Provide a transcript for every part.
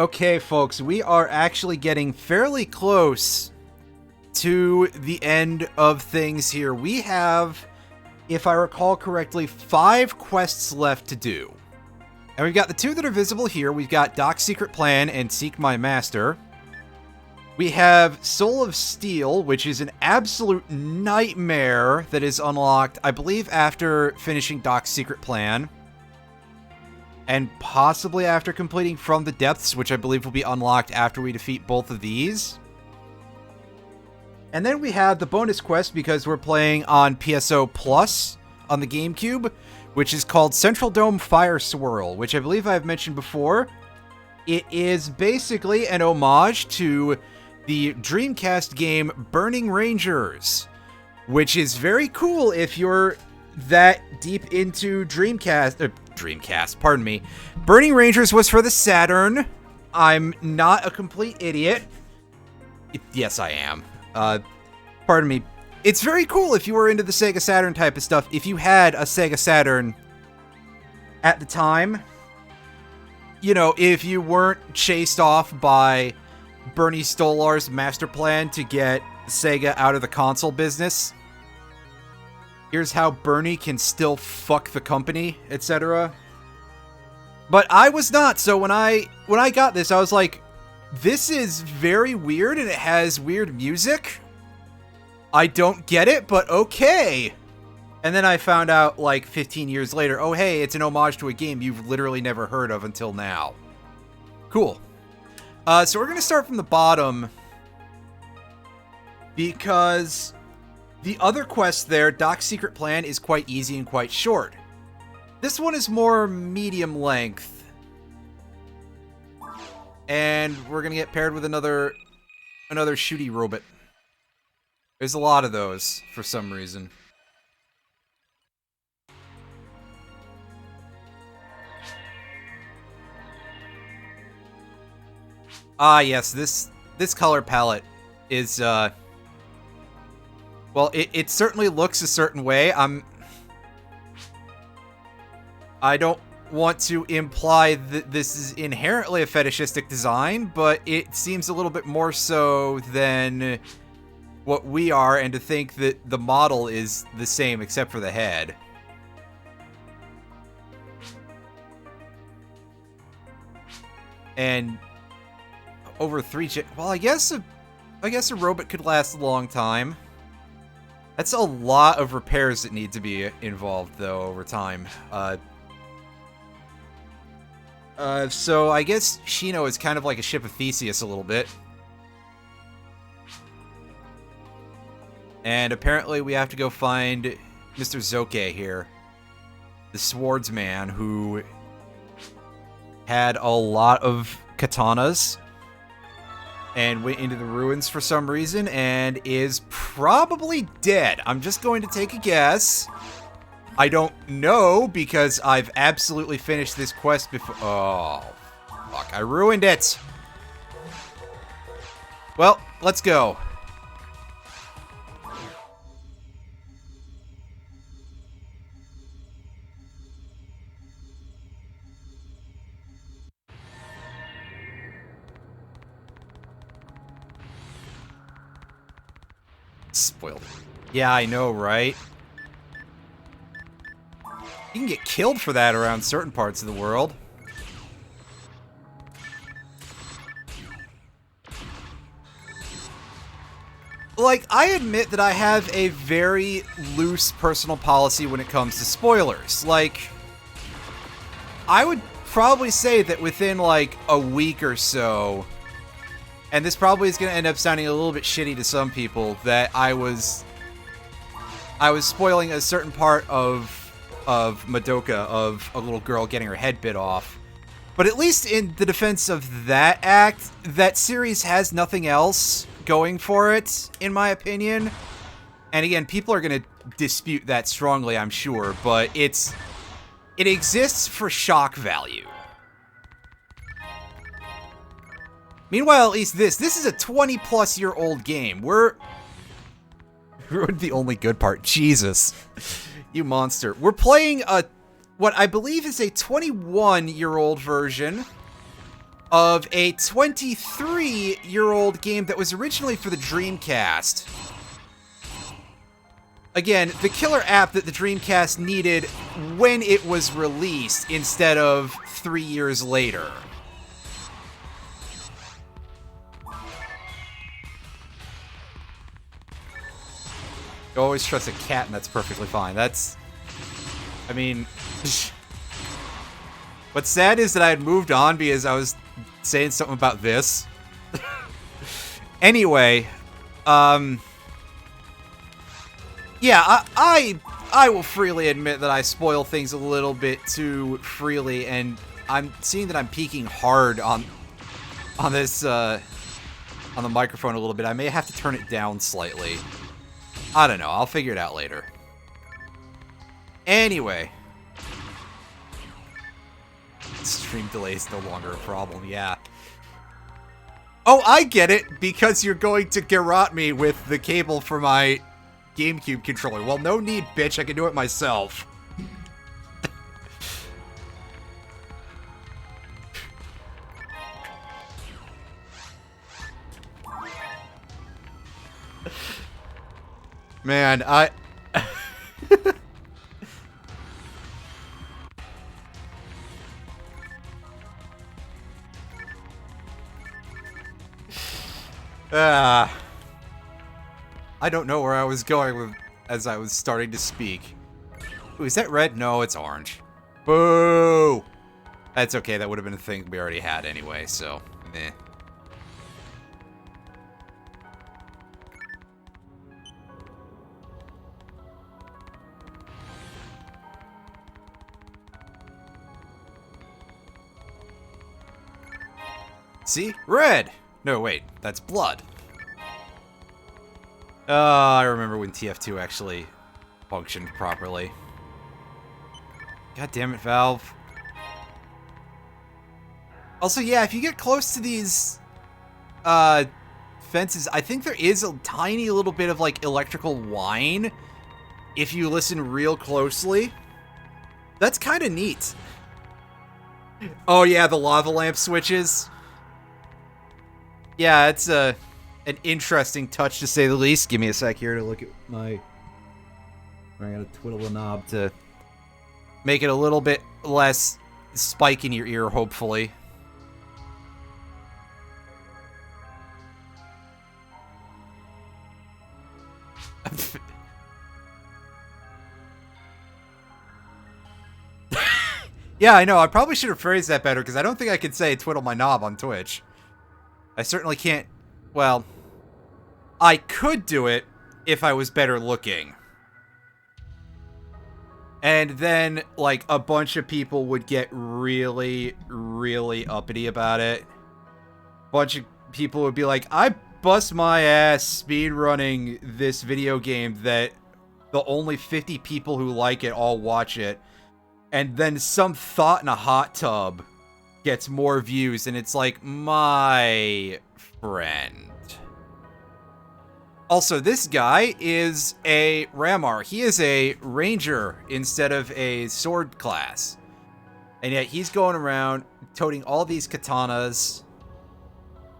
Okay, folks, we are actually getting fairly close to the end of things here. We have, if I recall correctly, 5 quests left to do. And we've got the 2 that are visible here. We've got Doc's Secret Plan and Seek My Master. We have Soul of Steel, which is an absolute nightmare that is unlocked, I believe, after finishing Doc's Secret Plan. And possibly after completing From the Depths, which I believe will be unlocked after we defeat both of these. And then we have the bonus quest, because we're playing on PSO Plus on the GameCube, which is called Central Dome Fire Swirl, which I believe I've mentioned before. It is basically an homage to the Dreamcast game Burning Rangers, which is very cool if you're that deep into Dreamcast, pardon me. Burning Rangers was for the Saturn. I'm not a complete idiot. Yes, I am. Pardon me. It's very cool if you were into the Sega Saturn type of stuff. If you had a Sega Saturn at the time, you know, if you weren't chased off by Bernie Stolar's master plan to get Sega out of the console business. Here's how Bernie can still fuck the company, etc. But I was not, so when I got this, I was like, this is very weird, and it has weird music. I don't get it, but okay. And then I found out, like, 15 years later, oh hey, it's an homage to a game you've literally never heard of until now. Cool. So we're going to start from the bottom, because the other quest there, Doc's Secret Plan, is quite easy and quite short. This one is more medium length. And we're going to get paired with another shooty robot. There's a lot of those, for some reason. Ah, yes, this color palette is, well, it certainly looks a certain way. I don't want to imply that this is inherently a fetishistic design, but it seems a little bit more so than what we are, and to think that the model is the same except for the head. And over 3 well, I guess a robot could last a long time. That's a lot of repairs that need to be involved, though, over time. So I guess Shino is kind of like a ship of Theseus a little bit. And apparently we have to go find Mr. Zoke here. The swordsman who had a lot of katanas and went into the ruins for some reason and is probably dead. I'm just going to take a guess. I don't know, because I've absolutely finished this quest before. Oh, fuck, I ruined it. Well, let's go. Spoiled. Yeah, I know, right? You can get killed for that around certain parts of the world. Like, I admit that I have a very loose personal policy when it comes to spoilers. Like, I would probably say that within, like, a week or so, and this probably is going to end up sounding a little bit shitty to some people, that I was spoiling a certain part of Madoka, of a little girl getting her head bit off. But at least in the defense of that act, that series has nothing else going for it, in my opinion. And again, people are going to dispute that strongly, I'm sure, but it exists for shock value. Meanwhile, at least this is a 20-plus-year-old game. We're the only good part. Jesus. You monster. We're playing what I believe is a 21-year-old version of a 23-year-old game that was originally for the Dreamcast. Again, the killer app that the Dreamcast needed when it was released instead of 3 years later. You always trust a cat, and that's perfectly fine. That's... I mean... What's sad is that I had moved on because I was saying something about this. Anyway, yeah, I will freely admit that I spoil things a little bit too freely, and I'm seeing that I'm peaking hard on this on the microphone a little bit. I may have to turn it down slightly. I don't know. I'll figure it out later. Anyway, stream delay is no longer a problem. Yeah. Oh, I get it, because you're going to garrote me with the cable for my GameCube controller. Well, no need, bitch. I can do it myself. Man, I... I don't know where I was going with as I was starting to speak. Ooh, is that red? No, it's orange. Boo! That's okay, that would have been a thing we already had anyway, so meh. See? Red! No, wait. That's blood. I remember when TF2 actually functioned properly. God damn it, Valve. Also, yeah, if you get close to these fences, I think there is a tiny little bit of, like, electrical whine if you listen real closely. That's kind of neat. Oh, yeah, the lava lamp switches. Yeah, it's an interesting touch, to say the least. Give me a sec here to look at my... I gotta twiddle the knob to make it a little bit less spike in your ear, hopefully. Yeah, I know. I probably should have phrased that better, because I don't think I could say twiddle my knob on Twitch. I certainly can't... Well, I could do it if I was better looking. And then, like, a bunch of people would get really, really uppity about it. A bunch of people would be like, I bust my ass speedrunning this video game that the only 50 people who like it all watch it. And then some thought in a hot tub gets more views, and it's like, my friend. Also, this guy is a Ramar. He is a ranger instead of a sword class. And yet he's going around toting all these katanas,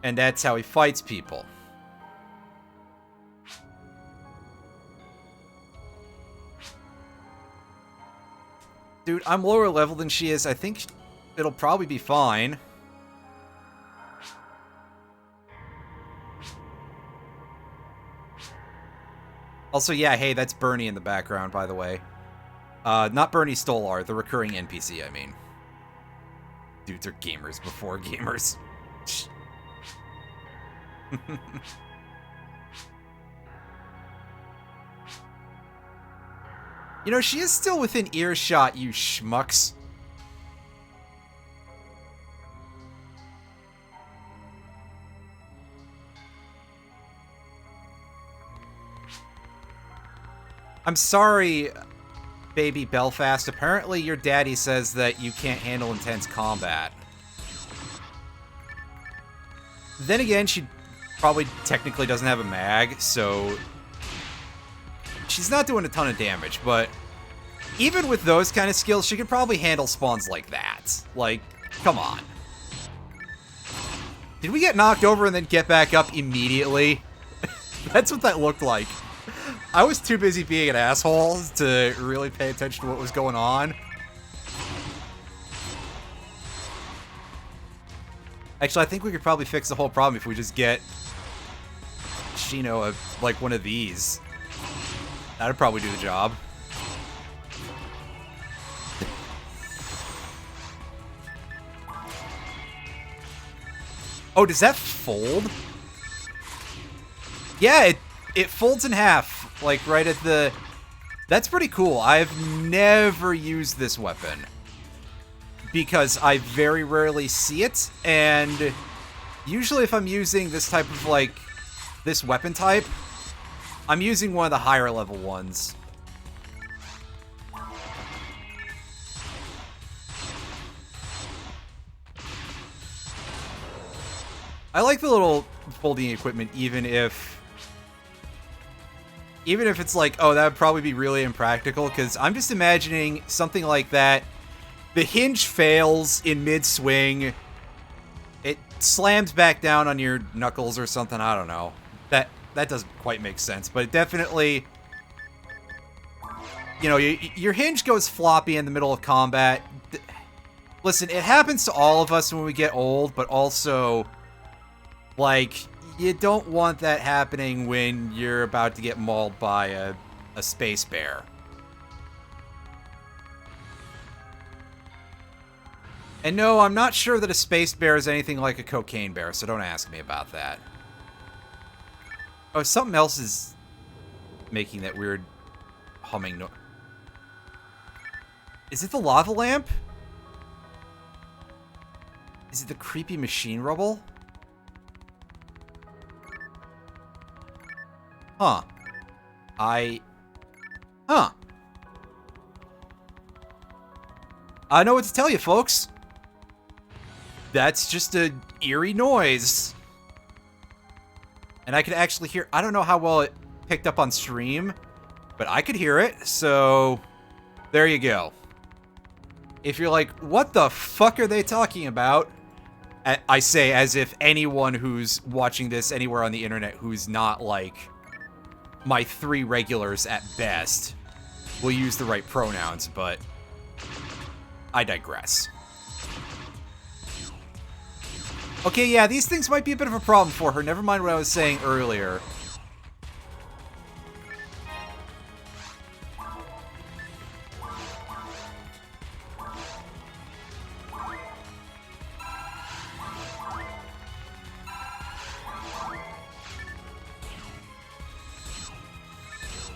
and that's how he fights people. Dude, I'm lower level than she is. I think it'll probably be fine. Also, yeah, hey, that's Bernie in the background, by the way. Not Bernie Stolar, the recurring NPC, I mean. Dudes are gamers before gamers. You know, she is still within earshot, you schmucks. I'm sorry, baby Belfast. Apparently your daddy says that you can't handle intense combat. Then again, she probably technically doesn't have a mag, so... she's not doing a ton of damage, but even with those kind of skills, she could probably handle spawns like that. Like, come on. Did we get knocked over and then get back up immediately? That's what that looked like. I was too busy being an asshole to really pay attention to what was going on. Actually, I think we could probably fix the whole problem if we just get Shino like one of these. That'd probably do the job. Oh, does that fold? Yeah, it folds in half, like right at the... That's pretty cool. I've never used this weapon because I very rarely see it, and usually if I'm using this type of, like, this weapon type, I'm using one of the higher level ones. I like the little folding equipment, even if it's like, oh, that would probably be really impractical, because I'm just imagining something like that. The hinge fails in mid-swing. It slams back down on your knuckles or something. I don't know. That doesn't quite make sense, but it definitely... You know, your hinge goes floppy in the middle of combat. Listen, it happens to all of us when we get old, but also... Like, you don't want that happening when you're about to get mauled by a space bear. And no, I'm not sure that a space bear is anything like a cocaine bear, so don't ask me about that. Oh, something else is making that weird humming noise. Is it the lava lamp? Is it the creepy machine rubble? Huh. Huh. I know what to tell you, folks. That's just a eerie noise. And I could actually hear... I don't know how well it picked up on stream, but I could hear it, so... There you go. If you're like, what the fuck are they talking about? I say as if anyone who's watching this anywhere on the internet who's not, like... my 3 regulars at best will use the right pronouns, but I digress. Okay, yeah, these things might be a bit of a problem for her. Never mind what I was saying earlier.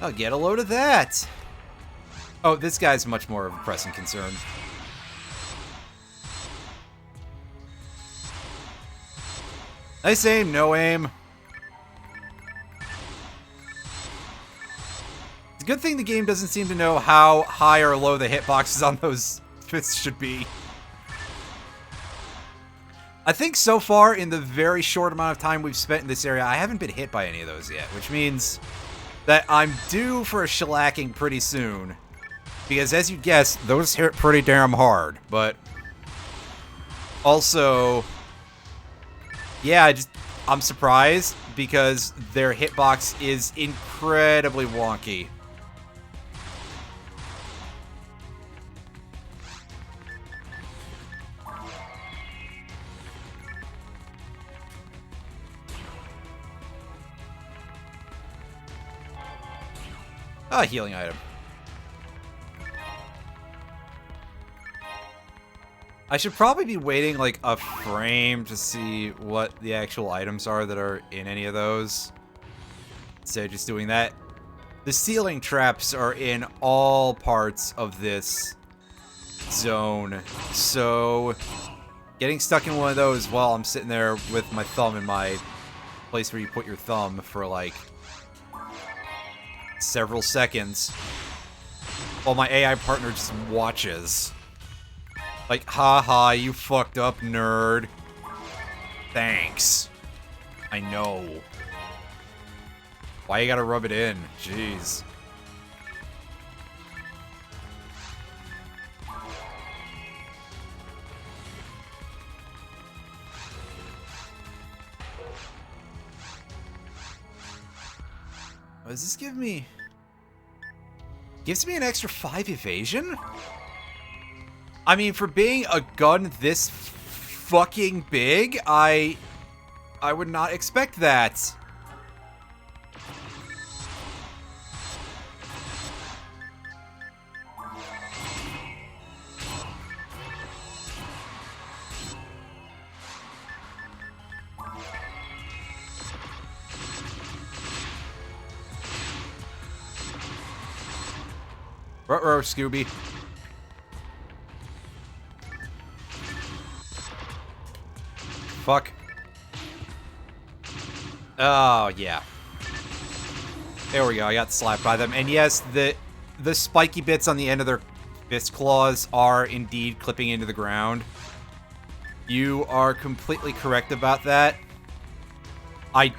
I'll get a load of that. Oh, this guy's much more of a pressing concern. Nice aim, no aim. It's a good thing the game doesn't seem to know how high or low the hitboxes on those fists should be. I think so far, in the very short amount of time we've spent in this area, I haven't been hit by any of those yet, which means that I'm due for a shellacking pretty soon. Because, as you guessed, those hit pretty damn hard. But also, yeah, I'm surprised because their hitbox is incredibly wonky. Ah, healing item. I should probably be waiting like a frame to see what the actual items are that are in any of those. Instead of just doing that. The ceiling traps are in all parts of this zone. So getting stuck in one of those while I'm sitting there with my thumb in my place where you put your thumb for like several seconds while my AI partner just watches. Like, haha, you fucked up, nerd. Thanks. I know. Why you gotta rub it in? Jeez. Oh, does this give me... Gives me an extra 5 evasion? I mean, for being a gun this fucking big, I would not expect that. Ruh-roh, Scooby. Fuck. Oh, yeah. There we go, I got slapped by them. And yes, the spiky bits on the end of their fist claws are indeed clipping into the ground. You are completely correct about that. I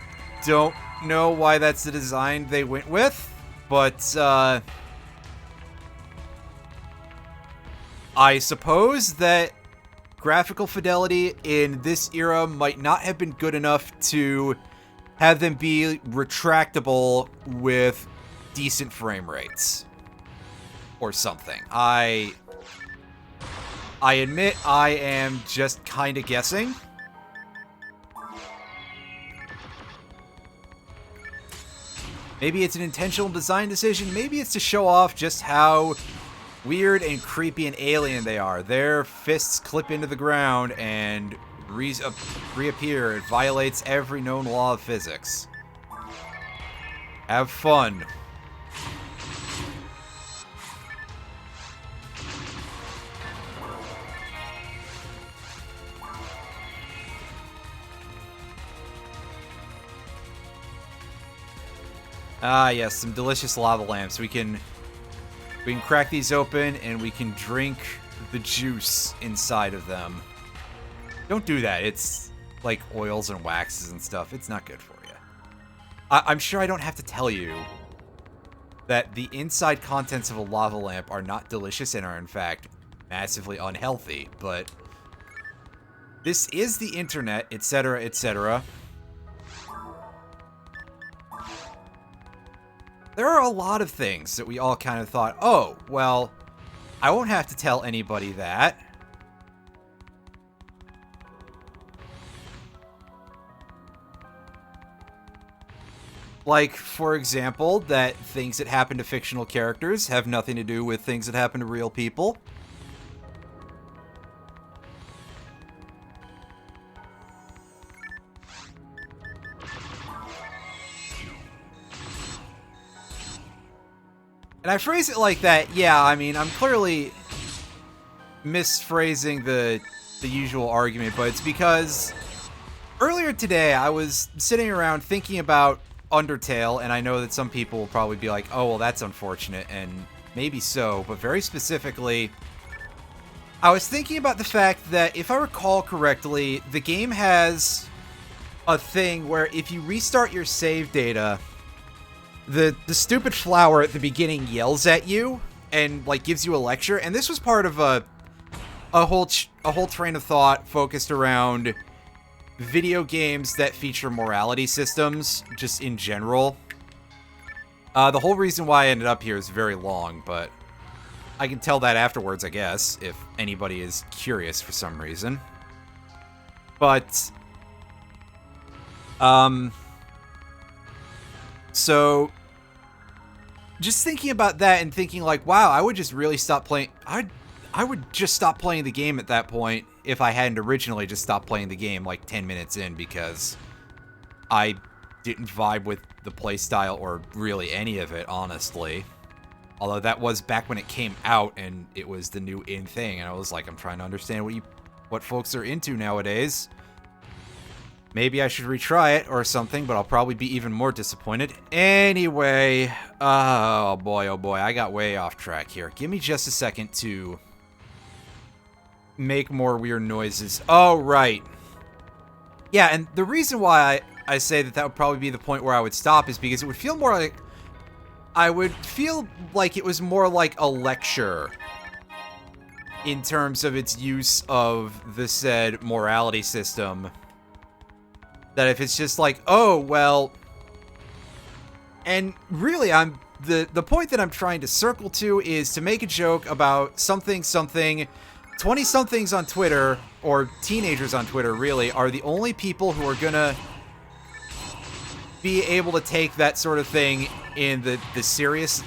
don't know why that's the design they went with, but, I suppose that graphical fidelity in this era might not have been good enough to have them be retractable with decent frame rates. Or something. I admit I am just kind of guessing. Maybe it's an intentional design decision. Maybe it's to show off just how weird and creepy and alien they are. Their fists clip into the ground and reappear. It violates every known law of physics. Have fun. Ah, yes, some delicious lava lamps. We can crack these open, and we can drink the juice inside of them. Don't do that. It's like oils and waxes and stuff. It's not good for you. I'm sure I don't have to tell you that the inside contents of a lava lamp are not delicious and are, in fact, massively unhealthy, but this is the internet, etc., etc. There are a lot of things that we all kind of thought, oh, well, I won't have to tell anybody that. Like, for example, that things that happen to fictional characters have nothing to do with things that happen to real people. And I phrase it like that, yeah, I mean, I'm clearly misphrasing the usual argument, but it's because earlier today I was sitting around thinking about Undertale, and I know that some people will probably be like, oh, well, that's unfortunate, and maybe so, but very specifically, I was thinking about the fact that, if I recall correctly, the game has a thing where if you restart your save data, the stupid flower at the beginning yells at you and like gives you a lecture, and this was part of a whole train of thought focused around video games that feature morality systems just in general. The whole reason why I ended up here is very long, but I can tell that afterwards, I guess, if anybody is curious for some reason. But so just thinking about that and thinking like, wow, I would just really stop playing. I would just stop playing the game at that point if I hadn't originally just stopped playing the game like 10 minutes in, because I didn't vibe with the playstyle or really any of it, honestly. Although that was back when it came out and it was the new in thing, and I was like, I'm trying to understand what folks are into nowadays. Maybe I should retry it or something, but I'll probably be even more disappointed. Anyway, oh boy, I got way off track here. Give me just a second to make more weird noises. Oh, right. Yeah, and the reason why I say that would probably be the point where I would stop is because it would feel more like... I would feel like it was more like a lecture in terms of its use of the said morality system. That if it's just like, oh, well, And really, the point that I'm trying to circle to is to make a joke about something 20-somethings on Twitter, or teenagers on Twitter, really, are the only people who are gonna be able to take that sort of thing in the serious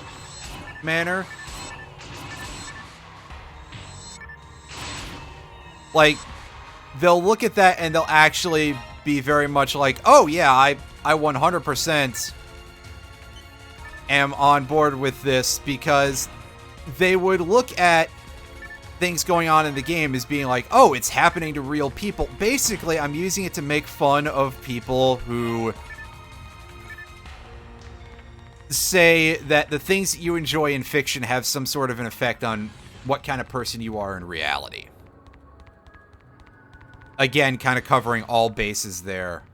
manner. Like, they'll look at that and they'll actually be very much like, oh yeah, I 100% am on board with this, because they would look at things going on in the game as being like, oh, it's happening to real people. Basically, I'm using it to make fun of people who say that the things that you enjoy in fiction have some sort of an effect on what kind of person you are in reality. Again, kind of covering all bases there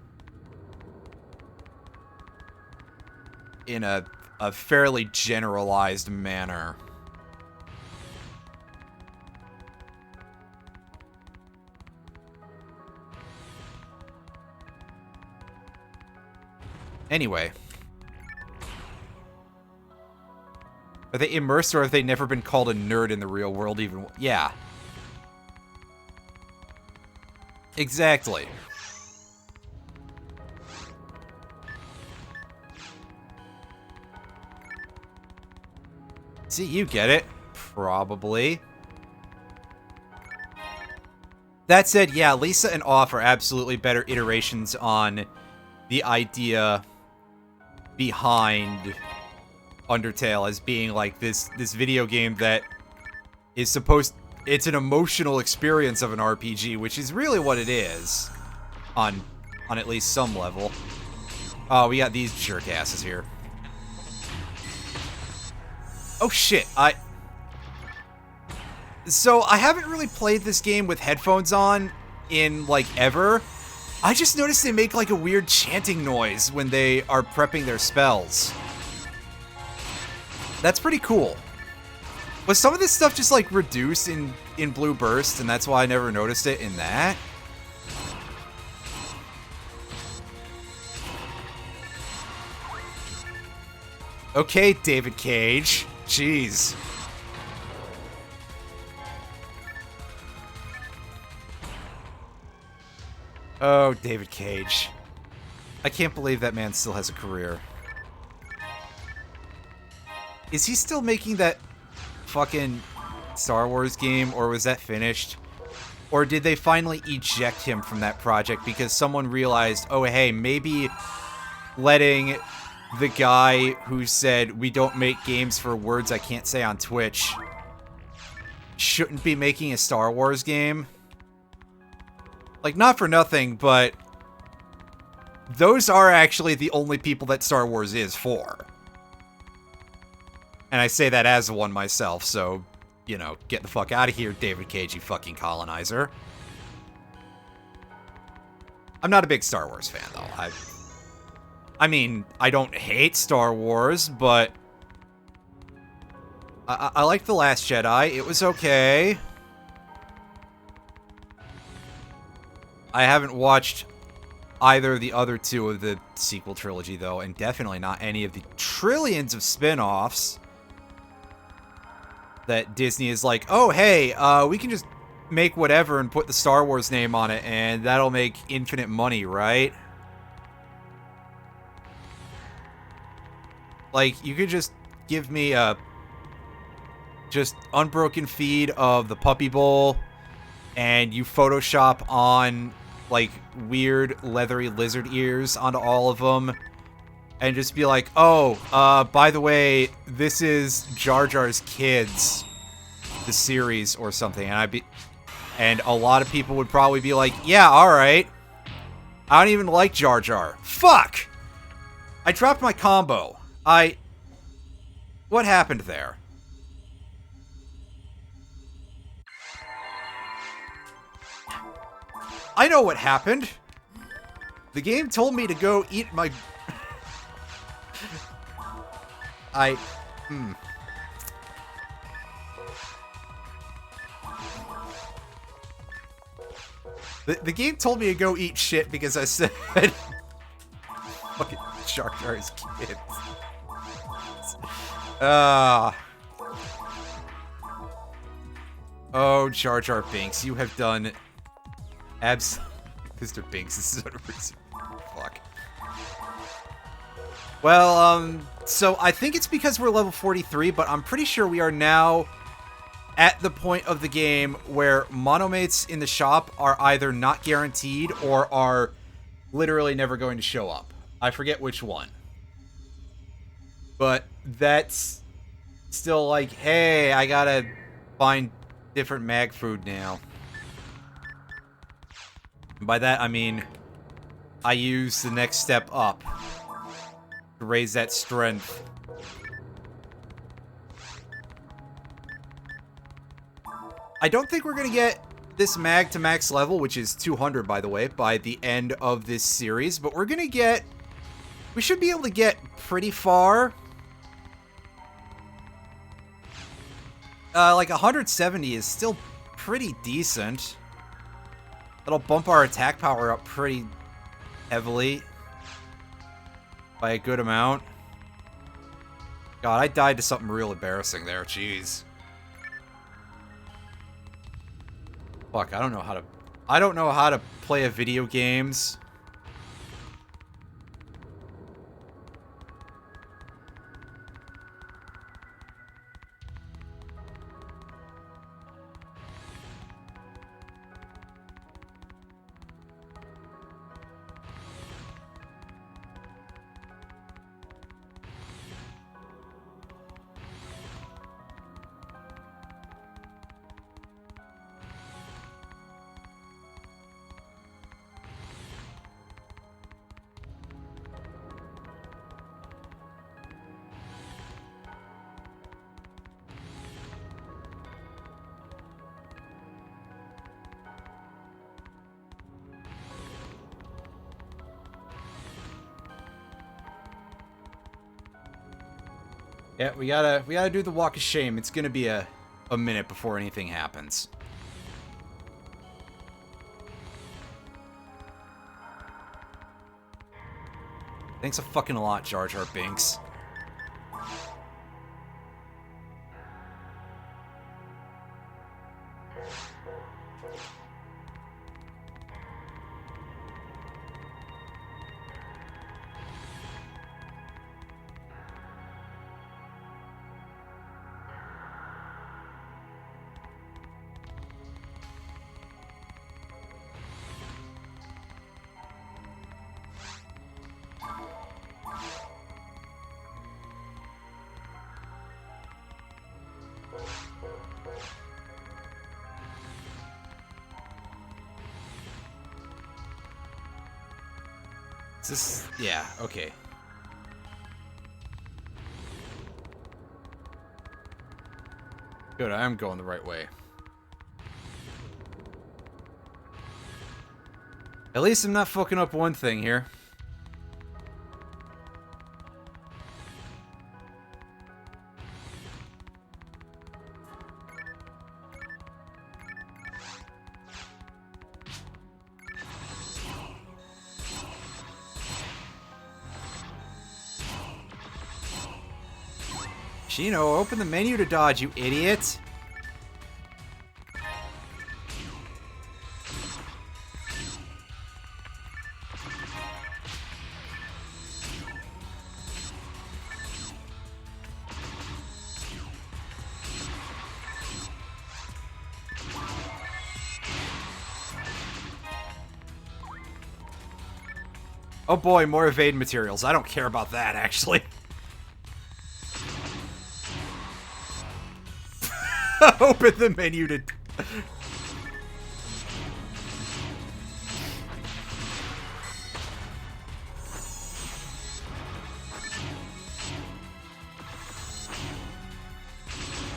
in a fairly generalized manner. Anyway. Are they immersed, or have they never been called a nerd in the real world even? Yeah. Exactly. See, you get it. Probably. That said, yeah, Lisa and Off are absolutely better iterations on the idea behind Undertale as being like this video game that is it's an emotional experience of an RPG, which is really what it is on at least some level. Oh, we got these jerkasses here. Oh shit, So I haven't really played this game with headphones on in like ever. I just noticed they make like a weird chanting noise when they are prepping their spells. That's pretty cool. Was some of this stuff just like reduced in Blue Burst, and that's why I never noticed it in that? Okay, David Cage. Jeez. Oh, David Cage. I can't believe that man still has a career. Is he still making that fucking Star Wars game, or was that finished? Or did they finally eject him from that project because someone realized, oh hey, maybe letting the guy who said we don't make games for words I can't say on Twitch shouldn't be making a Star Wars game? Like, not for nothing, but those are actually the only people that Star Wars is for. And I say that as one myself, so, you know, get the fuck out of here, David Cage, you fucking colonizer. I'm not a big Star Wars fan, though. I mean, I don't hate Star Wars, but I like The Last Jedi. It was okay. I haven't watched either of the other two of the sequel trilogy, though, and definitely not any of the trillions of spin-offs that Disney is like, oh, hey, we can just make whatever and put the Star Wars name on it, and that'll make infinite money, right? Like, you could just give me a just unbroken feed of the Puppy Bowl, and you Photoshop on like weird leathery lizard ears onto all of them, and just be like, oh, by the way, this is Jar Jar's Kids, the series or something, and a lot of people would probably be like, yeah, alright. I don't even like Jar Jar. Fuck! I dropped my combo. What happened there? I know what happened. The game told me to go eat my... The game told me to go eat shit because I said... fucking Jar Jar's Kids. Oh, Jar Jar Binks, you have done Mr. Binks is sort of fuck. Well, so I think it's because we're level 43, but I'm pretty sure we are now at the point of the game where monomates in the shop are either not guaranteed or are literally never going to show up. I forget which one. But that's still like, hey, I gotta find different mag food now. And by that, I mean, I use the next step up to raise that strength. I don't think we're gonna get this mag to max level, which is 200, by the way, by the end of this series, but we're gonna get... We should be able to get pretty far. Like 170 is still pretty decent. That'll bump our attack power up pretty heavily. By a good amount. God, I died to something real embarrassing there. Jeez. Fuck, I don't know how to play a video games. Yeah, we gotta do the walk of shame. It's gonna be a minute before anything happens. Thanks a fucking lot, Jar Jar Binks. Is this... Yeah, okay. Good, I am going the right way. At least I'm not fucking up one thing here. Shino, open the menu to dodge, you idiot! Oh boy, more evade materials. I don't care about that, actually. Open the menu to...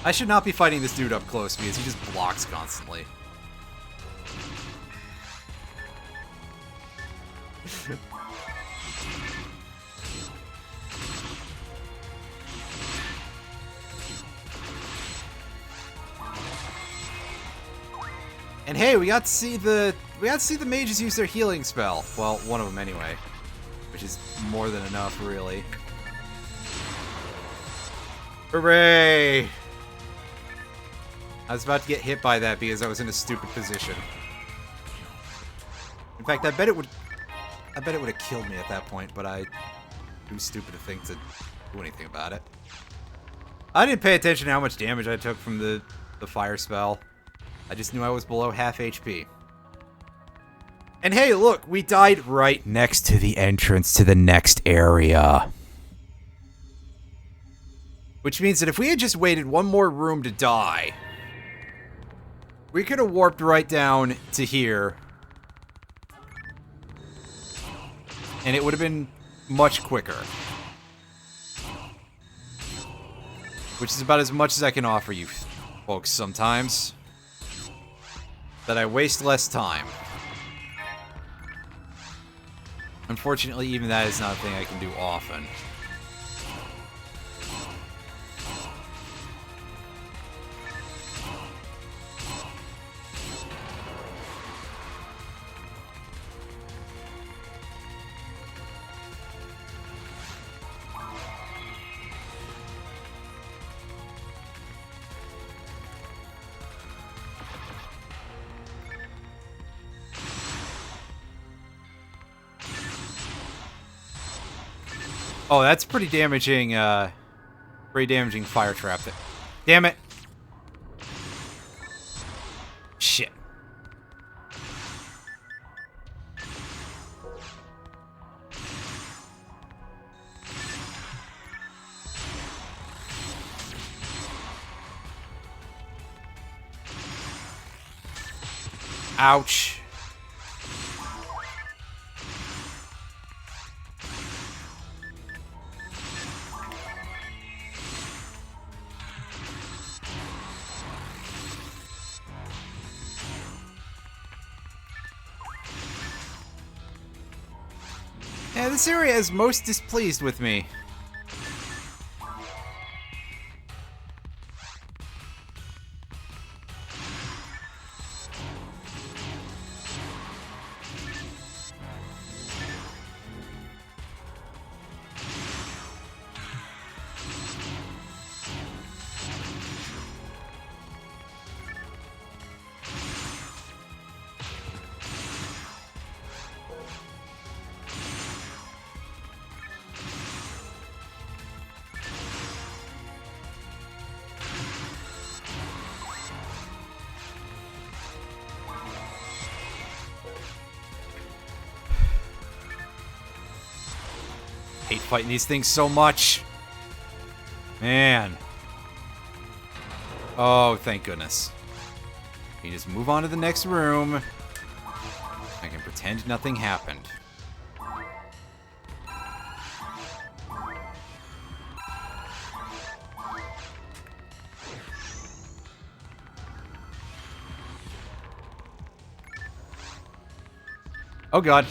I should not be fighting this dude up close because he just blocks constantly. And hey, we got to see the mages use their healing spell. Well, one of them anyway, which is more than enough, really. Hooray! I was about to get hit by that because I was in a stupid position. In fact, I bet it would have killed me at that point, but I too stupid to think to do anything about it. I didn't pay attention to how much damage I took from the fire spell. I just knew I was below half HP. And hey, look, we died right next to the entrance to the next area. Which means that if we had just waited one more room to die, we could have warped right down to here. And it would have been much quicker. Which is about as much as I can offer you folks sometimes. That I waste less time. Unfortunately, even that is not a thing I can do often. Oh, that's pretty damaging fire trap. Damn it. Shit. Ouch. Yeah, this area is most displeased with me. Hate fighting these things so much. Man. Oh, thank goodness. You just move on to the next room. I can pretend nothing happened. Oh god.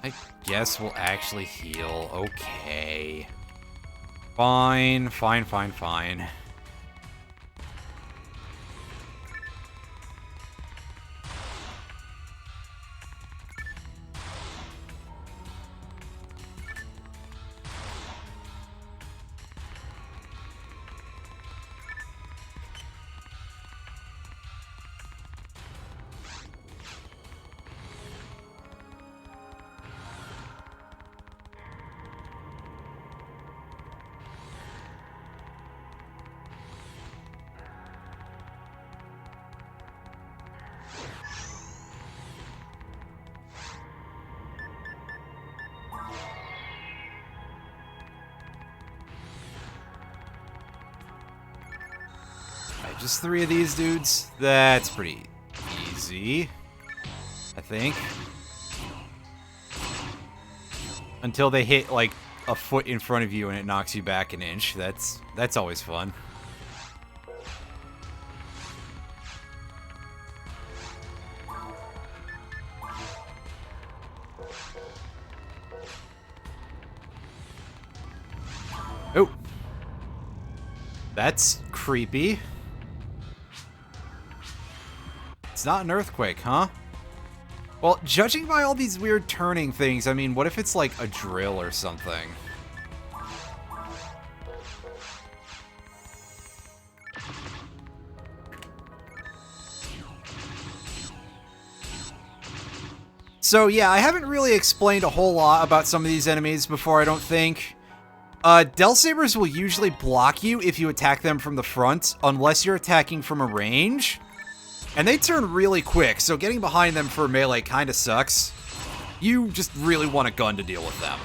I guess we'll actually heal. Okay. Fine, fine, fine, fine. Just 3 of these dudes? That's pretty easy, I think. Until they hit, like, a foot in front of you and it knocks you back an inch. That's always fun. Oh. That's creepy. It's not an earthquake, huh? Well, judging by all these weird turning things, I mean, what if it's like a drill or something? So yeah, I haven't really explained a whole lot about some of these enemies before, I don't think. Dell-Sabers will usually block you if you attack them from the front, unless you're attacking from a range. And they turn really quick, so getting behind them for melee kinda sucks. You just really want a gun to deal with them.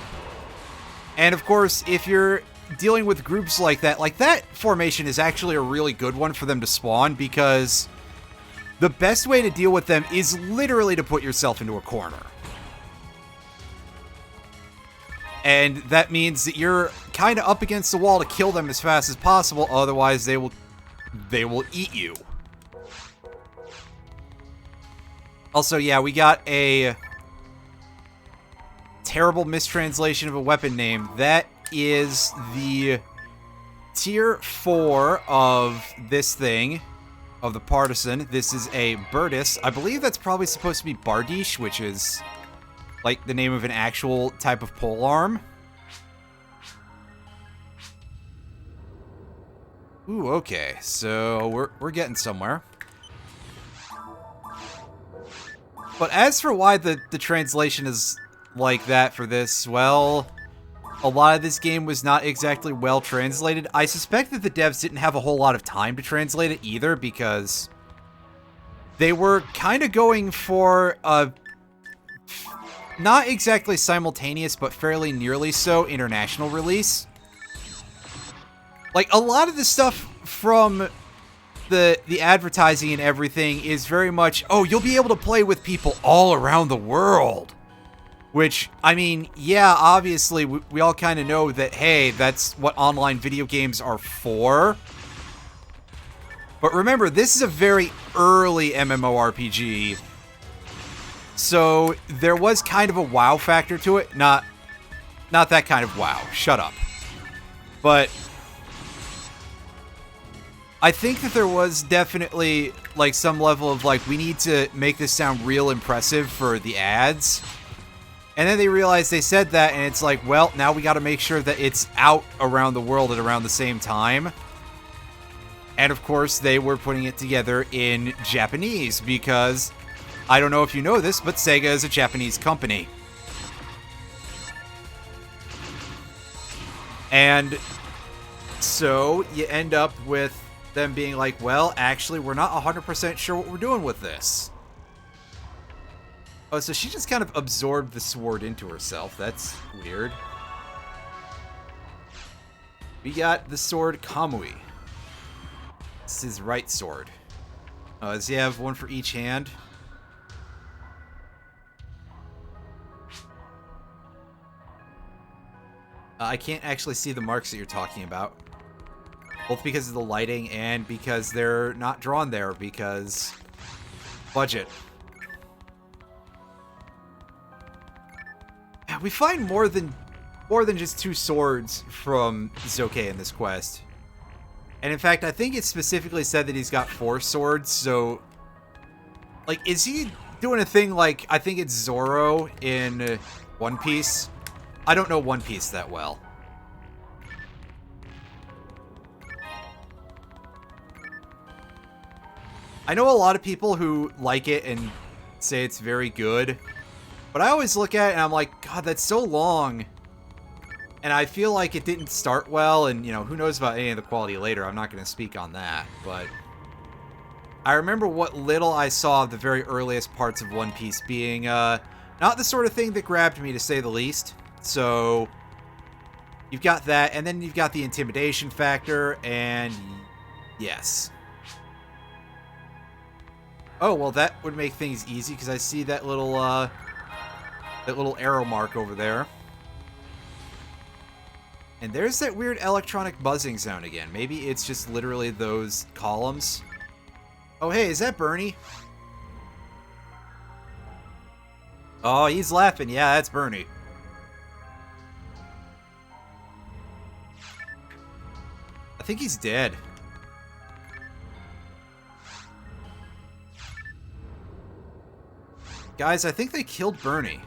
And of course, if you're dealing with groups like that formation is actually a really good one for them to spawn, because the best way to deal with them is literally to put yourself into a corner. And that means that you're kind of up against the wall to kill them as fast as possible, otherwise they will eat you. Also, yeah, we got a terrible mistranslation of a weapon name. That is the tier 4 of this thing, of the Partisan. This is a Burtis. I believe that's probably supposed to be Bardiche, which is like the name of an actual type of polearm. Ooh, okay. So we're getting somewhere. But as for why the translation is like that for this, well, a lot of this game was not exactly well translated. I suspect that the devs didn't have a whole lot of time to translate it either, because they were kind of going for a not exactly simultaneous, but fairly nearly so international release. Like, a lot of the stuff from the advertising and everything is very much, oh, you'll be able to play with people all around the world. Which, I mean, yeah, obviously, we all kind of know that, hey, that's what online video games are for. But remember, this is a very early MMORPG. So, there was kind of a WoW factor to it. Not that kind of WoW. Shut up. But I think that there was definitely, like, some level of, like, we need to make this sound real impressive for the ads. And then they realized they said that, and it's like, well, now we gotta make sure that it's out around the world at around the same time. And of course, they were putting it together in Japanese, because I don't know if you know this, but Sega is a Japanese company. And so you end up with them being like, well, actually, we're not 100% sure what we're doing with this. Oh, so she just kind of absorbed the sword into herself. That's weird. We got the sword Kamui. This is his right sword. Oh, does he have one for each hand? I can't actually see the marks that you're talking about. Both because of the lighting and because they're not drawn there, because budget. We find more than just 2 swords from Zoke in this quest. And in fact, I think it specifically said that he's got 4 swords, so like, is he doing a thing like, I think it's Zoro in One Piece? I don't know One Piece that well. I know a lot of people who like it and say it's very good, but I always look at it and I'm like, God, that's so long. And I feel like it didn't start well, and, you know, who knows about any of the quality later. I'm not going to speak on that, but I remember what little I saw of the very earliest parts of One Piece being not the sort of thing that grabbed me, to say the least. So you've got that, and then you've got the intimidation factor, and yes. Oh, well, that would make things easy, because I see that little arrow mark over there. And there's that weird electronic buzzing sound again. Maybe it's just literally those columns. Oh, hey, is that Bernie? Oh, he's laughing. Yeah, that's Bernie. think he's dead. Guys, I think they killed Bernie.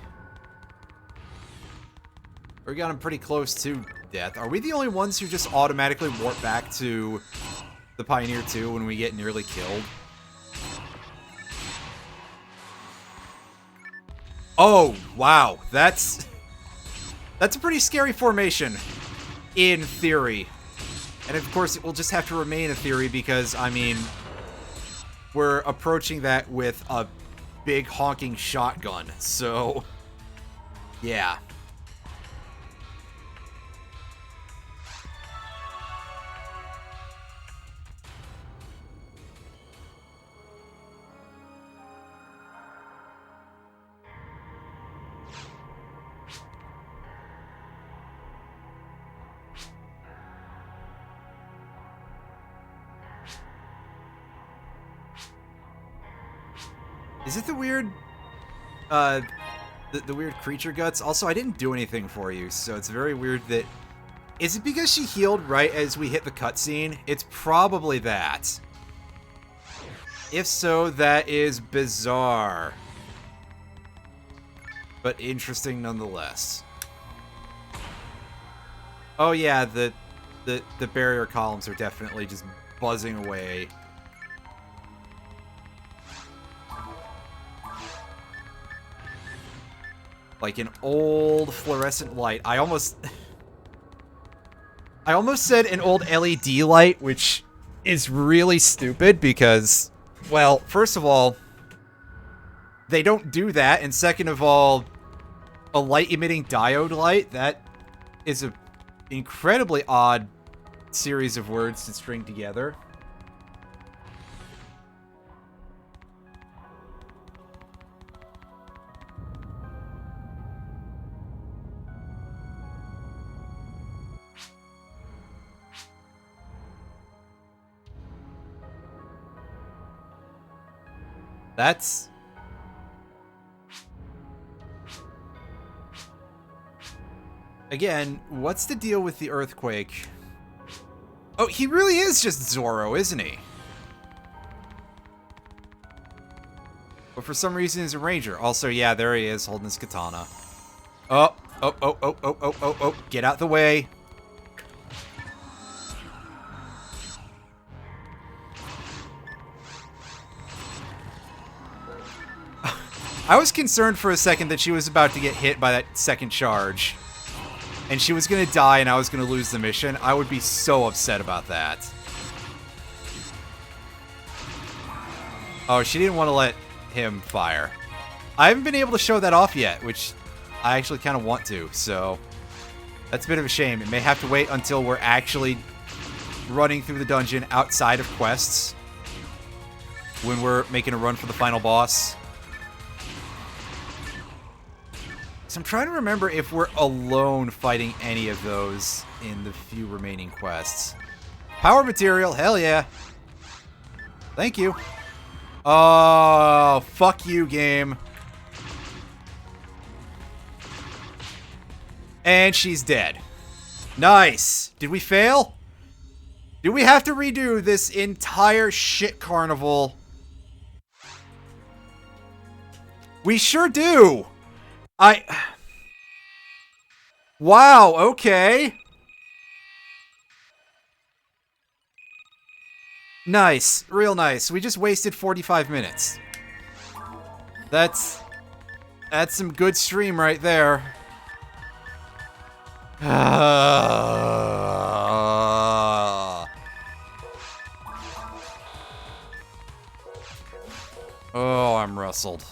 Or got him pretty close to death. Are we the only ones who just automatically warp back to the Pioneer 2 when we get nearly killed? Oh, wow. That's a pretty scary formation, in theory. And of course, it will just have to remain a theory because, I mean, we're approaching that with a big honking shotgun. So, yeah. Is it the weird, the weird creature guts? Also, I didn't do anything for you, so it's very weird that... Is it because she healed right as we hit the cutscene? It's probably that. If so, that is bizarre. But interesting nonetheless. Oh yeah, the barrier columns are definitely just buzzing away. Like an old fluorescent light. I almost said an old LED light, which is really stupid because, well, first of all, they don't do that, and second of all, a light-emitting diode light, that is an incredibly odd series of words to string together. That's... Again, what's the deal with the earthquake? Oh, he really is just Zorro, isn't he? But for some reason he's a ranger. Also, yeah, there he is, holding his katana. Oh, oh, get out the way. I was concerned for a second that she was about to get hit by that second charge. And she was going to die and I was going to lose the mission. I would be so upset about that. Oh, she didn't want to let him fire. I haven't been able to show that off yet, which I actually kind of want to, so that's a bit of a shame. It may have to wait until we're actually running through the dungeon outside of quests when we're making a run for the final boss. So I'm trying to remember if we're alone fighting any of those in the few remaining quests. Power material, hell yeah. Thank you. Oh, fuck you, game. And she's dead. Nice. Did we fail? Do we have to redo this entire shit carnival? We sure do. Wow, okay. Nice. Real nice. We just wasted 45 minutes. That's some good stream right there. Oh, I'm rustled.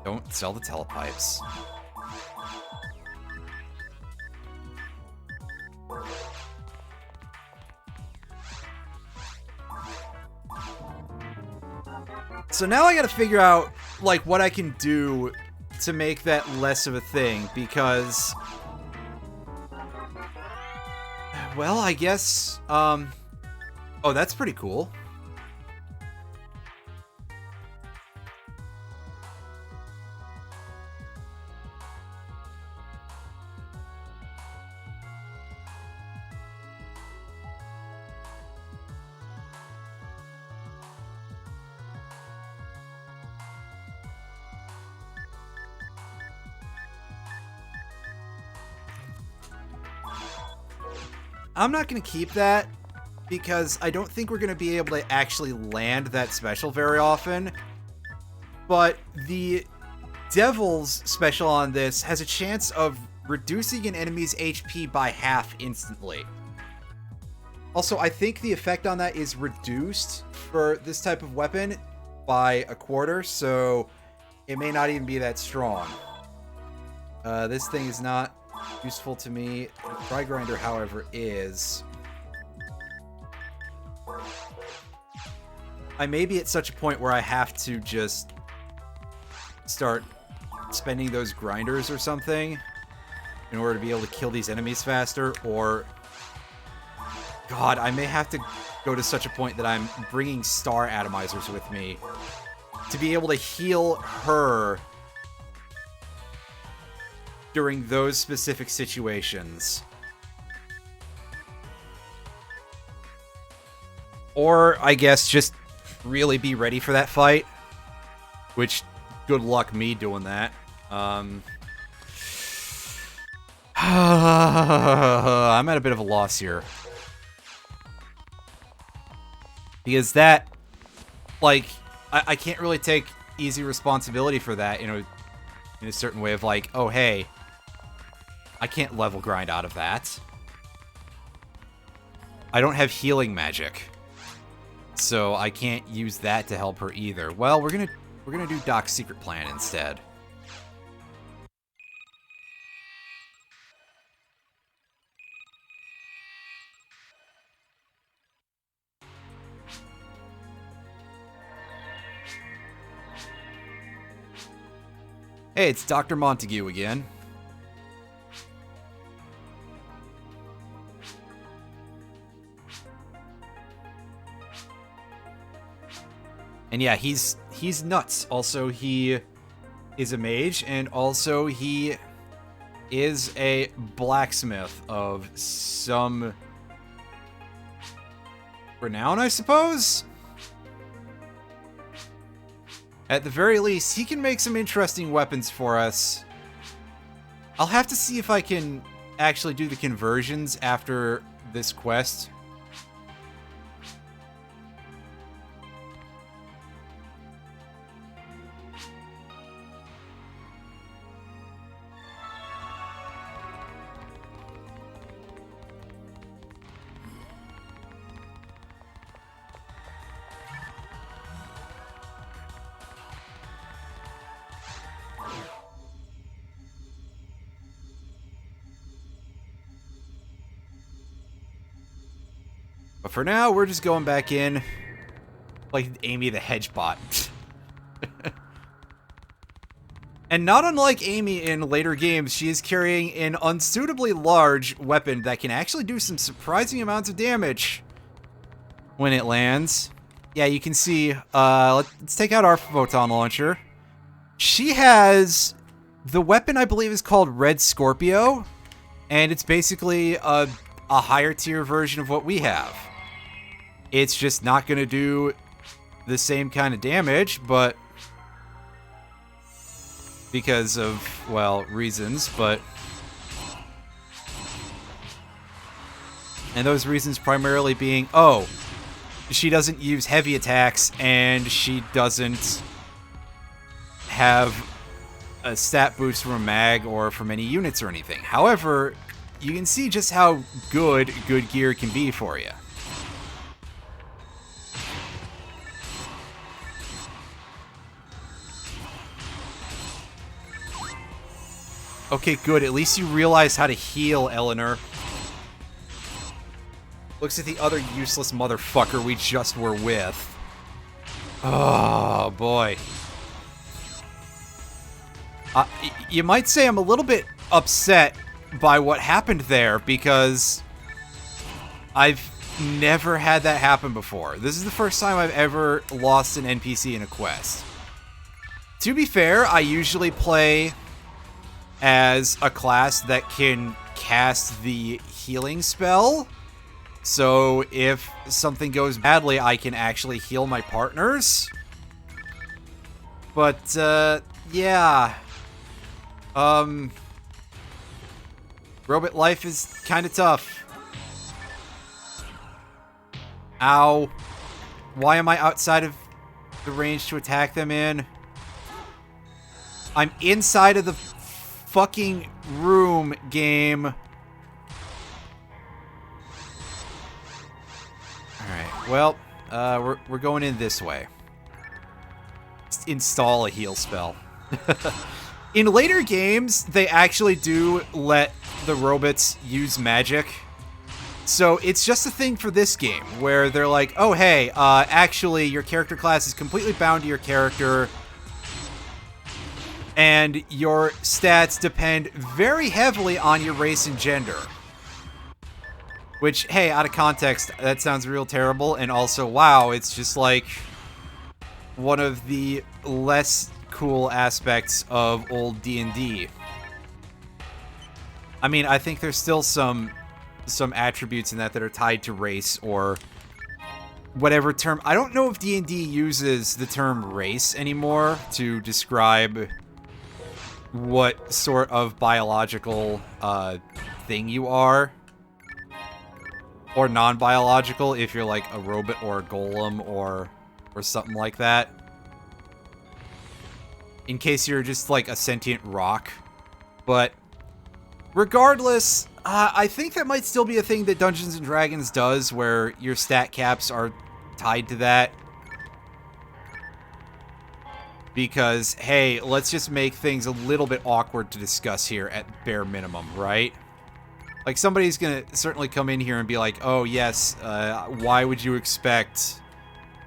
Don't sell the telepipes. So now I gotta figure out, like, what I can do to make that less of a thing, because... Well, I guess, Oh, that's pretty cool. I'm not going to keep that because I don't think we're going to be able to actually land that special very often. But the Devil's special on this has a chance of reducing an enemy's HP by half instantly. Also, I think the effect on that is reduced for this type of weapon by a quarter, so it may not even be that strong. This thing is not useful to me. Fry Grinder, however, is. I may be at such a point where I have to just start spending those grinders or something in order to be able to kill these enemies faster, or... God, I may have to go to such a point that I'm bringing star atomizers with me to be able to heal her during those specific situations. Or, I guess, just really be ready for that fight. Which, good luck me doing that. I'm at a bit of a loss here. Because that, like, I can't really take easy responsibility for that, you know, in a certain way of like, oh, hey, I can't level grind out of that. I don't have healing magic, so I can't use that to help her either. Well, we're gonna do Doc's secret plan instead. Hey, it's Dr. Montague again. And yeah, he's nuts. Also, he is a mage, and also he is a blacksmith of some renown, I suppose? At the very least, he can make some interesting weapons for us. I'll have to see if I can actually do the conversions after this quest. But for now, we're just going back in like Amy the Hedgebot. And not unlike Amy in later games, she is carrying an unsuitably large weapon that can actually do some surprising amounts of damage when it lands. Yeah, you can see, let's take out our photon launcher. She has, the weapon I believe is called Red Scorpio, and it's basically a higher tier version of what we have. It's just not going to do the same kind of damage, but because of, well, reasons, but... And those reasons primarily being, oh, she doesn't use heavy attacks, and she doesn't have a stat boost from a mag or from any units or anything. However, you can see just how good gear can be for you. Okay, good. At least you realize how to heal, Eleanor. Looks at the other useless motherfucker we just were with. Oh, boy. You might say I'm a little bit upset by what happened there, because I've never had that happen before. This is the first time I've ever lost an NPC in a quest. To be fair, I usually play as a class that can cast the healing spell. So if something goes badly, I can actually heal my partners. But, yeah. Robot life is kind of tough. Ow. Why am I outside of the range to attack them in? I'm inside of the fucking room, game. Alright, well, we're going in this way. Let's install a heal spell. In later games, they actually do let the robots use magic. So it's just a thing for this game, where they're like, oh hey, actually your character class is completely bound to your character, and your stats depend very heavily on your race and gender. Which, hey, out of context, that sounds real terrible, and also, wow, it's just like one of the less cool aspects of old D&D. I mean, I think there's still some attributes in that are tied to race or whatever term. I don't know if D&D uses the term race anymore to describe what sort of biological thing you are. Or non-biological if you're like a robot or a golem or something like that. In case you're just like a sentient rock. But regardless, I think that might still be a thing that Dungeons & Dragons does, where your stat caps are tied to that. Because, hey, let's just make things a little bit awkward to discuss here at bare minimum, right? Like, somebody's gonna certainly come in here and be like, oh, yes, why would you expect,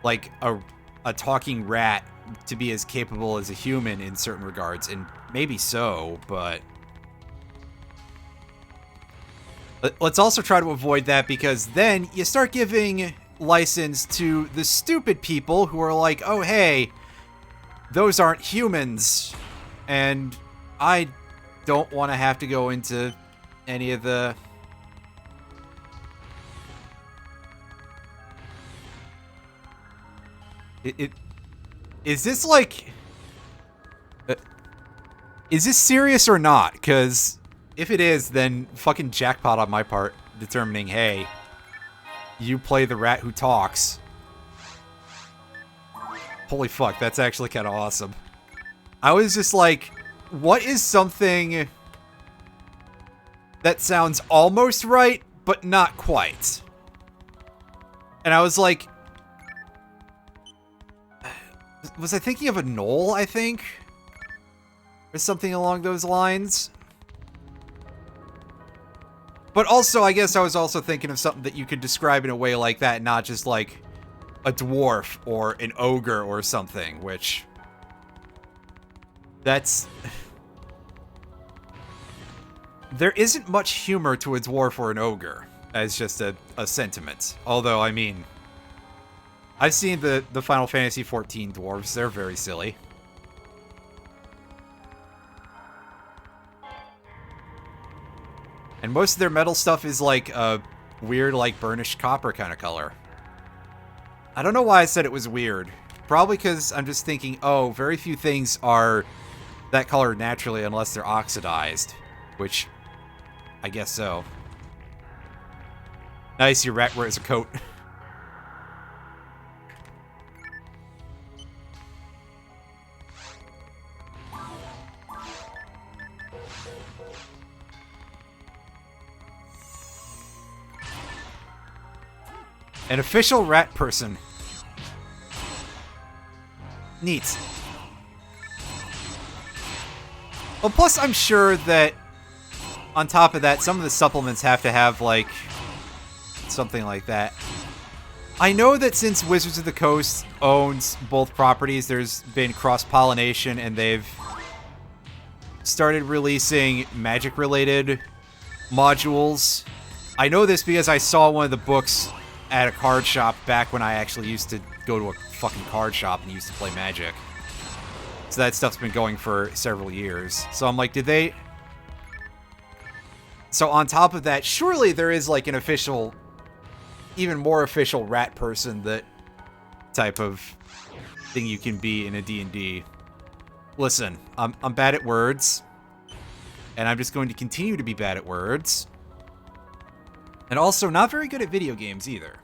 like, a talking rat to be as capable as a human in certain regards? And maybe so, but let's also try to avoid that, because then you start giving license to the stupid people who are like, oh, hey, those aren't humans, and I don't want to have to go into any of the... Is this like... is this serious or not? Because if it is, then fucking jackpot on my part, determining, hey, you play the rat who talks. Holy fuck, that's actually kind of awesome. I was just like, what is something that sounds almost right, but not quite? And I was like, was I thinking of a knoll, I think? Or something along those lines? But also, I guess I was also thinking of something that you could describe in a way like that, not just like a dwarf or an ogre or something, which... that's... there isn't much humor to a dwarf or an ogre, as just a sentiment. Although, I mean, I've seen the Final Fantasy XIV dwarves. They're very silly. And most of their metal stuff is like a weird, like, burnished copper kind of color. I don't know why I said it was weird. Probably because I'm just thinking, oh, very few things are that color naturally unless they're oxidized. Which, I guess so. Nice, your rat wears a coat. An official rat person. Neat. Well, plus I'm sure that on top of that, some of the supplements have to have, like, something like that. I know that since Wizards of the Coast owns both properties, there's been cross-pollination, and they've started releasing magic-related modules. I know this because I saw one of the books at a card shop back when I actually used to go to a fucking card shop and used to play Magic. So that stuff's been going for several years. So I'm like, did they... So on top of that, surely there is like an official, even more official rat person that type of thing you can be in a D&D. Listen, I'm bad at words. And I'm just going to continue to be bad at words. And also not very good at video games either.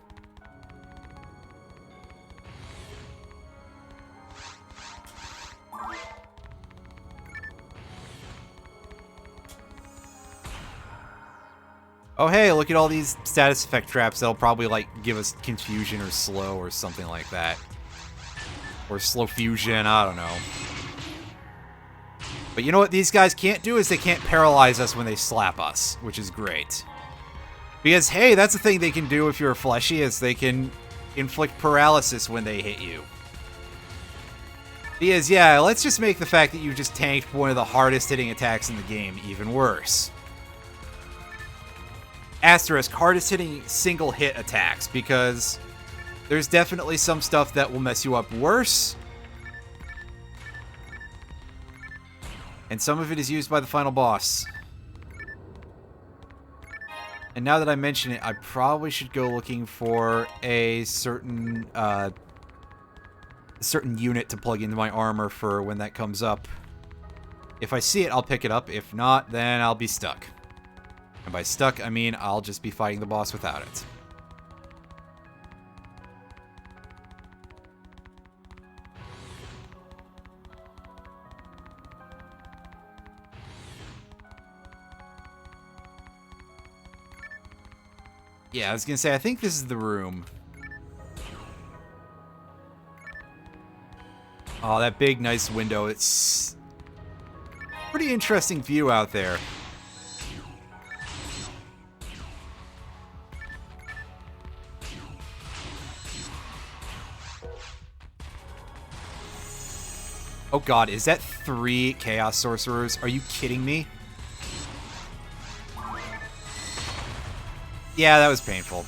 Oh, hey, look at all these status effect traps that'll probably, like, give us confusion or slow or something like that. Or slow fusion, I don't know. But you know what these guys can't do is they can't paralyze us when they slap us, which is great. Because, hey, that's the thing they can do if you're fleshy, is they can inflict paralysis when they hit you. Because, yeah, let's just make the fact that you just tanked one of the hardest hitting attacks in the game even worse. Asterisk, hardest hitting single hit attacks, because there's definitely some stuff that will mess you up worse. And some of it is used by the final boss. And now that I mention it, I probably should go looking for a certain unit to plug into my armor for when that comes up. If I see it, I'll pick it up. If not, then I'll be stuck. And by stuck, I mean I'll just be fighting the boss without it. Yeah, I was gonna say, I think this is the room. Oh, that big, nice window. It's pretty interesting view out there. Oh god, is that 3 Chaos Sorcerers? Are you kidding me? Yeah, that was painful.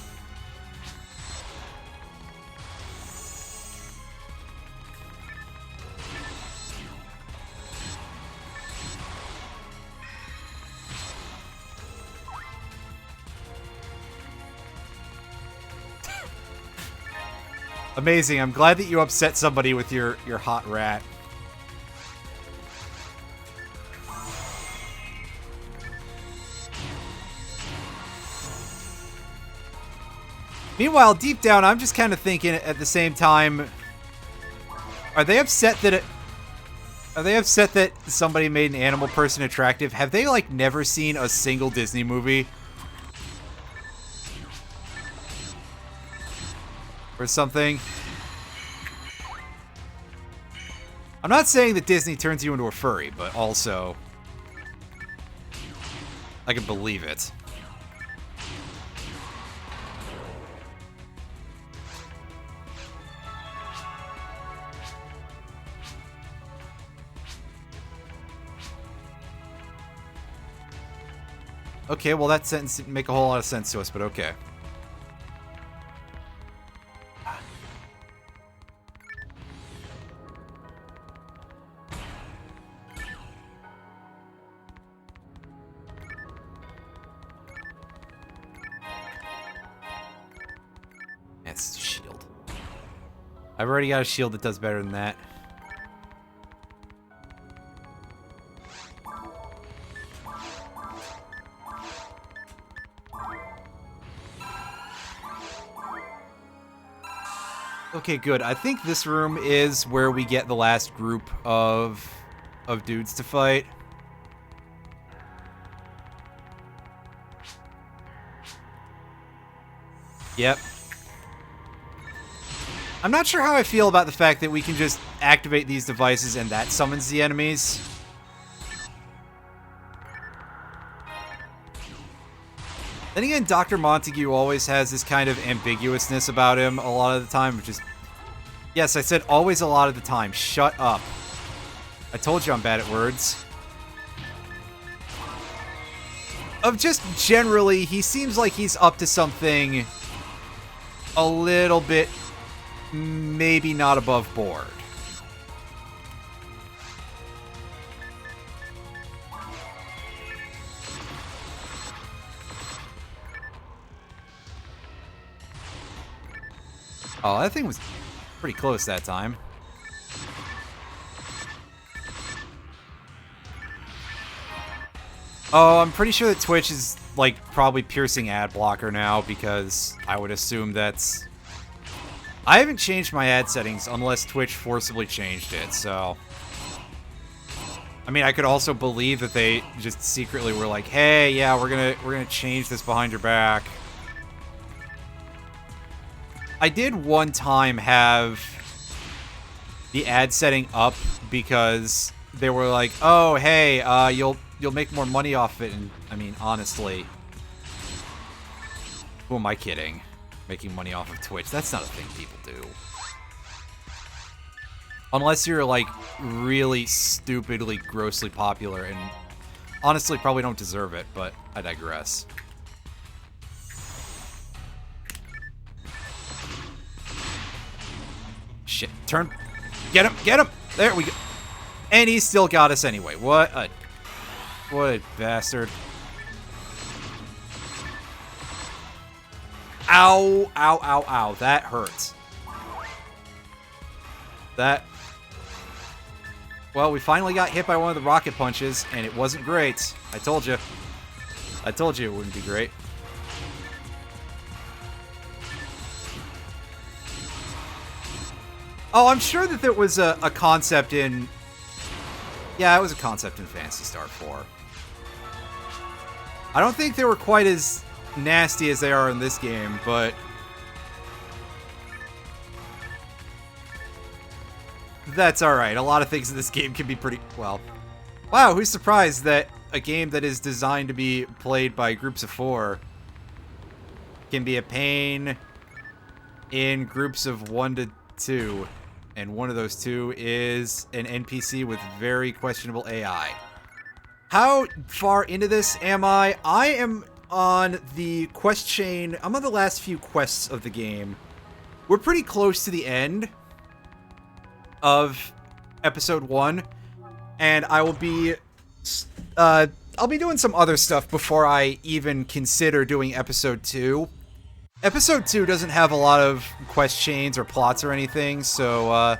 Amazing. I'm glad that you upset somebody with your hot rat. Meanwhile, deep down, I'm just kind of thinking at the same time, are they upset that somebody made an animal person attractive? Have they, like, never seen a single Disney movie? Or something? I'm not saying that Disney turns you into a furry, but also I can believe it. Okay, well that sentence didn't make a whole lot of sense to us, but okay. That's shield. I've already got a shield that does better than that. Okay, good. I think this room is where we get the last group of dudes to fight. Yep. I'm not sure how I feel about the fact that we can just activate these devices and that summons the enemies. Then again, Dr. Montague always has this kind of ambiguousness about him a lot of the time, which is... Yes, I said always a lot of the time. Shut up. I told you I'm bad at words. Of just generally, he seems like he's up to something a little bit, maybe not above board. Oh, that thing was pretty close that time. Oh, I'm pretty sure that Twitch is, like, probably piercing ad blocker now, because I would assume that's... I haven't changed my ad settings unless Twitch forcibly changed it, so... I mean, I could also believe that they just secretly were like, "Hey, yeah, we're gonna change this behind your back." I did one time have the ad setting up because they were like, "Oh, hey, you'll make more money off it." And I mean, honestly, who am I kidding? Making money off of Twitch? That's not a thing people do. Unless you're like really stupidly, grossly popular, and honestly probably don't deserve it, but I digress. Shit, turn. Get him, get him! There we go. And he still got us anyway. What a bastard. Ow, ow, ow, ow. That hurts. That... Well, we finally got hit by one of the rocket punches, and it wasn't great. I told you. I told you it wouldn't be great. Oh, I'm sure that there was a concept in... Yeah, it was a concept in Phantasy Star 4. I don't think they were quite as nasty as they are in this game, but... That's alright. A lot of things in this game can be pretty... Well... Wow, who's surprised that a game that is designed to be played by groups of 4 can be a pain in groups of 1 to 2. And one of those 2 is an NPC with very questionable AI. How far into this am I? I am on the quest chain. I'm on the last few quests of the game. We're pretty close to the end of episode 1, and I will be I'll be doing some other stuff before I even consider doing episode 2. Episode 2 doesn't have a lot of quest chains or plots or anything, so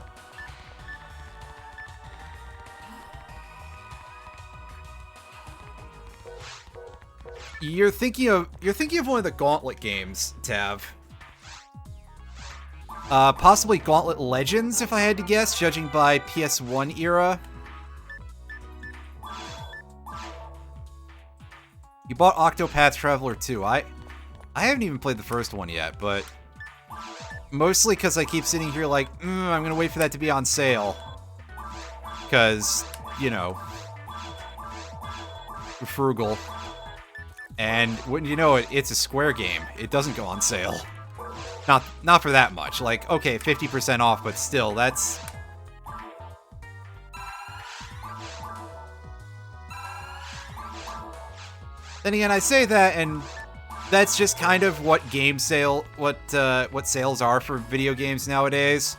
you're thinking of one of the Gauntlet games, Tav. Possibly Gauntlet Legends, if I had to guess, judging by PS1 era. You bought Octopath Traveler 2. I haven't even played the first one yet, but mostly because I keep sitting here like, I'm gonna wait for that to be on sale. Because, you know, we're frugal. And wouldn't you know it, it's a Square game. It doesn't go on sale. Not for that much. Like, okay, 50% off, but still, that's... Then again, I say that, and that's just kind of what what sales are for video games nowadays.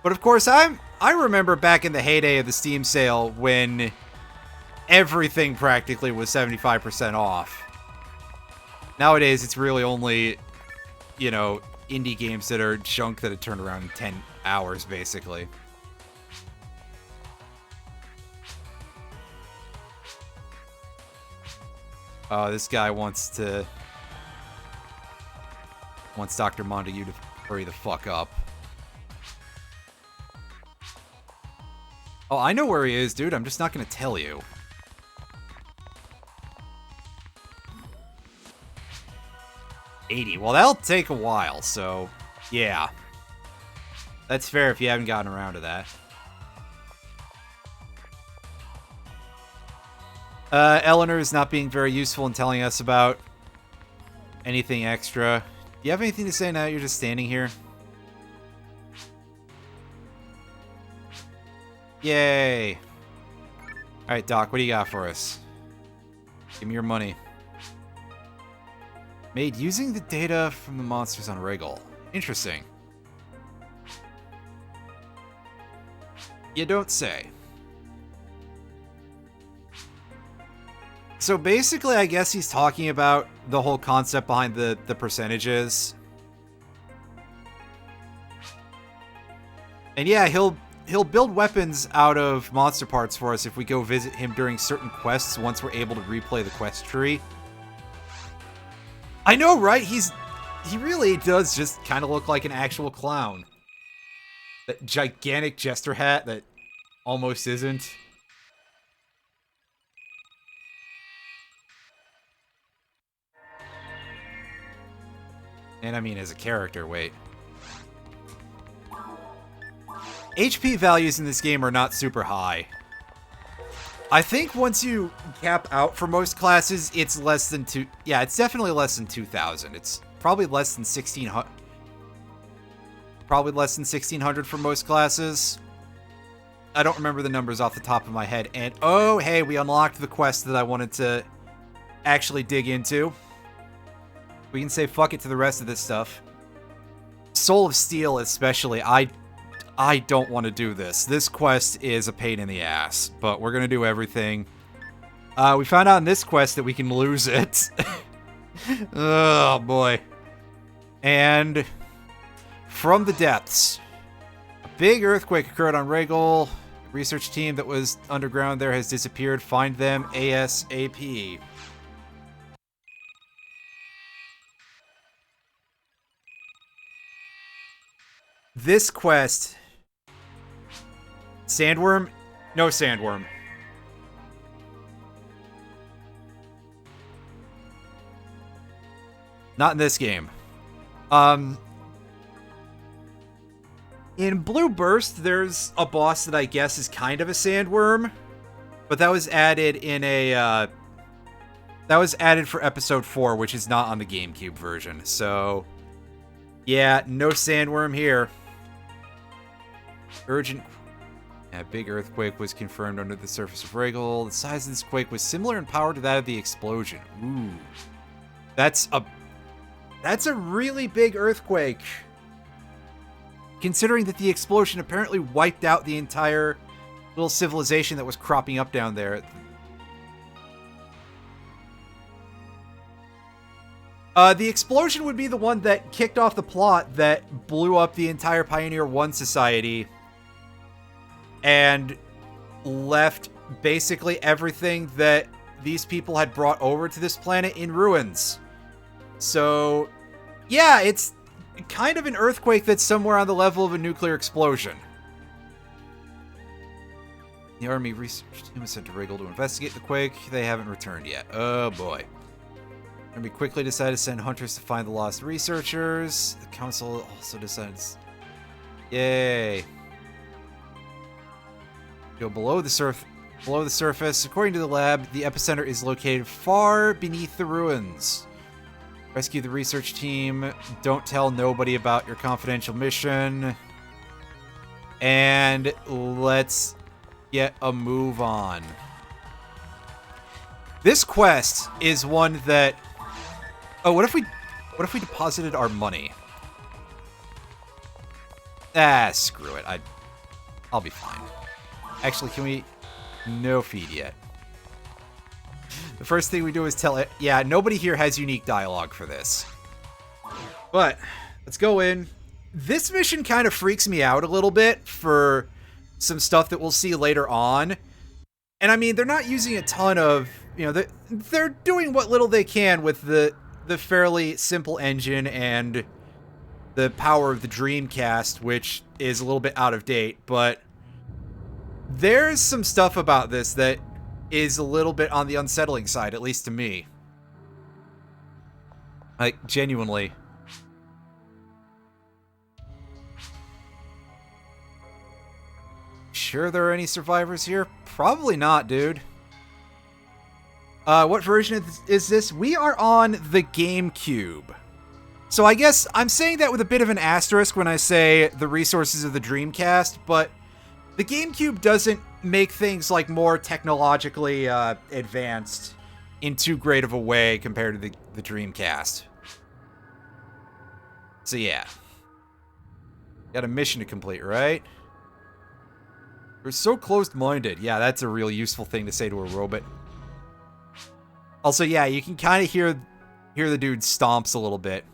But of course, I remember back in the heyday of the Steam sale when everything practically was 75% off. Nowadays, it's really only, you know, indie games that are junk that have turned around in 10 hours, basically. Oh, this guy wants Dr. Montague to hurry the fuck up. Oh, I know where he is, dude. I'm just not gonna tell you. $80. Well, that'll take a while, so yeah. That's fair if you haven't gotten around to that. Eleanor is not being very useful in telling us about anything extra. Do you have anything to say now? You're just standing here. Yay. Alright, Doc, what do you got for us? Give me your money. Made using the data from the monsters on Regal. Interesting. You don't say. So basically, I guess he's talking about the whole concept behind the percentages. And yeah, he'll build weapons out of monster parts for us if we go visit him during certain quests once we're able to replay the quest tree. I know, right? He really does just kind of look like an actual clown. That gigantic jester hat that almost isn't. And I mean as a character, wait. HP values in this game are not super high. I think once you cap out for most classes, it's less than yeah, it's definitely less than 2,000. It's probably less than 1,600. Probably less than 1,600 for most classes. I don't remember the numbers off the top of my head. And, oh, hey, we unlocked the quest that I wanted to actually dig into. We can say fuck it to the rest of this stuff. Soul of Steel especially, I don't want to do this. This quest is a pain in the ass, but we're going to do everything. We found out in this quest that we can lose it. Oh, boy. And from the depths, a big earthquake occurred on Regal. Research team that was underground there has disappeared. Find them ASAP. This quest... Sandworm? No sandworm. Not in this game. In Blue Burst, there's a boss that I guess is kind of a sandworm, but that was added in a, that was added for Episode 4, which is not on the GameCube version, so, yeah, no sandworm here. Urgent... A big earthquake was confirmed under the surface of Regal. The size of this quake was similar in power to that of the explosion. Ooh. That's a really big earthquake. Considering that the explosion apparently wiped out the entire little civilization that was cropping up down there. The explosion would be the one that kicked off the plot that blew up the entire Pioneer 1 society and left basically everything that these people had brought over to this planet in ruins. So, yeah, it's kind of an earthquake that's somewhere on the level of a nuclear explosion. The Army research team was sent to Regal to investigate the quake. They haven't returned yet. Oh boy. Army quickly decided to send hunters to find the lost researchers. The council also decides... Yay. Go below the surface. According to the lab, the epicenter is located far beneath the ruins. Rescue the research team. Don't tell nobody about your confidential mission. And let's get a move on. This quest is one that... Oh, what if we deposited our money? Ah, screw it. I'll be fine. Actually, can we... No feed yet. The first thing we do is tell it... Yeah, nobody here has unique dialogue for this. But, let's go in. This mission kind of freaks me out a little bit for some stuff that we'll see later on. And I mean, they're not using a ton of... You know, they're doing what little they can with the fairly simple engine and the power of the Dreamcast, which is a little bit out of date, but... There's some stuff about this that is a little bit on the unsettling side, at least to me. Like, genuinely. Sure there are any survivors here? Probably not, dude. What version is this? We are on the GameCube. So I guess I'm saying that with a bit of an asterisk when I say the resources of the Dreamcast, but... The GameCube doesn't make things, like, more technologically advanced in too great of a way compared to the Dreamcast. So, yeah. Got a mission to complete, right? You're so closed-minded. Yeah, that's a real useful thing to say to a robot. Also, yeah, you can kind of hear the dude stomps a little bit.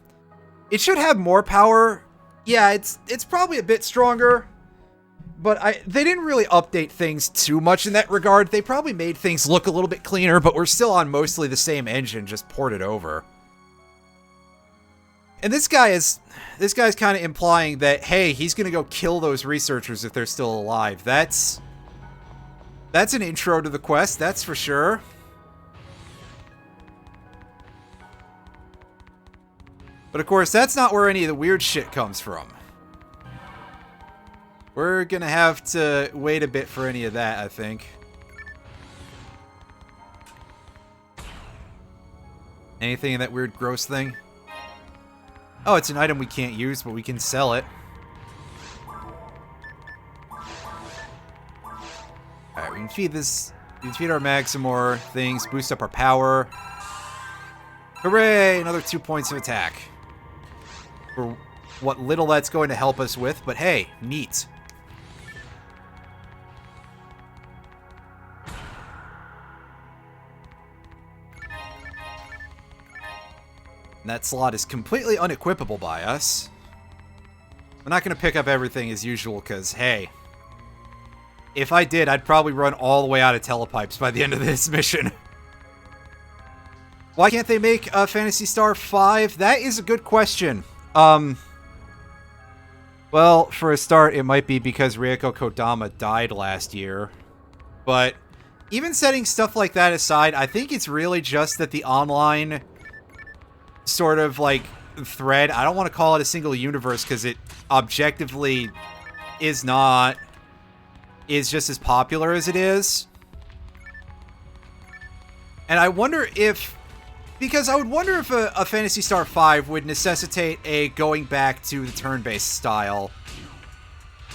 It should have more power. Yeah, it's probably a bit stronger. But they didn't really update things too much in that regard. They probably made things look a little bit cleaner, but we're still on mostly the same engine, just ported over. And this guy's kind of implying that, hey, he's gonna go kill those researchers if they're still alive. That's an intro to the quest, that's for sure. But of course, that's not where any of the weird shit comes from. We're gonna have to wait a bit for any of that, I think. Anything in that weird gross thing? Oh, it's an item we can't use, but we can sell it. Alright, we can feed this. We can feed our mag some more things, boost up our power. Hooray! Another 2 points of attack. For what little that's going to help us with, but hey, neat. And that slot is completely unequipable by us. We're not going to pick up everything as usual, because, hey, if I did, I'd probably run all the way out of telepipes by the end of this mission. Why can't they make Phantasy Star 5? That is a good question. Well, for a start, it might be because Ryoko Kodama died last year. But even setting stuff like that aside, I think it's really just that the online sort of, like, thread, I don't want to call it a single universe because it objectively is not, is just as popular as it is. And I wonder if, because I would wonder if a Phantasy Star 5 would necessitate a going back to the turn-based style.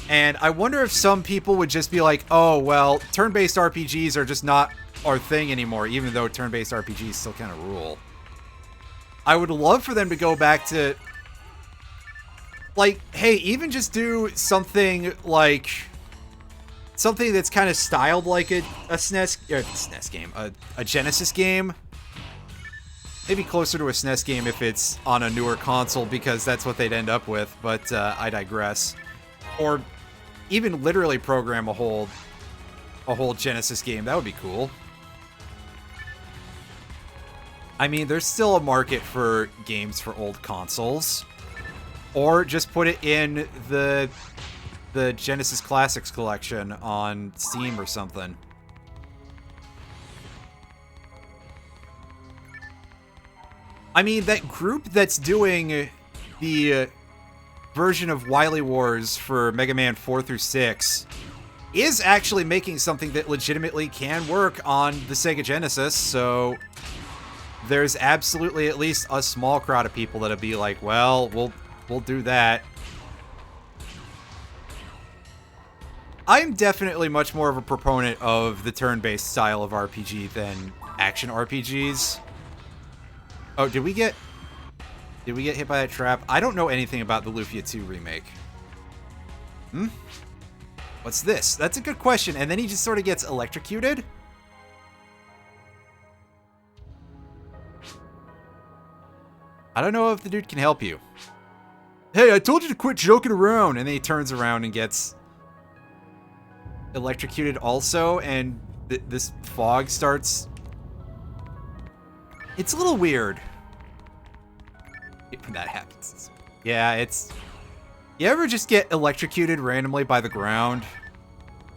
And I wonder if some people would just be like, oh, well, turn-based RPGs are just not our thing anymore, even though turn-based RPGs still kind of rule. I would love for them to go back to, like, hey, even just do something like, something that's kind of styled like a SNES game, a Genesis game. Maybe closer to a SNES game if it's on a newer console, because that's what they'd end up with, but I digress. Or even literally program a whole Genesis game. That would be cool. I mean, there's still a market for games for old consoles. Or just put it in the Genesis Classics collection on Steam or something. I mean, that group that's doing the version of Wily Wars for Mega Man 4 through 6 is actually making something that legitimately can work on the Sega Genesis, so there's absolutely at least a small crowd of people that'll be like, well, we'll do that. I'm definitely much more of a proponent of the turn-based style of RPG than action RPGs. Oh, did we get hit by that trap? I don't know anything about the Lufia 2 remake. What's this? That's a good question. And then he just sort of gets electrocuted? I don't know if the dude can help you. Hey, I told you to quit joking around. And then he turns around and gets electrocuted also. And this fog starts. It's a little weird when that happens. Yeah, it's... You ever just get electrocuted randomly by the ground?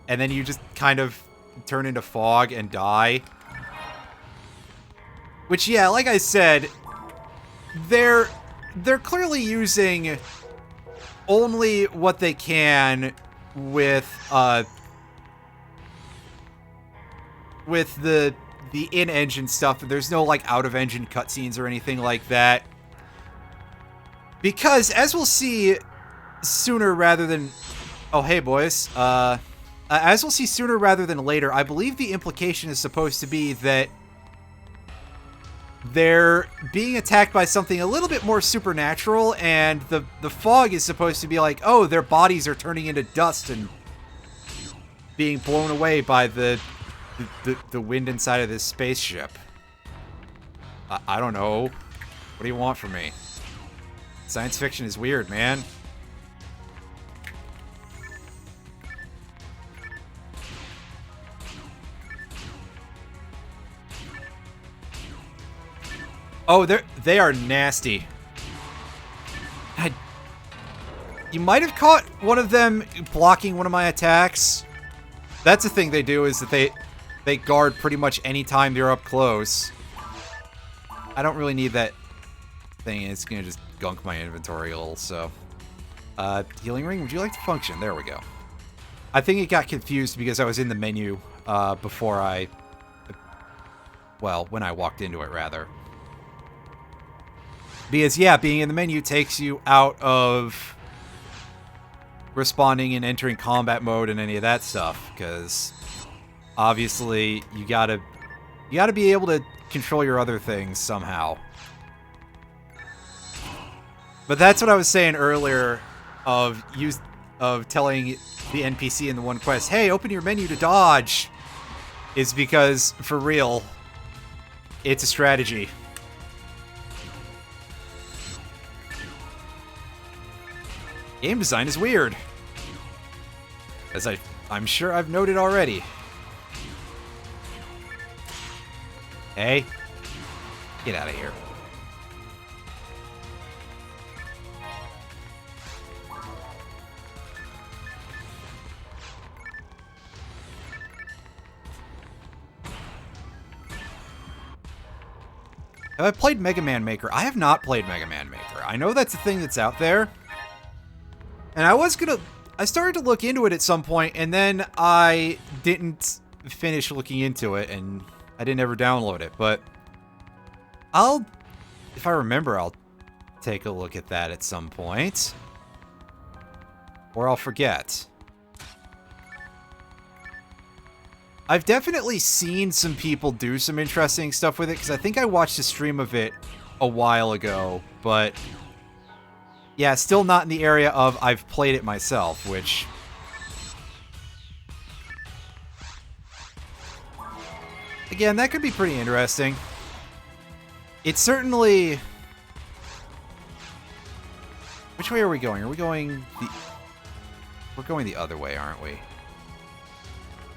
And then you just kind of turn into fog and die? Which, yeah, like I said, they're clearly using only what they can with the in-engine stuff. There's no, like, out-of-engine cutscenes or anything like that. Because, as we'll see sooner rather than... Oh, hey, boys. As we'll see sooner rather than later, I believe the implication is supposed to be that they're being attacked by something a little bit more supernatural, and the fog is supposed to be like, oh, their bodies are turning into dust and being blown away by the wind inside of this spaceship. I don't know. What do you want from me? Science fiction is weird, man. Oh, they are nasty. You might have caught one of them blocking one of my attacks. That's the thing they do, is that they guard pretty much any time they're up close. I don't really need that thing, and it's going to just gunk my inventory a little, so... healing ring, would you like to function? There we go. I think it got confused because I was in the menu before I... Well, when I walked into it, rather. Because, yeah, being in the menu takes you out of responding and entering combat mode and any of that stuff, because obviously you gotta be able to control your other things somehow. But that's what I was saying earlier of telling the NPC in the one quest, hey, open your menu to dodge, is because, for real, it's a strategy. Game design is weird, as I'm sure I've noted already. Hey, get out of here. Have I played Mega Man Maker? I have not played Mega Man Maker. I know that's a thing that's out there. And I started to look into it at some point, and then I didn't finish looking into it, and I didn't ever download it. But if I remember, I'll take a look at that at some point. Or I'll forget. I've definitely seen some people do some interesting stuff with it, because I think I watched a stream of it a while ago, but yeah, still not in the area of I've played it myself, which... Again, that could be pretty interesting. It's certainly... Which way are we going? Are we going the... We're going the other way, aren't we?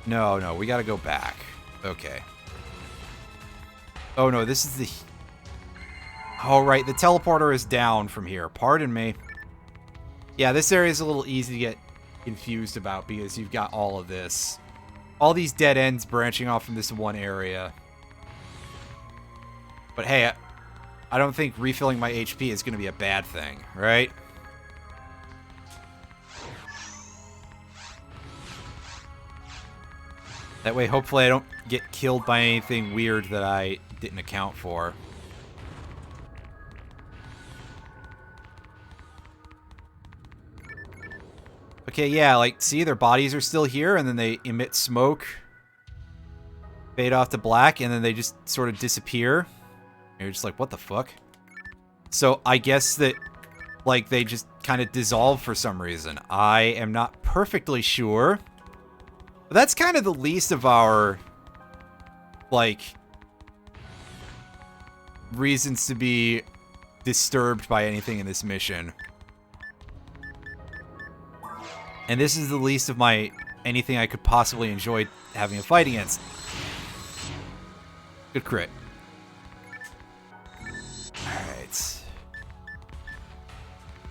No, we gotta go back. Okay. Oh, no, this is the... Oh, right, the teleporter is down from here. Pardon me. Yeah, this area is a little easy to get confused about because you've got all of this. All these dead ends branching off from this one area. But hey, I don't think refilling my HP is going to be a bad thing, right? That way, hopefully I don't get killed by anything weird that I didn't account for. Okay, yeah, like, see, their bodies are still here, and then they emit smoke, fade off to black, and then they just sort of disappear. And you're just like, what the fuck? So I guess that, like, they just kind of dissolve for some reason. I am not perfectly sure. But that's kind of the least of our, like, reasons to be disturbed by anything in this mission. And this is the least of my anything I could possibly enjoy having a fight against. Good crit.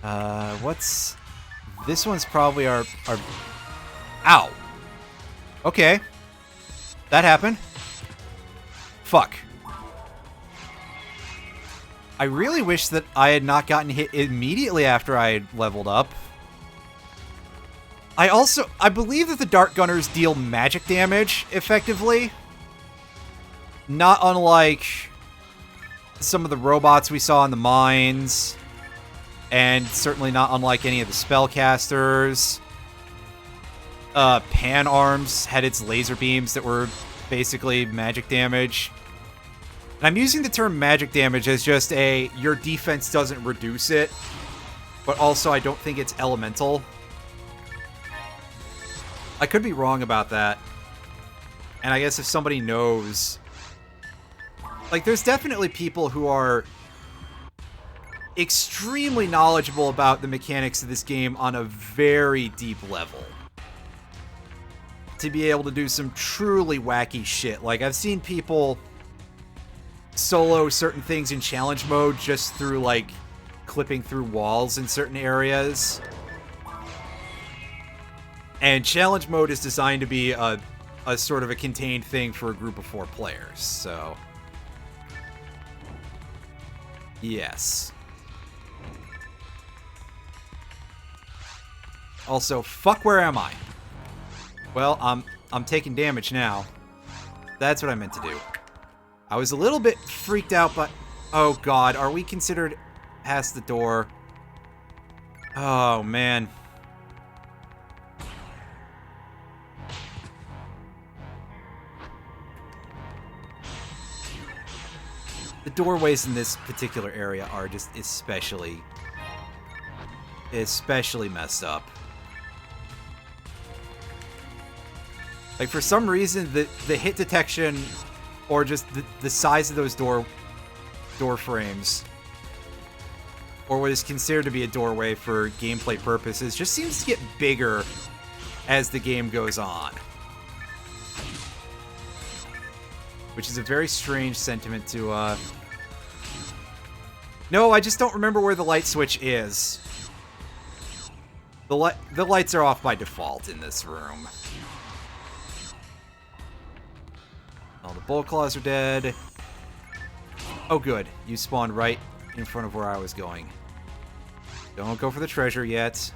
Alright. What's... This one's probably our... Ow! Okay. That happened. Fuck. I really wish that I had not gotten hit immediately after I had leveled up. I believe that the Dart Gunners deal magic damage, effectively. Not unlike some of the robots we saw in the mines. And certainly not unlike any of the spellcasters. Pan Arms had its laser beams that were basically magic damage. And I'm using the term magic damage as just your defense doesn't reduce it. But also I don't think it's elemental. I could be wrong about that. And I guess if somebody knows... Like, there's definitely people who are extremely knowledgeable about the mechanics of this game on a very deep level. To be able to do some truly wacky shit. Like, I've seen people solo certain things in challenge mode just through, like, clipping through walls in certain areas. And challenge mode is designed to be a sort of a contained thing for a group of 4 players, so... Yes. Also, fuck, where am I? Well, I'm taking damage now. That's what I meant to do. I was a little bit freaked out, but... Oh, God. Are we considered past the door? Oh, man. The doorways in this particular area are just especially messed up. Like, for some reason, the hit detection or just the size of those door frames, or what is considered to be a doorway for gameplay purposes, just seems to get bigger as the game goes on. Which is a very strange sentiment to, No, I just don't remember where the light switch is. The lights are off by default in this room. All the bull claws are dead. Oh, good. You spawned right in front of where I was going. Don't go for the treasure yet.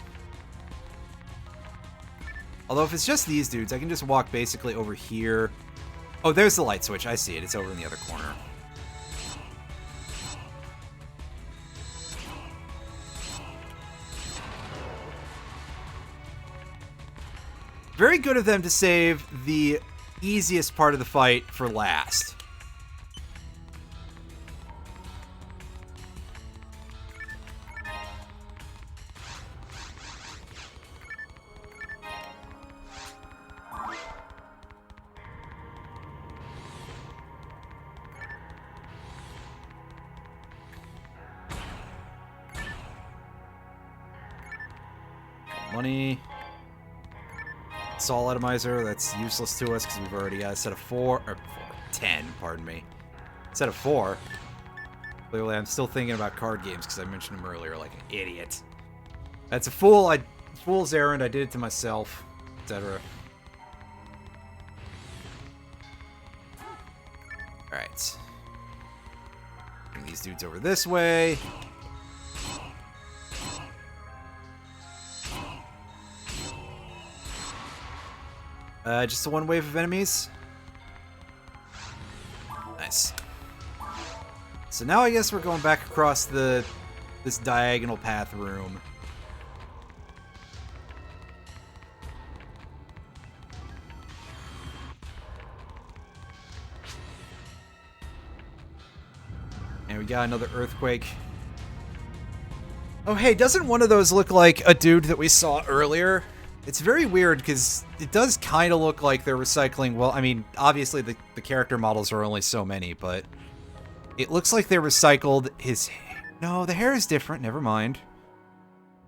Although, if it's just these dudes, I can just walk basically over here. Oh, there's the light switch. I see it. It's over in the other corner. Very good of them to save the easiest part of the fight for last. Money. Soul atomizer, that's useless to us because we've already got a set of 10, pardon me. Set of 4. Clearly, I'm still thinking about card games because I mentioned them earlier like an idiot. That's a fool's errand. I did it to myself, etc. Alright. Bring these dudes over this way. Just a one wave of enemies. Nice. So now I guess we're going back across this diagonal path room. And we got another earthquake. Oh hey, doesn't one of those look like a dude that we saw earlier? It's very weird because it does kind of look like they're recycling. Well, I mean, obviously the character models are only so many, but it looks like they recycled his... No, the hair is different. Never mind.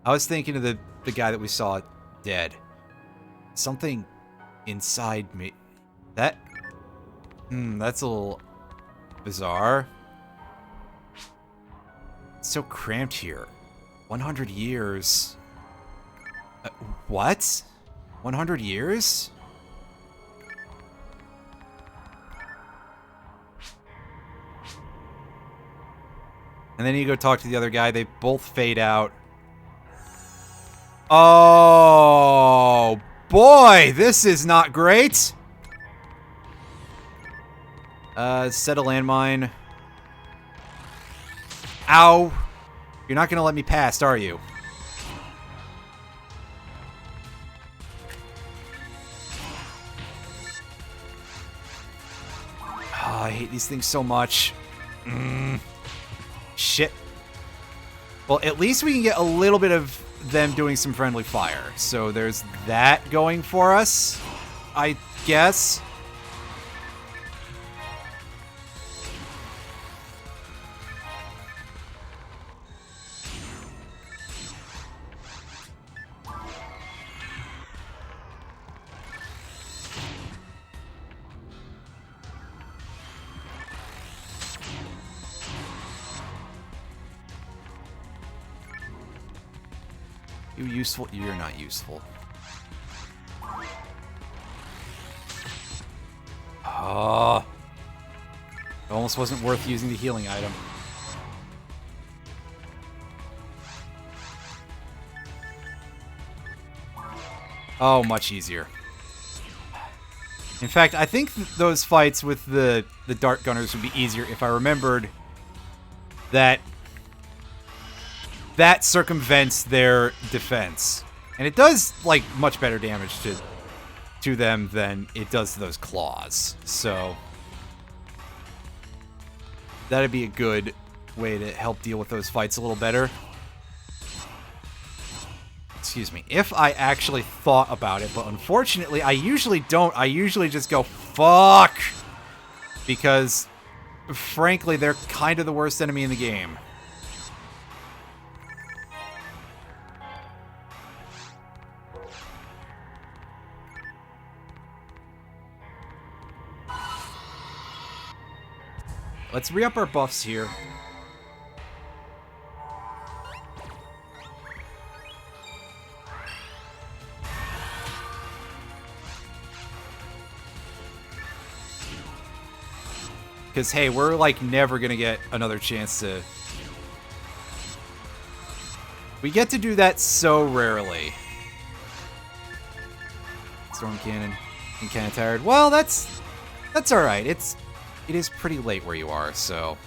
I was thinking of the guy that we saw dead. Something inside me. That's a little bizarre. It's so cramped here. 100 years... what? 100 years? And then you go talk to the other guy. They both fade out. Oh, boy. This is not great. Set a landmine. Ow. You're not going to let me pass, are you? Oh, I hate these things so much. Shit. Well, at least we can get a little bit of them doing some friendly fire. So there's that going for us, I guess. You useful? You're not useful. Oh. It almost wasn't worth using the healing item. Oh, much easier. In fact, I think those fights with the dart gunners would be easier if I remembered that circumvents their defense. And it does, like, much better damage to them than it does to those claws. So that'd be a good way to help deal with those fights a little better. Excuse me, if I actually thought about it, but unfortunately, I usually don't. I usually just go, fuck! Because, frankly, they're kind of the worst enemy in the game. Let's re-up our buffs here. Because, hey, we're, like, never gonna get another chance to... We get to do that so rarely. Storm Cannon and Cannon Tired. Well, that's alright. It is pretty late where you are, so...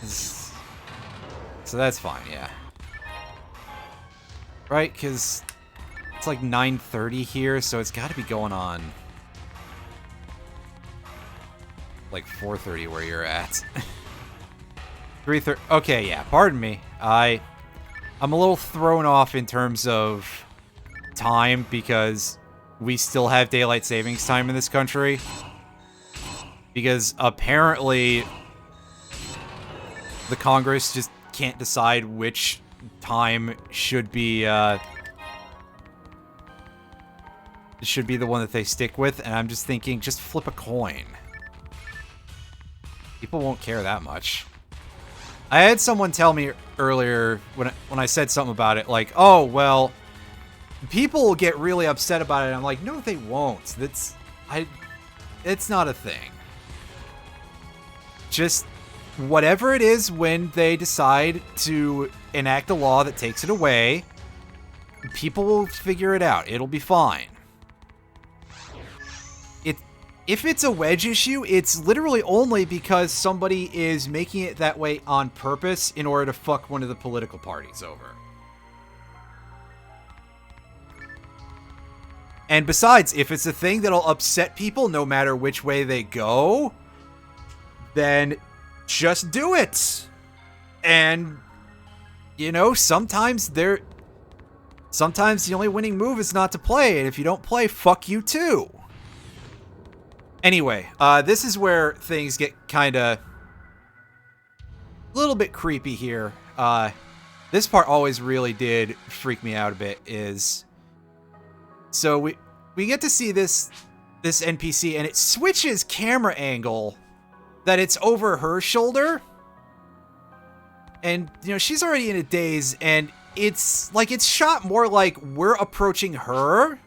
So that's fine, yeah. Right, because... It's like 9:30 here, so it's got to be going on like 4:30 where you're at. 3:30. Okay, yeah. Pardon me. I'm a little thrown off in terms of time because we still have daylight savings time in this country. Because apparently the Congress just can't decide which time should be the one that they stick with, and I'm just thinking, just flip a coin. People won't care that much. I had someone tell me earlier when I said something about it, like, oh, well, people will get really upset about it. I'm like, no, they won't. It's not a thing. Just whatever it is when they decide to enact a law that takes it away, people will figure it out. It'll be fine. If it's a wedge issue, it's literally only because somebody is making it that way on purpose in order to fuck one of the political parties over. And besides, if it's a thing that'll upset people no matter which way they go, then just do it. And, you know, sometimes the only winning move is not to play, and if you don't play, fuck you too. Anyway, this is where things get kind of a little bit creepy here. This part always really did freak me out a bit. So we get to see this NPC, and it switches camera angle that it's over her shoulder, and you know she's already in a daze, and it's like it's shot more like we're approaching her.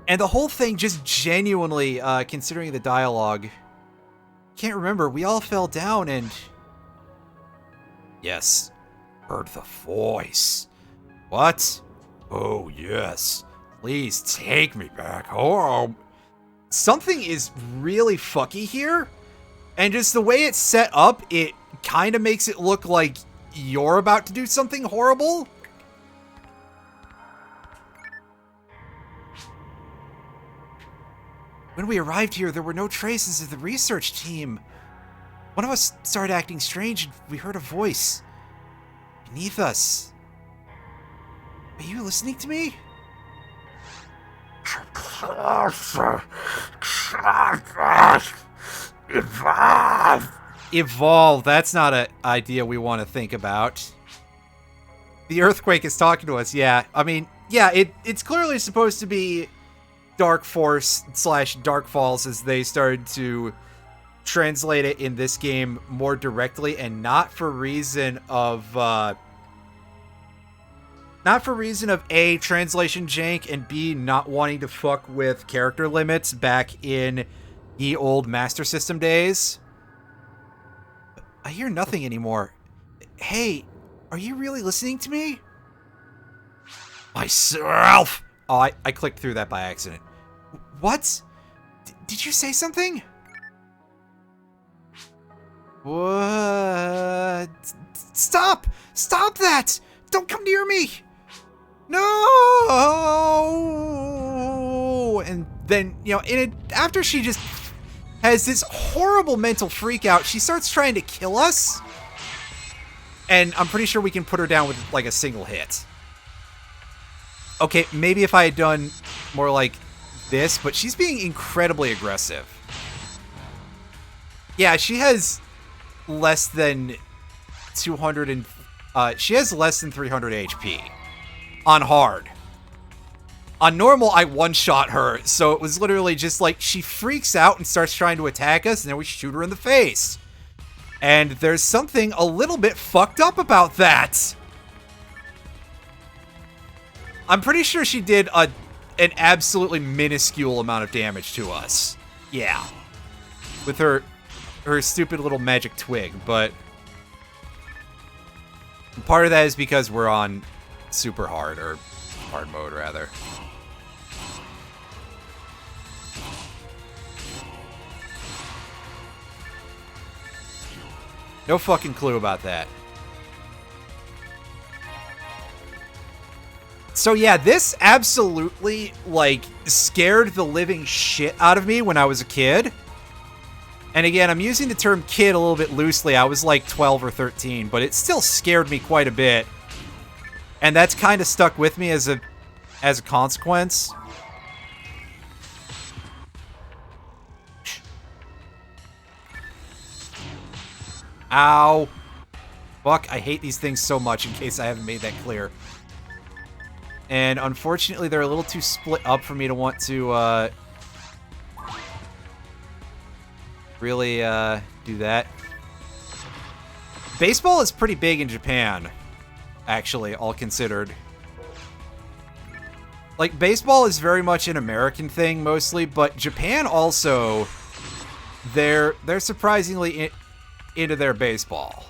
And the whole thing just genuinely, considering the dialogue, can't remember. We all fell down and... Yes, heard the voice. What? Oh, yes. Please take me back home. Something is really fucky here. And just the way it's set up, it kind of makes it look like you're about to do something horrible. When we arrived here, there were no traces of the research team. One of us started acting strange, and we heard a voice beneath us. Are you listening to me? Evolve! Evolve, that's not an idea we want to think about. The earthquake is talking to us, yeah. I mean, yeah, it's clearly supposed to be Dark Force / Dark Falls as they started to translate it in this game more directly, and not for reason of A, translation jank, and B, not wanting to fuck with character limits back in the old Master System days. I hear nothing anymore. Hey, are you really listening to me? Myself! Oh, I clicked through that by accident. What? Did you say something? What? Stop! Stop that! Don't come near me! No! And then, you know, after she just has this horrible mental freak out, she starts trying to kill us. And I'm pretty sure we can put her down with, like, a single hit. Okay, maybe if I had done more like this, but she's being incredibly aggressive. Yeah, she has less than 200 and... she has less than 300 HP. On hard. On normal, I one-shot her, so it was literally just like, she freaks out and starts trying to attack us, and then we shoot her in the face. And there's something a little bit fucked up about that. I'm pretty sure she did an absolutely minuscule amount of damage to us. Yeah. With her stupid little magic twig, but... part of that is because we're on super hard, or hard mode, rather. No fucking clue about that. So yeah, this absolutely, like, scared the living shit out of me when I was a kid. And again, I'm using the term kid a little bit loosely. I was like 12 or 13, but it still scared me quite a bit. And that's kind of stuck with me as a consequence. Ow. Fuck, I hate these things so much, in case I haven't made that clear. And unfortunately, they're a little too split up for me to want to, really, do that. Baseball is pretty big in Japan, actually, all considered. Like, baseball is very much an American thing, mostly, but Japan also, they're surprisingly into their baseball.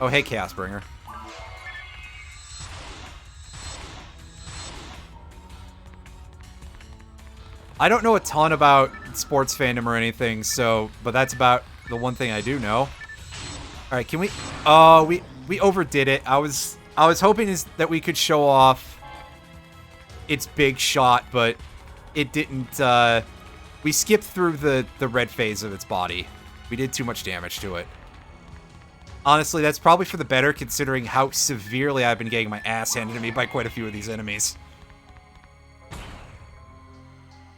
Oh, hey, Chaosbringer. I don't know a ton about sports fandom or anything, but that's about the one thing I do know. All right, can we? Oh, we overdid it. I was hoping that we could show off its big shot, but it didn't. We skipped through the red phase of its body. We did too much damage to it. Honestly, that's probably for the better, considering how severely I've been getting my ass handed to me by quite a few of these enemies.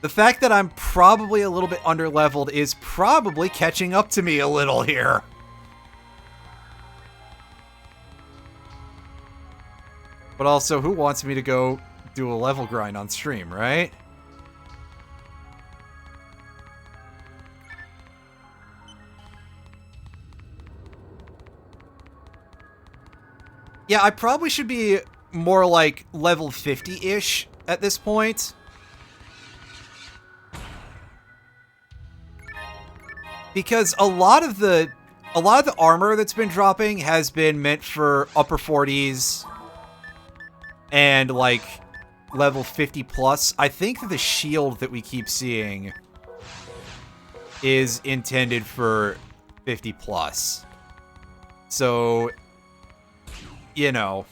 The fact that I'm probably a little bit underleveled is probably catching up to me a little here. But also, who wants me to go do a level grind on stream, right? Yeah, I probably should be more like level 50-ish at this point. Because a lot of the armor that's been dropping has been meant for upper 40s and like level 50 plus. I think that the shield that we keep seeing is intended for 50 plus. So, you know,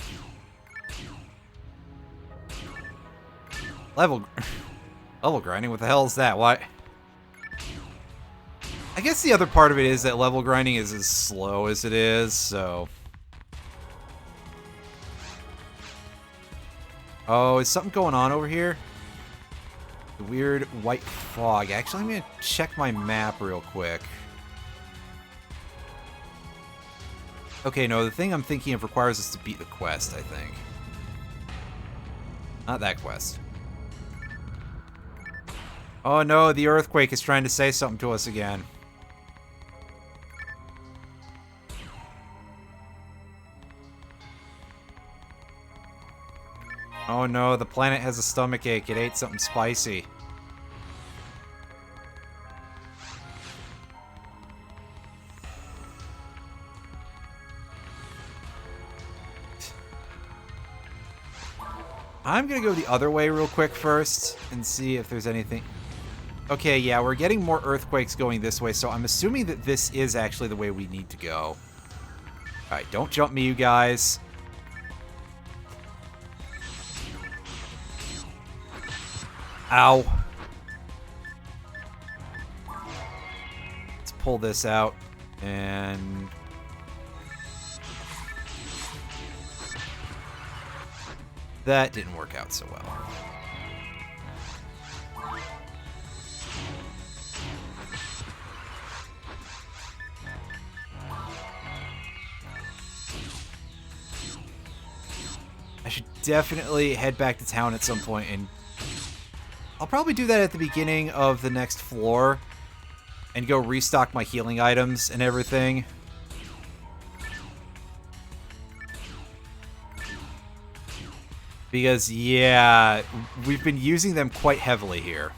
level grinding. What the hell is that? Why? I guess the other part of it is that level grinding is as slow as it is, so... Oh, is something going on over here? The weird white fog. Actually, I'm gonna check my map real quick. Okay, no, the thing I'm thinking of requires us to beat the quest, I think. Not that quest. Oh no, the earthquake is trying to say something to us again. Oh no, the planet has a stomachache. It ate something spicy. I'm going to go the other way real quick first and see if there's anything. Okay, yeah, we're getting more earthquakes going this way, so I'm assuming that this is actually the way we need to go. Alright, don't jump me, you guys. Ow. Let's pull this out, and... that didn't work out so well. I should definitely head back to town at some point, and I'll probably do that at the beginning of the next floor and go restock my healing items and everything. Because, yeah, we've been using them quite heavily here.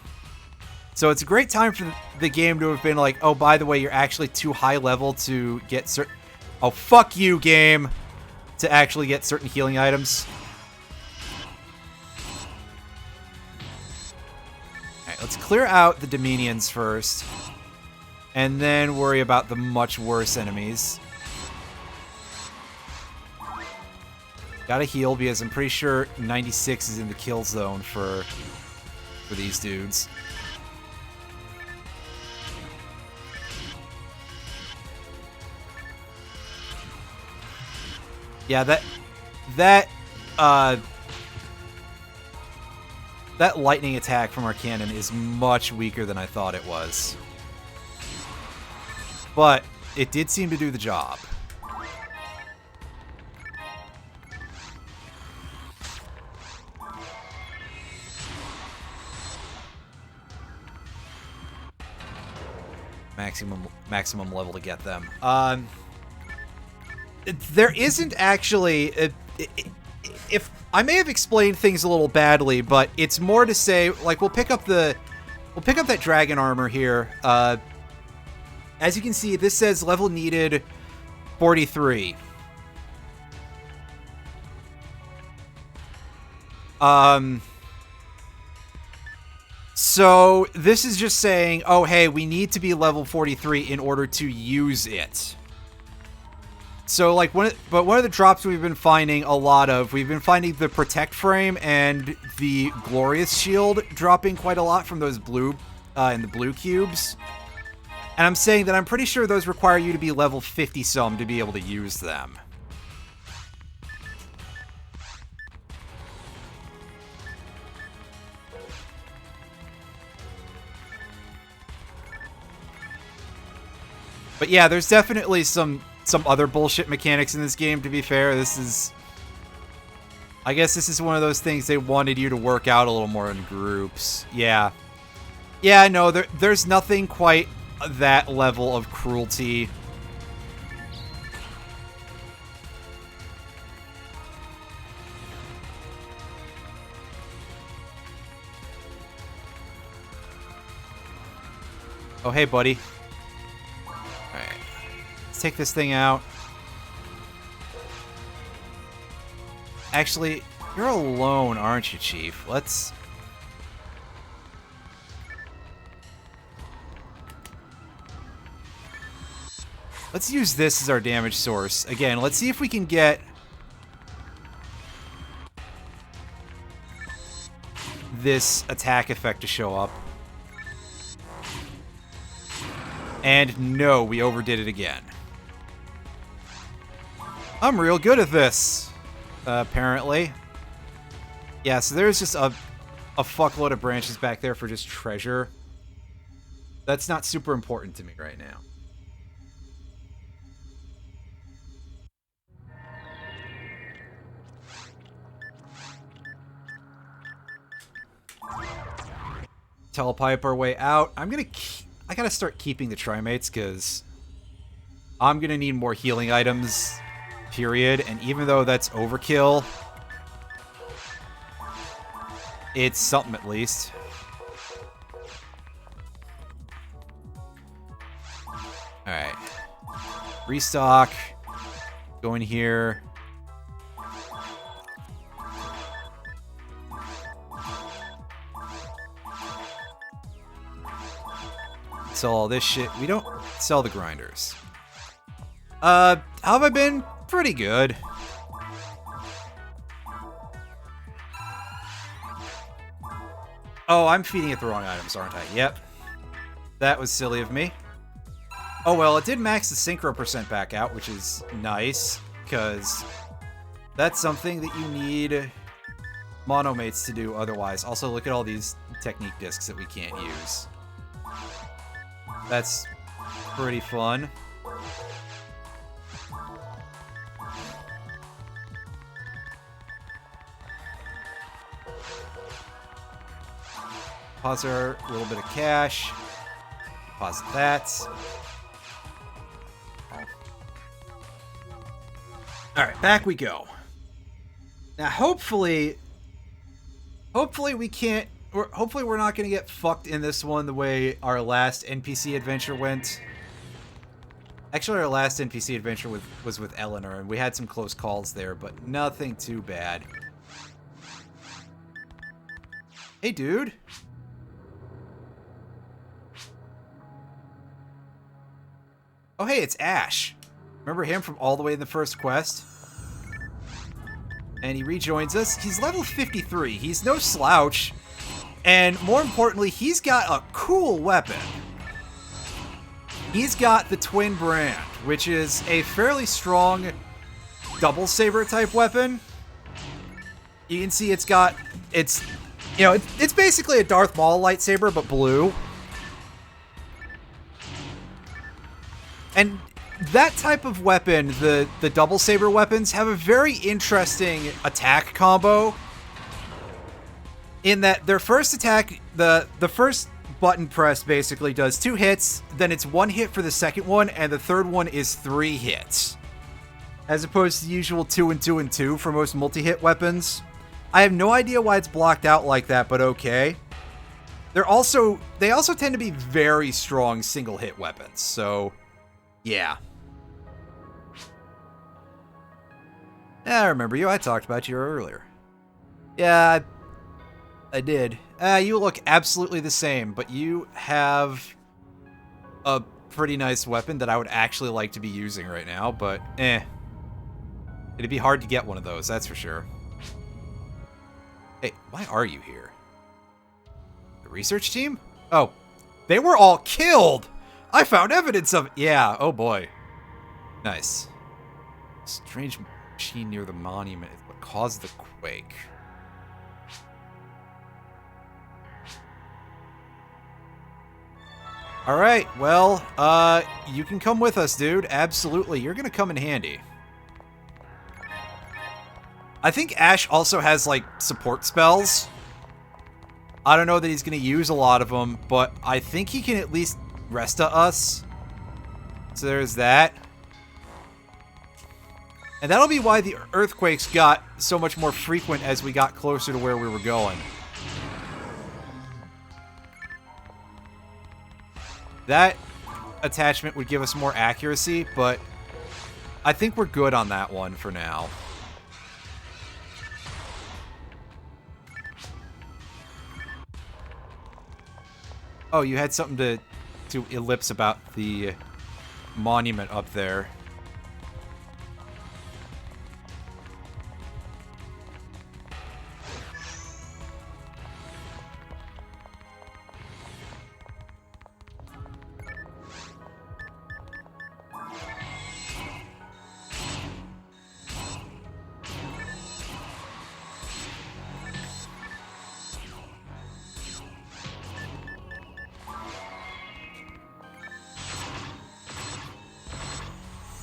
So it's a great time for the game to have been like, oh, by the way, you're actually too high level to get certain... oh, fuck you, game! To actually get certain healing items. Alright, let's clear out the Dominions first. And then worry about the much worse enemies. Gotta heal because I'm pretty sure 96 is in the kill zone for these dudes. Yeah, that lightning attack from our cannon is much weaker than I thought it was. But it did seem to do the job. Maximum level to get them. There isn't actually... if I may have explained things a little badly, but it's more to say, like, we'll pick up that dragon armor here. As you can see, this says level needed 43. So this is just saying, oh, hey, we need to be level 43 in order to use it. So, like, one of the drops we've been finding a lot of, we've been finding the Protect Frame and the Glorious Shield dropping quite a lot from those blue, in the blue cubes. And I'm saying that I'm pretty sure those require you to be level 50-some to be able to use them. But yeah, there's definitely some other bullshit mechanics in this game, to be fair. I guess this is one of those things they wanted you to work out a little more in groups. Yeah. Yeah, no, there's nothing quite that level of cruelty. Oh, hey, buddy. Alright. Let's take this thing out. Actually, you're alone, aren't you, Chief? Let's use this as our damage source. Again, let's see if we can get this attack effect to show up. And no, we overdid it again. I'm real good at this, apparently. Yeah, so there's just a fuckload of branches back there for just treasure. That's not super important to me right now. Telepipe our way out. I gotta start keeping the Trimates, because I'm gonna need more healing items, period. And even though that's overkill, it's something at least. Alright. Restock. Go in here. sell all this shit. We don't sell the grinders. How have I been? Pretty good. Oh, I'm feeding it the wrong items, aren't I? Yep. That was silly of me. Oh, well, it did max the synchro percent back out, which is nice, because that's something that you need monomates to do otherwise. Also, look at all these technique discs that we can't use. That's pretty fun. Deposit our little bit of cash. Deposit that. Alright, back we go. Now, hopefully we can't... Hopefully we're not going to get fucked in this one the way our last NPC adventure went. Actually, our last NPC adventure was with Eleanor, and we had some close calls there, but nothing too bad. Hey, dude. Oh, hey, it's Ash. Remember him from all the way in the first quest? And he rejoins us. He's level 53. He's no slouch. And more importantly, he's got a cool weapon. He's got the Twin Brand, which is a fairly strong double saber type weapon. You can see it's basically a Darth Maul lightsaber, but blue. And that type of weapon, the double saber weapons, have a very interesting attack combo. In that their first attack, the first button press basically does 2 hits, then it's 1 hit for the second one, and the third one is 3 hits. As opposed to the usual 2 and 2 and 2 for most multi-hit weapons. I have no idea why it's blocked out like that, but okay. They also tend to be very strong single-hit weapons, so yeah. I remember you. I talked about you earlier. Yeah, I did. You look absolutely the same, but you have a pretty nice weapon that I would actually like to be using right now, but it'd be hard to get one of those, that's for sure. Hey, why are you here? The research team? Oh, they were all killed! I found evidence of it! Yeah, oh boy. Nice. Strange machine near the monument is what caused the quake. Alright, well, you can come with us, dude. Absolutely. You're gonna come in handy. I think Ash also has, like, support spells. I don't know that he's gonna use a lot of them, but I think he can at least resta us. So there's that. And that'll be why the earthquakes got so much more frequent as we got closer to where we were going. That attachment would give us more accuracy, but I think we're good on that one for now. Oh, you had something to ellipse about the monument up there.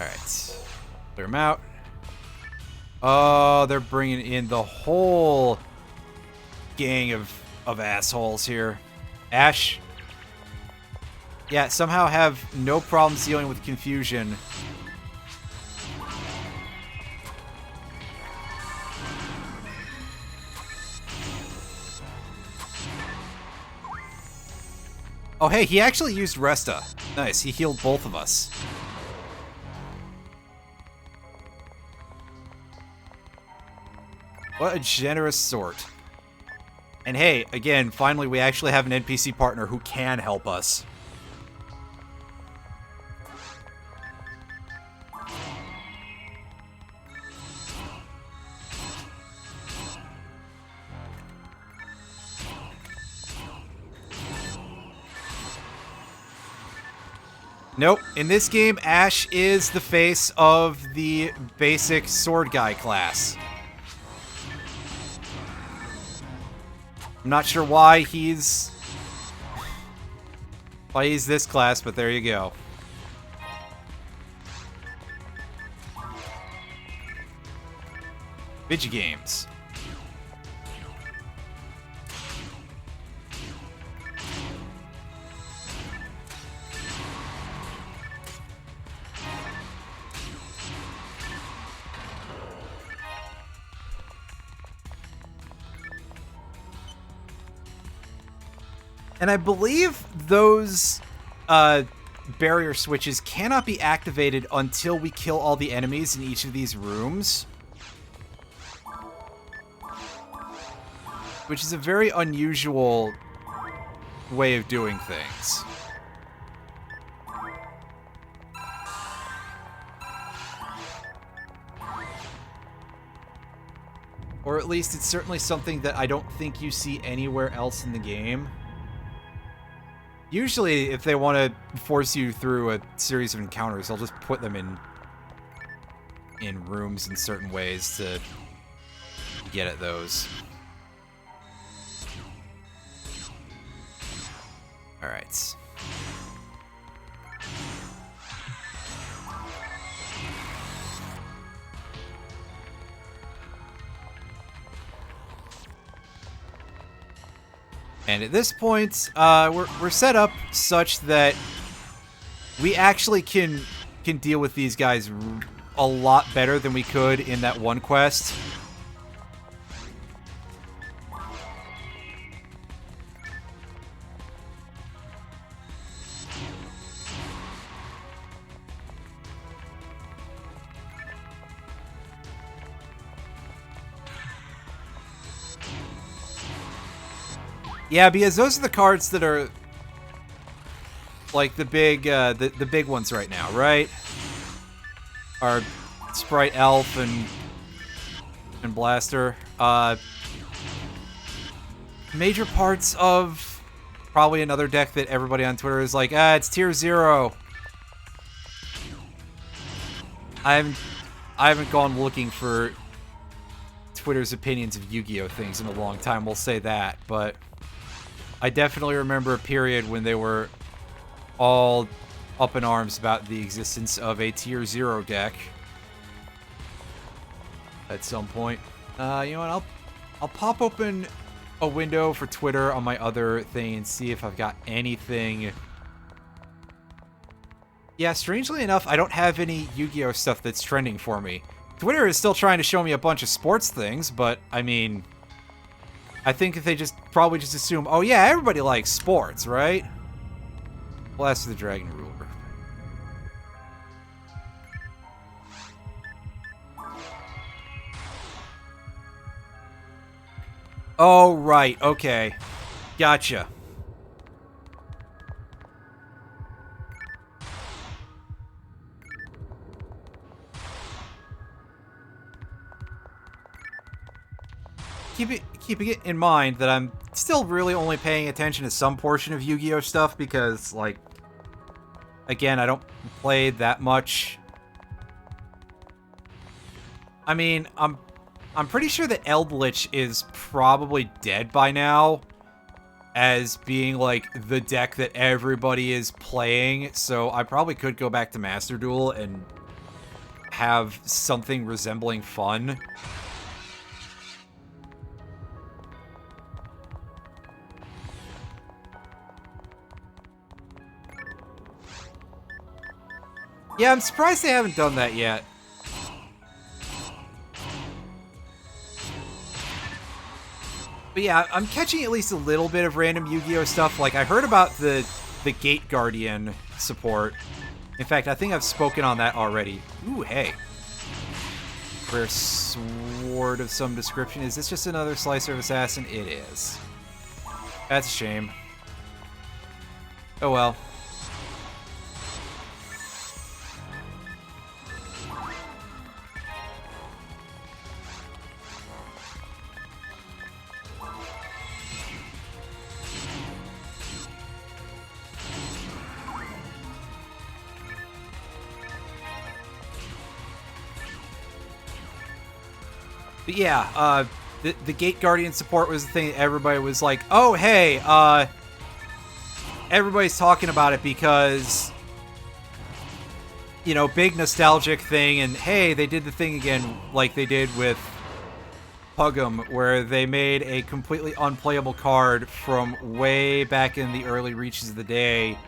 Alright. Clear them out. Oh, they're bringing in the whole gang of assholes here. Ash. Yeah, somehow have no problems dealing with confusion. Oh, hey, he actually used Resta. Nice, he healed both of us. What a generous sort. And hey, again, finally we actually have an NPC partner who can help us. Nope. In this game, Ash is the face of the basic sword guy class. I'm not sure why he's this class, but there you go. Video games. And I believe those barrier switches cannot be activated until we kill all the enemies in each of these rooms. Which is a very unusual way of doing things. Or at least it's certainly something that I don't think you see anywhere else in the game. Usually, if they want to force you through a series of encounters, they'll just put them in rooms in certain ways to get at those. Alright. And at this point, we're set up such that we actually can deal with these guys a lot better than we could in that one quest. Yeah, because those are the cards that are like the big ones right now, right? Are Sprite Elf and Blaster. Major parts of probably another deck that everybody on Twitter is like, it's tier 0. I haven't gone looking for Twitter's opinions of Yu-Gi-Oh things in a long time, we'll say that, but I definitely remember a period when they were all up in arms about the existence of a tier 0 deck at some point. You know what, I'll pop open a window for Twitter on my other thing and see if I've got anything. Yeah, strangely enough, I don't have any Yu-Gi-Oh stuff that's trending for me. Twitter is still trying to show me a bunch of sports things, but I mean, I think if they probably just assume, oh yeah, everybody likes sports, right? Blast of the Dragon Ruler. Oh, right, okay. Gotcha. Keeping it in mind that I'm still really only paying attention to some portion of Yu-Gi-Oh stuff because, like, again, I don't play that much. I mean, I'm pretty sure that Eldritch is probably dead by now as being, like, the deck that everybody is playing, so I probably could go back to Master Duel and have something resembling fun. Yeah, I'm surprised they haven't done that yet. But yeah, I'm catching at least a little bit of random Yu-Gi-Oh stuff. Like, I heard about the Gate Guardian support. In fact, I think I've spoken on that already. Ooh, hey. Rare sword of some description. Is this just another Slicer of Assassin? It is. That's a shame. Oh well. But yeah, the Gate Guardian support was the thing that everybody was like, oh, hey, everybody's talking about it because, you know, big nostalgic thing, and hey, they did the thing again like they did with Pug'em, where they made a completely unplayable card from way back in the early reaches of the day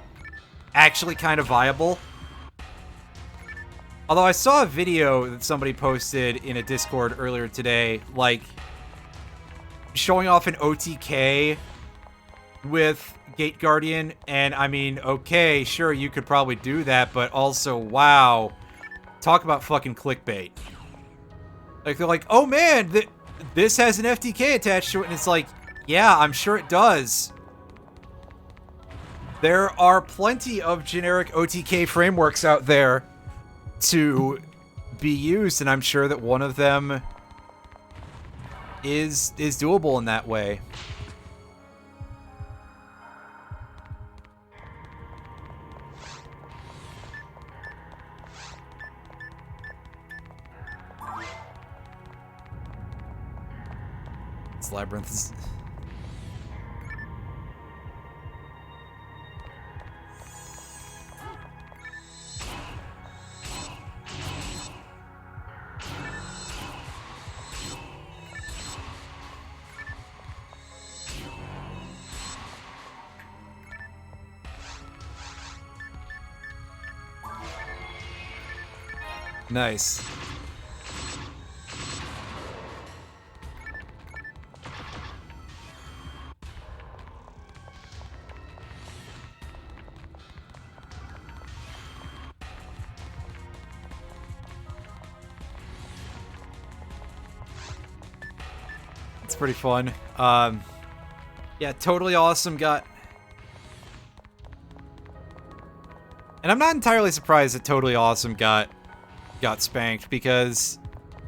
actually kind of viable. Although I saw a video that somebody posted in a Discord earlier today, like, showing off an OTK with Gate Guardian, and I mean, okay, sure, you could probably do that, but also, wow, talk about fucking clickbait. Like, they're like, oh man, this has an FTK attached to it, and it's like, yeah, I'm sure it does. There are plenty of generic OTK frameworks out there to be used, and I'm sure that one of them is doable in that way. This labyrinth is... Nice. It's pretty fun. Yeah, totally awesome. And I'm not entirely surprised that Totally Awesome got spanked, because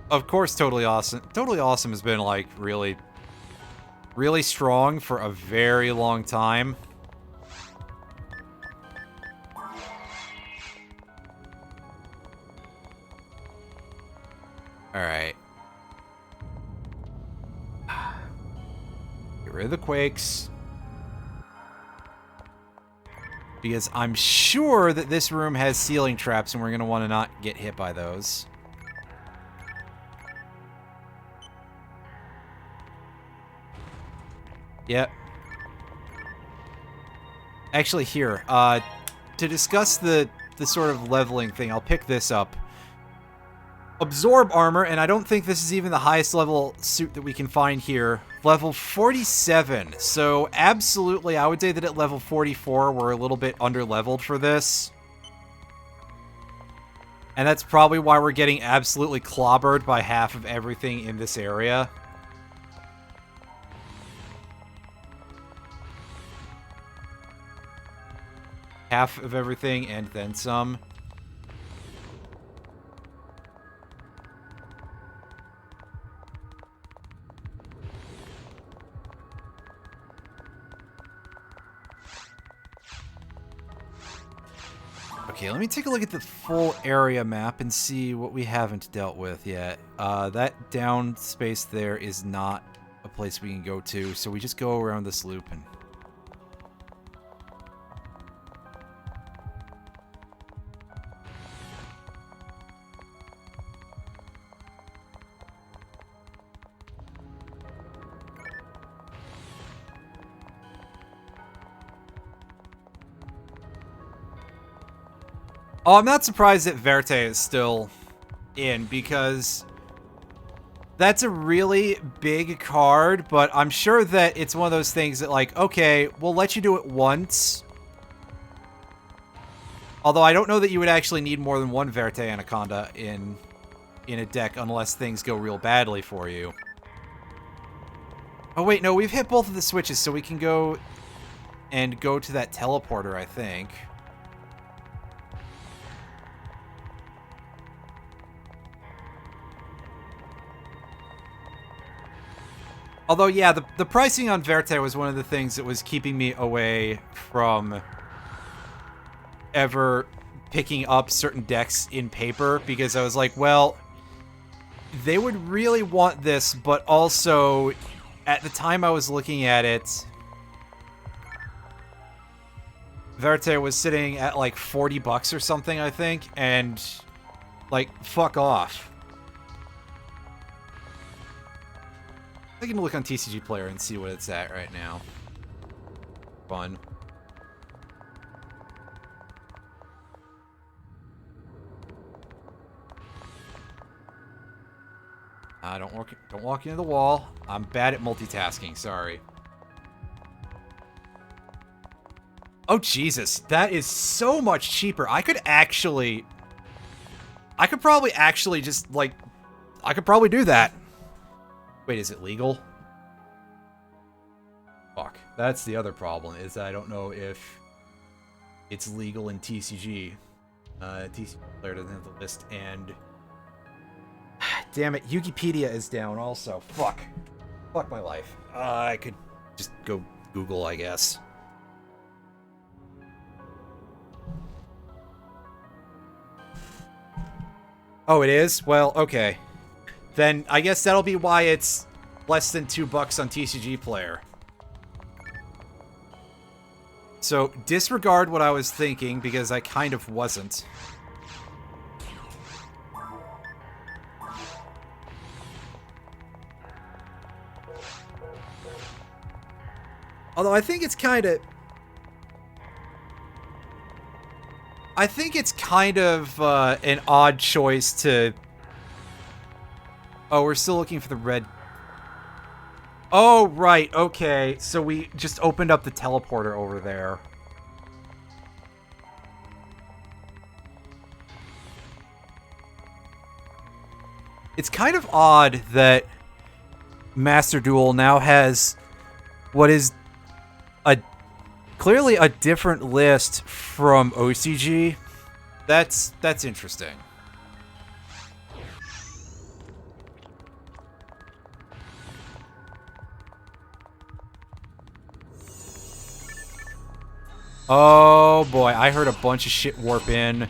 of course Totally Awesome has been like really strong for a very long time. All right. Get rid of the quakes. Because I'm sure that this room has ceiling traps, and we're going to want to not get hit by those. Yep. Actually, here, to discuss the sort of leveling thing, I'll pick this up. Absorb armor, and I don't think this is even the highest level suit that we can find here. Level 47, so absolutely, I would say that at level 44, we're a little bit under-leveled for this. And that's probably why we're getting absolutely clobbered by half of everything in this area. Half of everything, and then some. Okay, let me take a look at the full area map and see what we haven't dealt with yet. That down space there is not a place we can go to, so we just go around this loop and... Oh, I'm not surprised that Verte is still in, because that's a really big card, but I'm sure that it's one of those things that, like, okay, we'll let you do it once. Although I don't know that you would actually need more than one Verte Anaconda in a deck unless things go real badly for you. Oh, wait, no, we've hit both of the switches, so we can go to that teleporter, I think. Although, yeah, the pricing on Verte was one of the things that was keeping me away from ever picking up certain decks in paper, because I was like, well, they would really want this, but also, at the time I was looking at it, Verte was sitting at like $40 or something, I think, and like, fuck off. I can look on TCG Player and see what it's at right now. Fun. Don't walk into the wall. I'm bad at multitasking, sorry. Oh, Jesus. That is so much cheaper. I could probably actually just, like... I could probably do that. Wait, is it legal? Fuck. That's the other problem, is that I don't know if it's legal in TCG. TCG Player doesn't have the list, and... Damn it, Wikipedia is down also. Fuck. Fuck my life. I could just go Google, I guess. Oh, it is? Well, okay. Then I guess that'll be why it's less than $2 on TCG Player. So, disregard what I was thinking, because I kind of wasn't. Although I think it's kind of... I think it's kind of an odd choice to... Oh, we're still looking for the red... Oh, right, okay. So we just opened up the teleporter over there. It's kind of odd that Master Duel now has what is clearly a different list from OCG. That's interesting. Oh boy, I heard a bunch of shit warp in.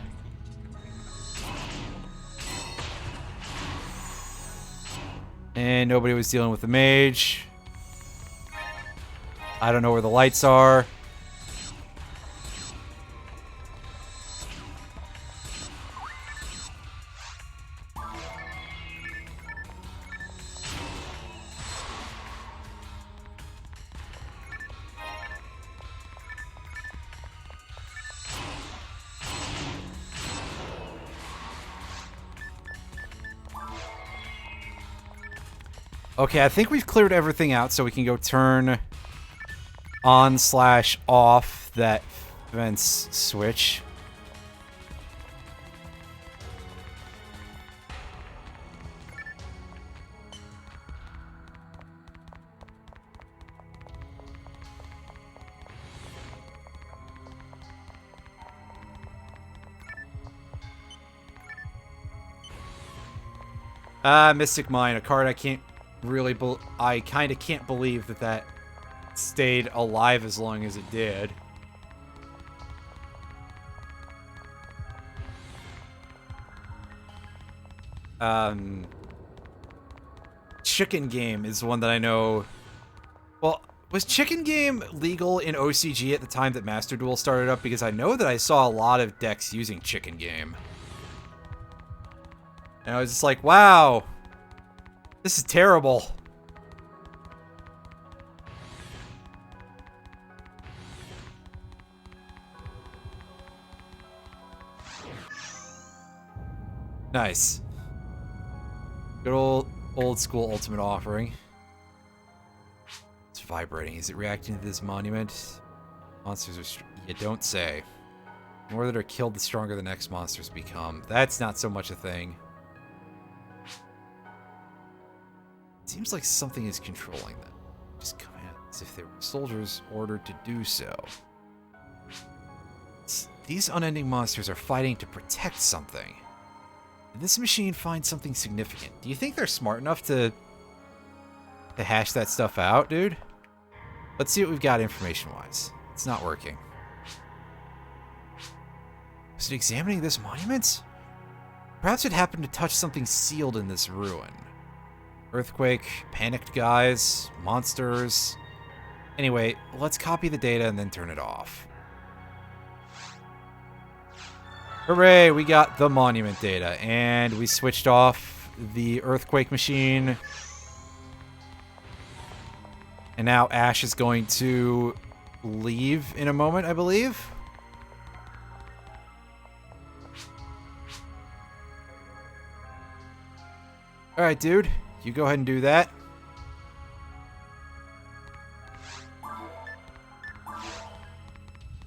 And nobody was dealing with the mage. I don't know where the lights are. Okay, I think we've cleared everything out, so we can go turn on/off that fence switch. Mystic Mine, a card I can't really I kind of can't believe that stayed alive as long as it did. Chicken Game is one that I know. Well, was Chicken Game legal in OCG at the time that Master Duel started up? Because I know that I saw a lot of decks using Chicken Game. And I was just like, wow, this is terrible. Nice. Good old school ultimate offering. It's vibrating. Is it reacting to this monument? Monsters are... You don't say. The more that are killed, the stronger the next monsters become. That's not so much a thing. Seems like something is controlling them. Just come at as if they were soldiers ordered to do so. These unending monsters are fighting to protect something. Did this machine find something significant? Do you think they're smart enough to hash that stuff out, dude? Let's see what we've got information-wise. It's not working. Was it examining this monument? Perhaps it happened to touch something sealed in this ruin. Earthquake, panicked guys, monsters. Anyway, let's copy the data and then turn it off. Hooray, we got the monument data, and we switched off the earthquake machine. And now Ash is going to leave in a moment, I believe. Alright, dude. You go ahead and do that.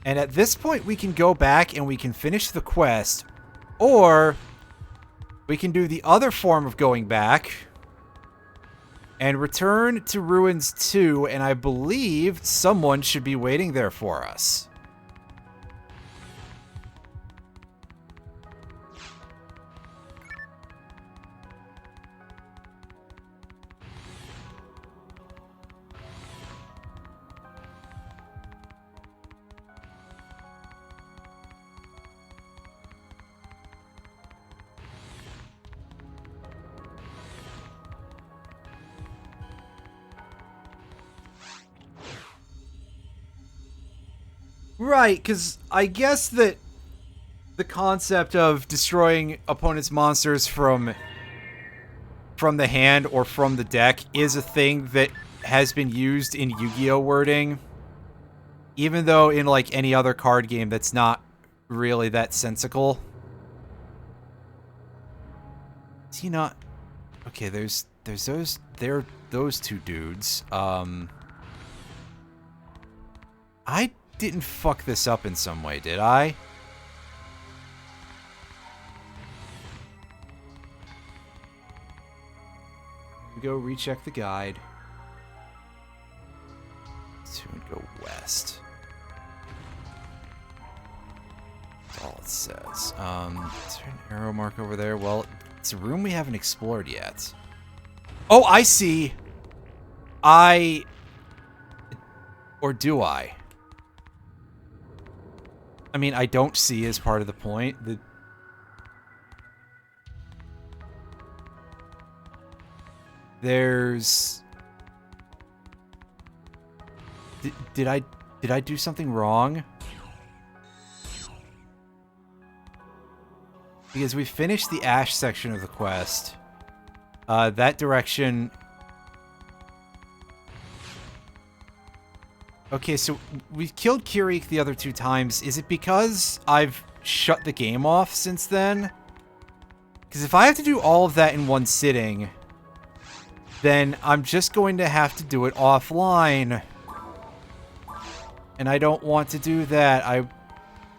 And at this point, we can go back and we can finish the quest. Or we can do the other form of going back and return to Ruins 2, and I believe someone should be waiting there for us. Right, because I guess that the concept of destroying opponents' monsters from the hand or from the deck is a thing that has been used in Yu-Gi-Oh! Wording. Even though in, like, any other card game that's not really that sensical. Is he not? Okay, there's those two dudes. I didn't fuck this up in some way, did I? We go recheck the guide. To go west. That's all it says. Is there an arrow mark over there? Well, it's a room we haven't explored yet. Oh, I see. Or do I? I mean, I don't see as part of the point. There's... Did I do something wrong? Because we finished the Ash section of the quest. That direction... Okay, so we've killed Kirik the other 2 times. Is it because I've shut the game off since then? Because if I have to do all of that in one sitting, then I'm just going to have to do it offline. And I don't want to do that. I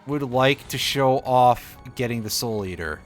would like to show off getting the Soul Eater.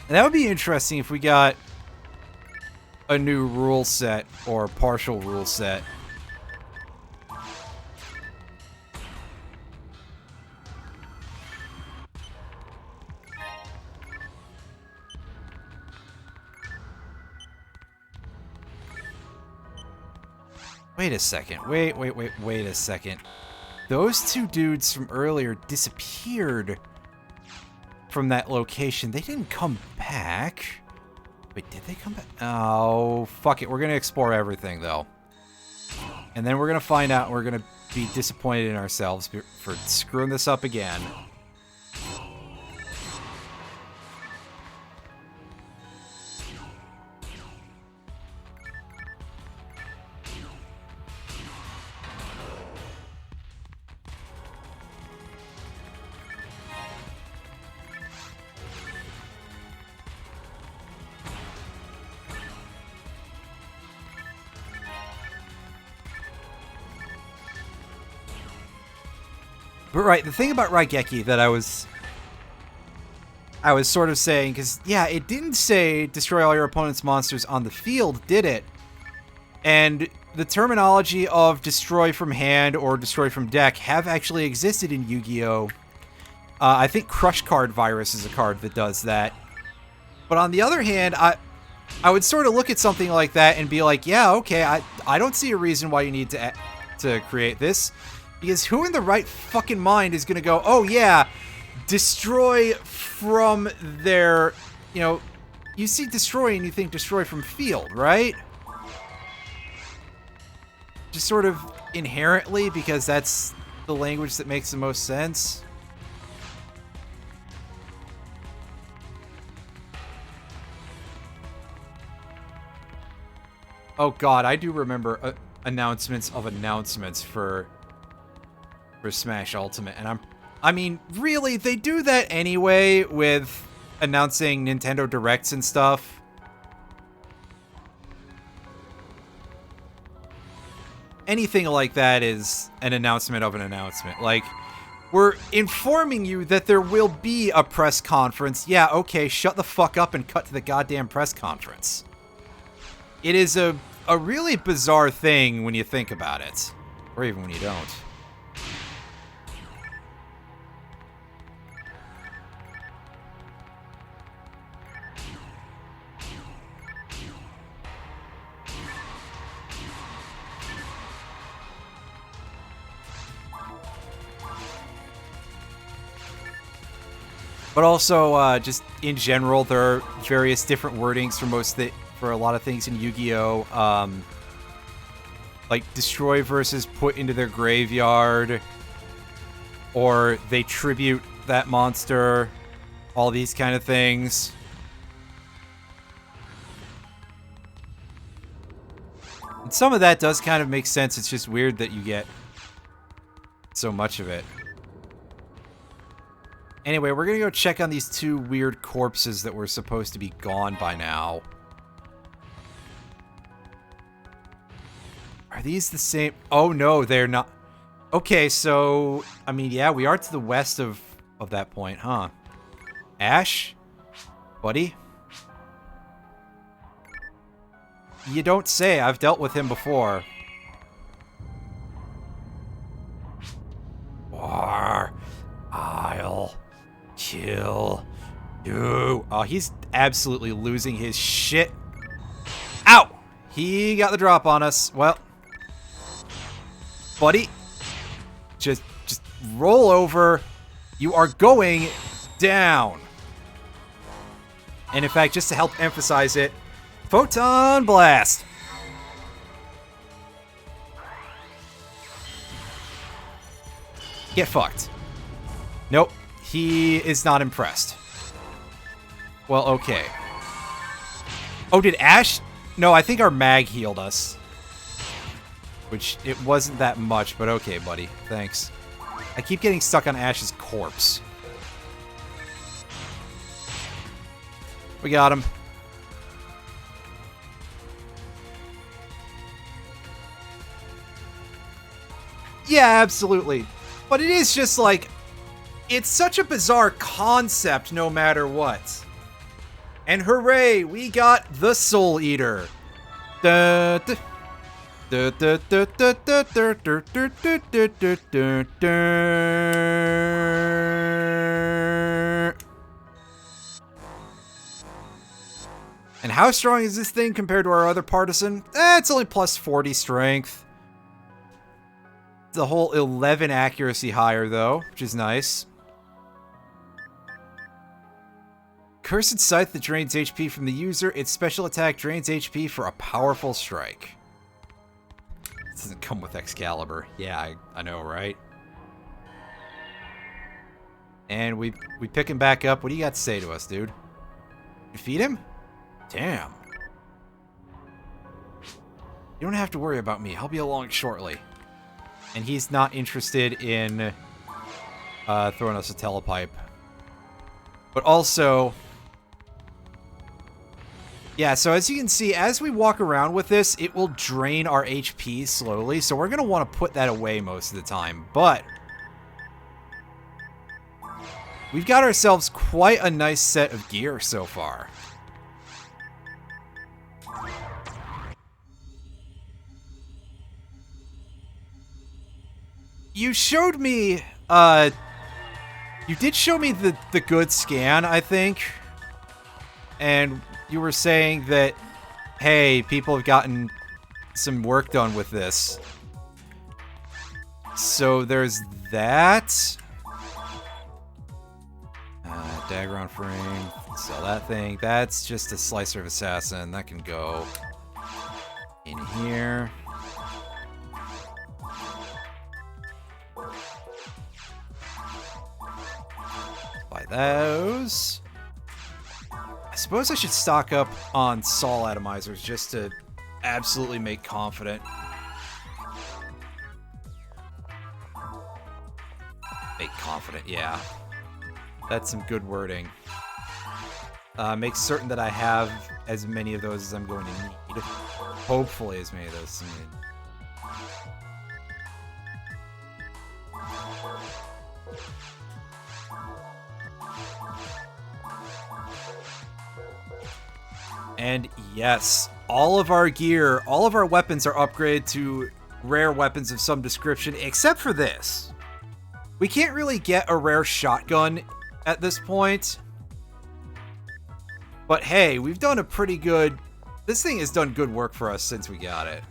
And that would be interesting if we got a new rule set or partial rule set. Wait a second. Wait a second. Those 2 dudes from earlier disappeared from that location. They didn't come back. Wait, did they come back? Oh, fuck it. We're going to explore everything, though. And then we're going to find out, and we're going to be disappointed in ourselves for screwing this up again. But right, the thing about Raigeki that I was sort of saying, because, yeah, it didn't say destroy all your opponent's monsters on the field, did it? And the terminology of destroy from hand or destroy from deck have actually existed in Yu-Gi-Oh! I think Crush Card Virus is a card that does that. But on the other hand, I would sort of look at something like that and be like, yeah, okay, I don't see a reason why you need to create this. Because who in the right fucking mind is going to go, oh yeah, destroy from their, you know, you see destroy and you think destroy from field, right? Just sort of inherently, because that's the language that makes the most sense. Oh god, I do remember announcements of announcements for Smash Ultimate, and I mean, really, they do that anyway with announcing Nintendo Directs and stuff. Anything like that is an announcement of an announcement. Like, we're informing you that there will be a press conference. Yeah, okay, shut the fuck up and cut to the goddamn press conference. It is a really bizarre thing when you think about it. Or even when you don't. But also, just in general, there are various different wordings for a lot of things in Yu-Gi-Oh! Like destroy versus put into their graveyard, or they tribute that monster, all these kind of things. And some of that does kind of make sense. It's just weird that you get so much of it. Anyway, we're gonna go check on these two weird corpses that were supposed to be gone by now. Are these the same? Oh no, they're not. Okay, so, I mean, yeah, we are to the west of that point, huh? Ash? Buddy? You don't say. I've dealt with him before. Or I'll kill you. Oh, he's absolutely losing his shit. Ow! He got the drop on us. Well, buddy, just roll over. You are going down. And in fact, just to help emphasize it, Photon Blast. Get fucked. Nope. He is not impressed. Well, okay. Oh, did Ash? No, I think our mag healed us. Which, it wasn't that much, but okay, buddy. Thanks. I keep getting stuck on Ash's corpse. We got him. Yeah, absolutely. But it is just like, it's such a bizarre concept no matter what. And hooray, we got the Soul Eater. Da, da. Da, da, da, da, da, da, da, da, da, da, da, da. And how strong is this thing compared to our other partisan? It's only plus 40 strength. It's a whole 11 accuracy higher, though, which is nice. Cursed Scythe that drains HP from the user. Its special attack drains HP for a powerful strike. This doesn't come with Excalibur. Yeah, I know, right? And we pick him back up. What do you got to say to us, dude? Defeat him? Damn. You don't have to worry about me. I'll be along shortly. And he's not interested in throwing us a telepipe. But also... yeah, so as you can see, as we walk around with this, it will drain our HP slowly. So we're going to want to put that away most of the time. But we've got ourselves quite a nice set of gear so far. You showed me, you did show me the good scan, I think. And you were saying that, hey, people have gotten some work done with this. So there's that. Dagger on frame. Sell that thing. That's just a slicer of assassin. That can go in here. Buy those. I suppose I should stock up on Sol atomizers just to absolutely make confident. Make confident, yeah. That's some good wording. Make certain that I have as many of those as I'm going to need. Hopefully as many of those as I need. And yes, all of our gear, all of our weapons are upgraded to rare weapons of some description, except for this. We can't really get a rare shotgun at this point. But hey, we've done a pretty good... This thing has done good work for us since we got it.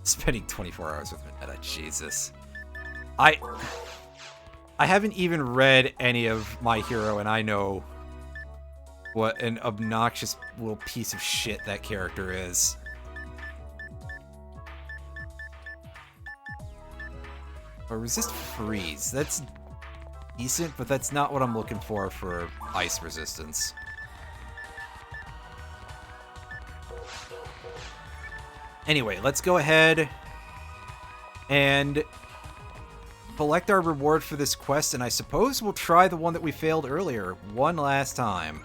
Spending 24 hours with Minetta, Jesus. I haven't even read any of My Hero, and I know what an obnoxious little piece of shit that character is. Or resist freeze. That's decent, but that's not what I'm looking for ice resistance. Anyway, let's go ahead and collect our reward for this quest, and I suppose we'll try the one that we failed earlier one last time.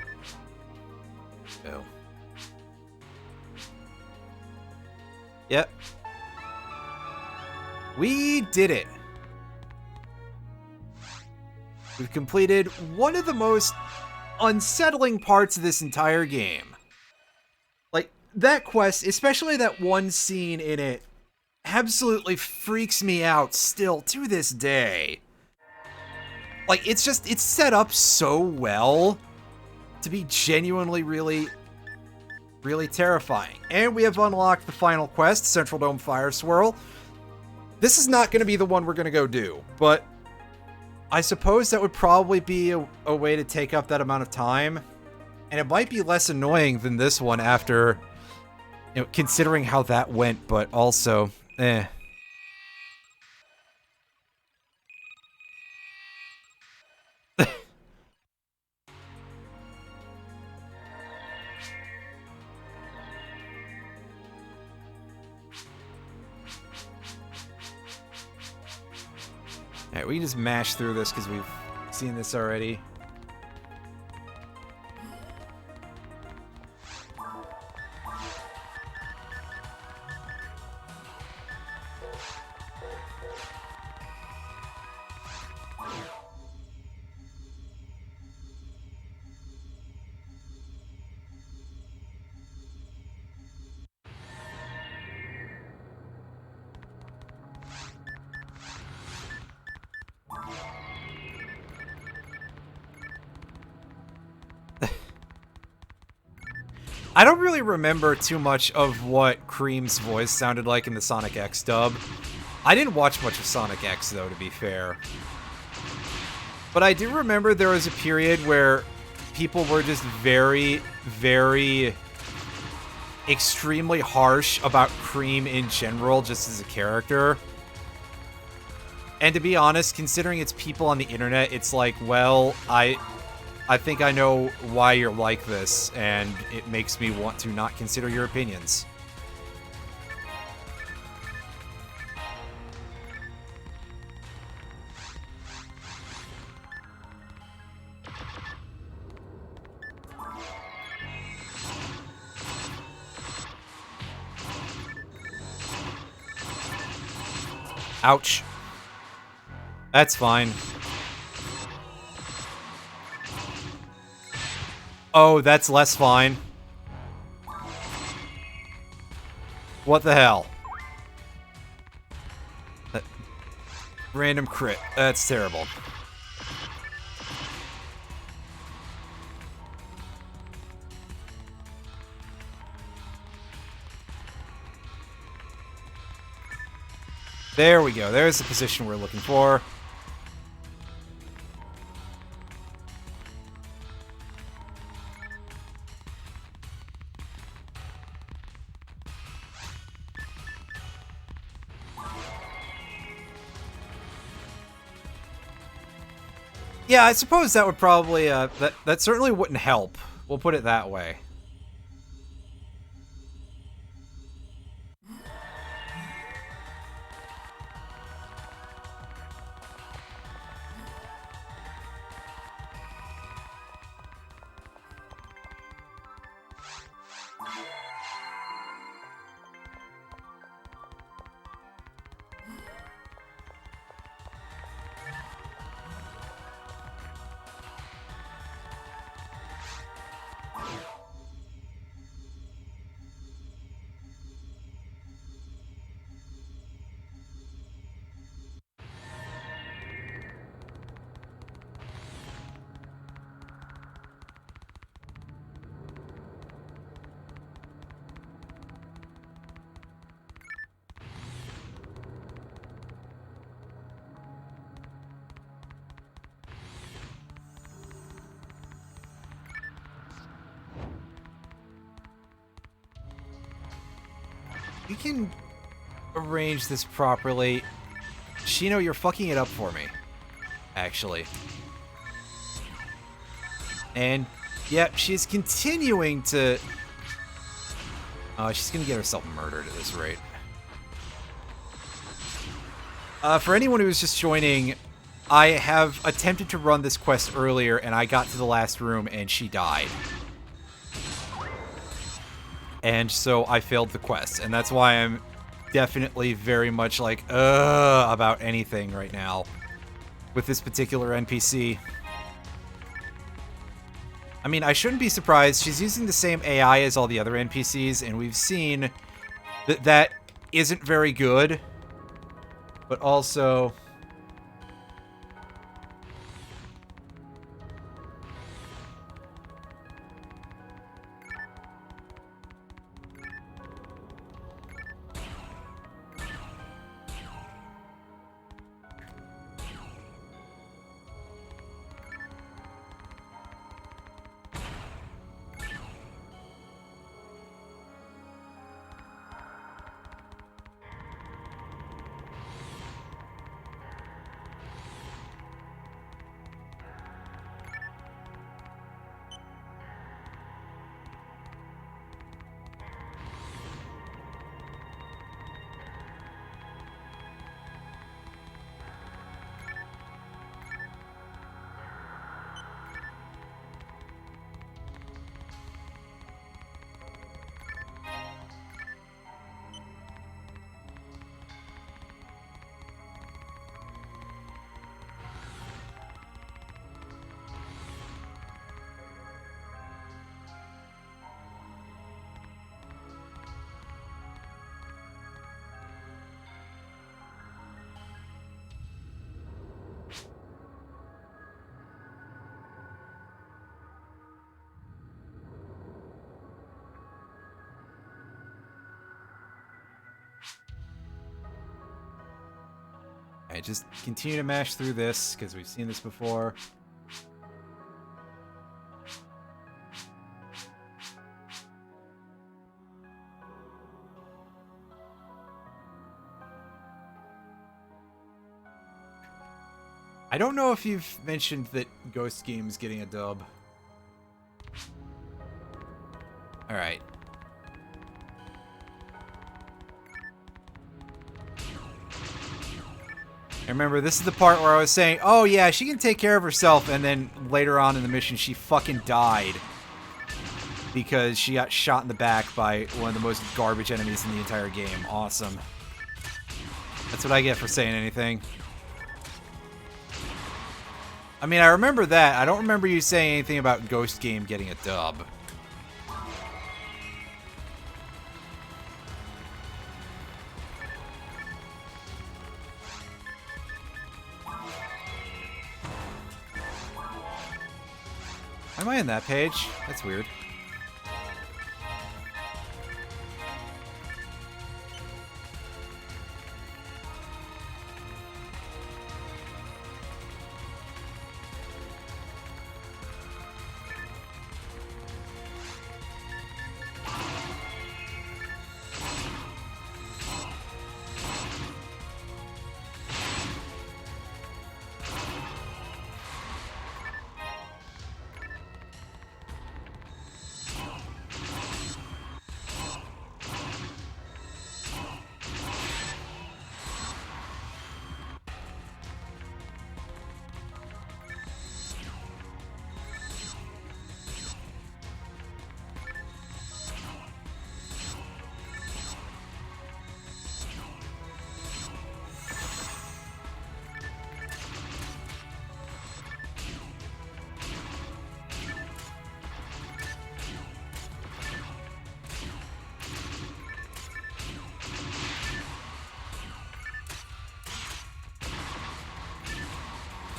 Oh. Yep. We did it. We've completed one of the most unsettling parts of this entire game. Like, that quest, especially that one scene in it, absolutely freaks me out still to this day. Like, it's set up so well to be genuinely really terrifying. And we have unlocked the final quest, Central Dome Fire Swirl. This is not going to be the one we're going to go do, but I suppose that would probably be a way to take up that amount of time. And it might be less annoying than this one after, you know, considering how that went, but also, eh. Alright, we can just mash through this because we've seen this already. I don't really remember too much of what Cream's voice sounded like in the Sonic X dub. I didn't watch much of Sonic X, though, to be fair. But I do remember there was a period where people were just very, very extremely harsh about Cream in general, just as a character. And to be honest, considering it's people on the internet, it's like, well, I think I know why you're like this, and it makes me want to not consider your opinions. Ouch. That's fine. Oh, that's less fine. What the hell? Random crit. That's terrible. There we go. There's the position we're looking for. Yeah, I suppose that would probably, that certainly wouldn't help. We'll put it that way. We can arrange this properly. Shino, you're fucking it up for me. Actually. And, yeah, she's continuing to... Oh, she's gonna get herself murdered at this rate. For anyone who's just joining, I have attempted to run this quest earlier, and I got to the last room, and she died. And so I failed the quest, and that's why I'm definitely very much like, about anything right now with this particular NPC. I mean, I shouldn't be surprised. She's using the same AI as all the other NPCs, and we've seen that that isn't very good, but also... Alright, just continue to mash through this, because we've seen this before. I don't know if you've mentioned that Ghost Game's getting a dub. Alright. I remember, this is the part where I was saying, oh yeah, she can take care of herself, and then later on in the mission, she fucking died. Because she got shot in the back by one of the most garbage enemies in the entire game. Awesome. That's what I get for saying anything. I mean, I remember that. I don't remember you saying anything about Ghost Game getting a dub. Am I on that page? That's weird.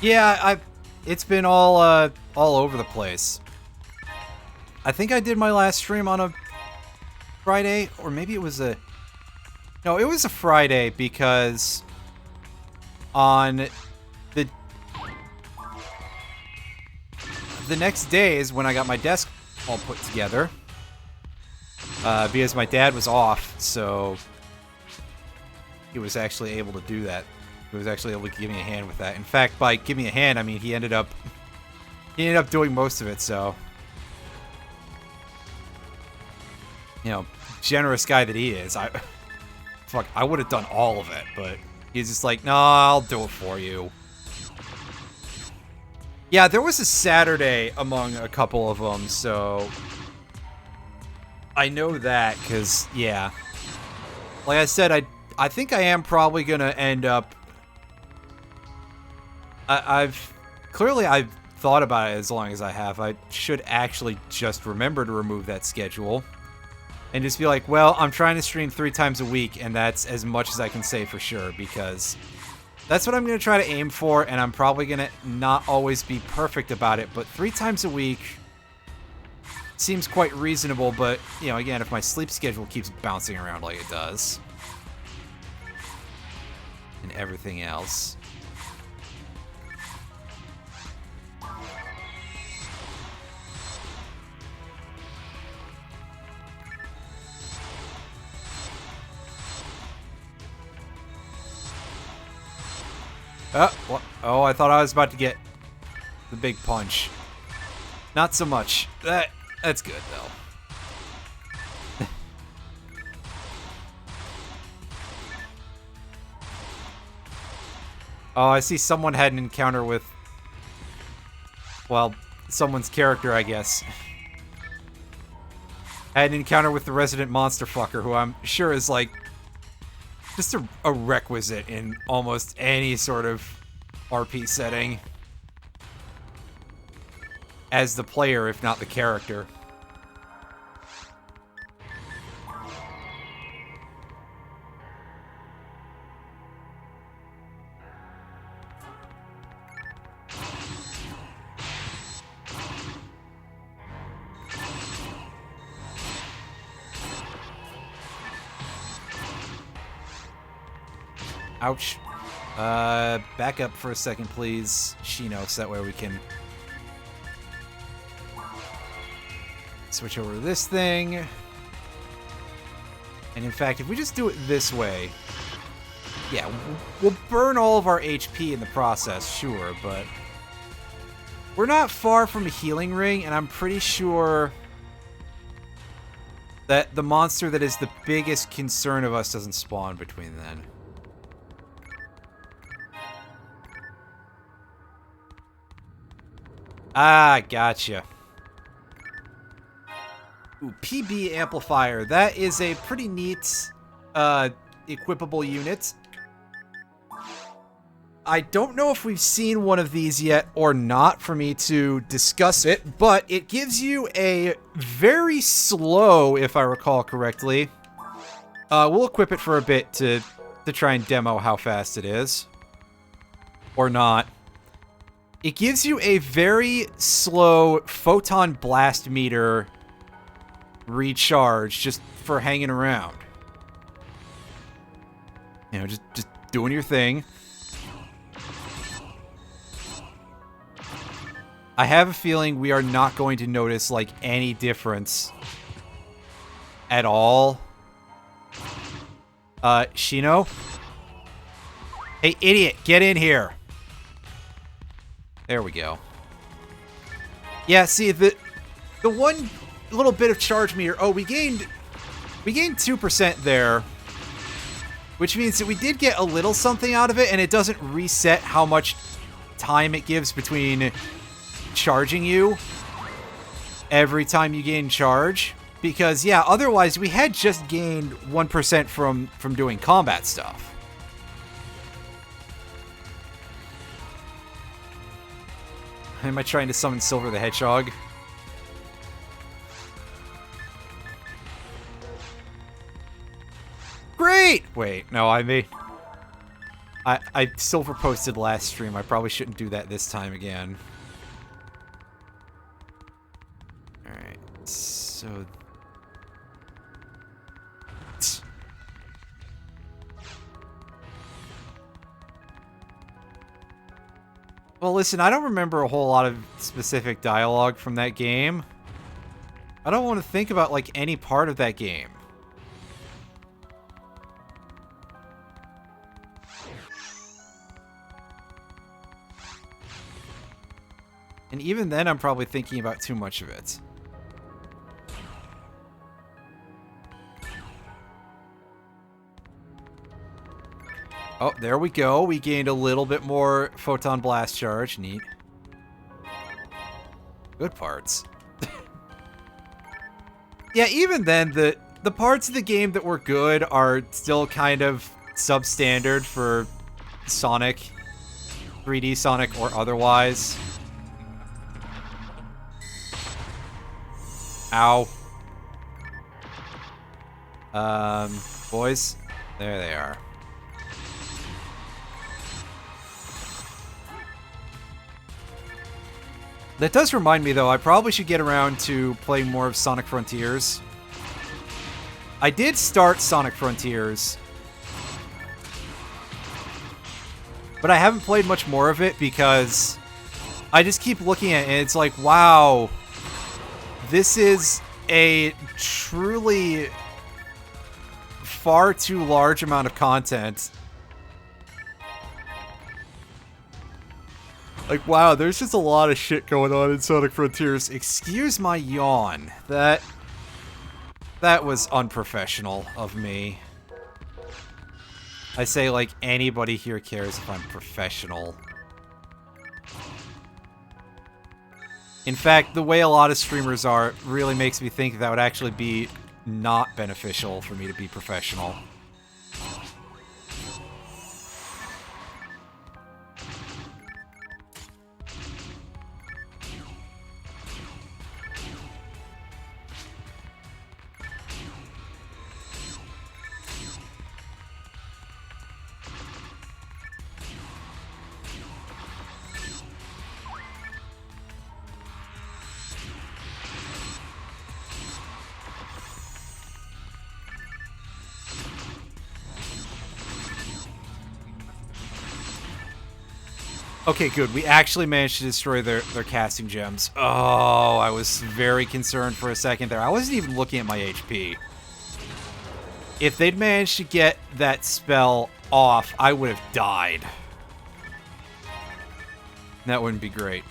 Yeah, it's been all over the place. I think I did my last stream on a Friday, or maybe it was a... No, it was a Friday because on the next day is when I got my desk all put together. Because my dad was off, so he was actually able to do that. He was actually able to give me a hand with that. In fact, by give me a hand, I mean he ended up doing most of it, so... You know, generous guy that he is. I would have done all of it, but he's just like, no, I'll do it for you. Yeah, there was a Saturday among a couple of them, so... I know that, because, yeah. Like I said, I think I am probably going to end up... I've thought about it as long as I have. I should actually just remember to remove that schedule. And just be like, well, I'm trying to stream 3 times a week, and that's as much as I can say for sure, because that's what I'm going to try to aim for, and I'm probably going to not always be perfect about it, but 3 times a week seems quite reasonable, but, you know, again, if my sleep schedule keeps bouncing around like it does, and everything else... Oh, I thought I was about to get the big punch. Not so much. That's good, though. Oh, I see someone had an encounter with... Well, someone's character, I guess. I had an encounter with the resident monster fucker, who I'm sure is, like... just a requisite in almost any sort of RP setting. As the player, if not the character. Ouch. Back up for a second, please, Shino, so that way we can switch over to this thing. And in fact, if we just do it this way, yeah, we'll burn all of our HP in the process, sure, but we're not far from a healing ring, and I'm pretty sure that the monster that is the biggest concern of us doesn't spawn between then. Ah, gotcha. Ooh, PB amplifier. That is a pretty neat, equipable unit. I don't know if we've seen one of these yet or not for me to discuss it, but it gives you a very slow, if I recall correctly. We'll equip it for a bit to try and demo how fast it is. Or not. It gives you a very slow photon blast meter recharge just for hanging around. You know, just doing your thing. I have a feeling we are not going to notice, like, any difference at all. Shino? Hey, idiot, get in here. There we go. Yeah, see, the one little bit of charge meter... Oh, we gained 2% there. Which means that we did get a little something out of it, and it doesn't reset how much time it gives between charging you every time you gain charge. Because, yeah, otherwise we had just gained 1% from doing combat stuff. Am I trying to summon Silver the Hedgehog? Great! Wait, no, I Silver posted last stream. I probably shouldn't do that this time again. Alright, so... Well, listen, I don't remember a whole lot of specific dialogue from that game. I don't want to think about, like, any part of that game. And even then, I'm probably thinking about too much of it. Oh, there we go. We gained a little bit more photon blast charge. Neat. Good parts. Yeah, even then, the parts of the game that were good are still kind of substandard for Sonic, 3D Sonic or otherwise. Ow. Boys, there they are. That does remind me, though, I probably should get around to playing more of Sonic Frontiers. I did start Sonic Frontiers, but I haven't played much more of it because I just keep looking at it and it's like, wow, this is a truly far too large amount of content. Like, wow, there's just a lot of shit going on in Sonic Frontiers. Excuse my yawn. That was unprofessional of me. I say like anybody here cares if I'm professional. In fact, the way a lot of streamers are really makes me think that would actually be not beneficial for me to be professional. Okay, good. We actually managed to destroy their casting gems. Oh, I was very concerned for a second there. I wasn't even looking at my HP. If they'd managed to get that spell off, I would have died. That wouldn't be great.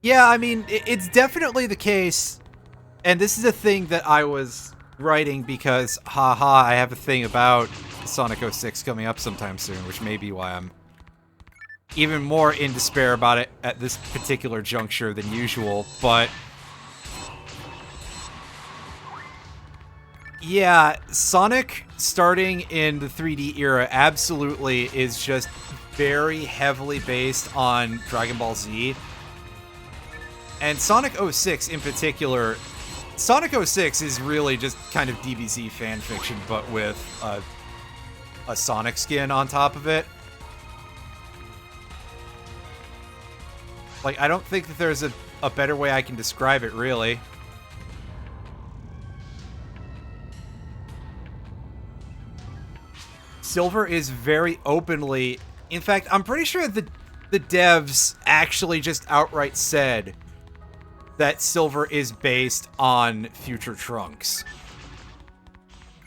Yeah, I mean, it's definitely the case, and this is a thing that I was writing because, haha, I have a thing about Sonic 06 coming up sometime soon, which may be why I'm even more in despair about it at this particular juncture than usual, but yeah, Sonic starting in the 3D era absolutely is just very heavily based on Dragon Ball Z. And Sonic 06 in particular, Sonic 06 is really just kind of DBZ fanfiction, but with a Sonic skin on top of it. Like, I don't think that there's a better way I can describe it, really. Silver is very openly... In fact, I'm pretty sure the devs actually just outright said that Silver is based on future Trunks.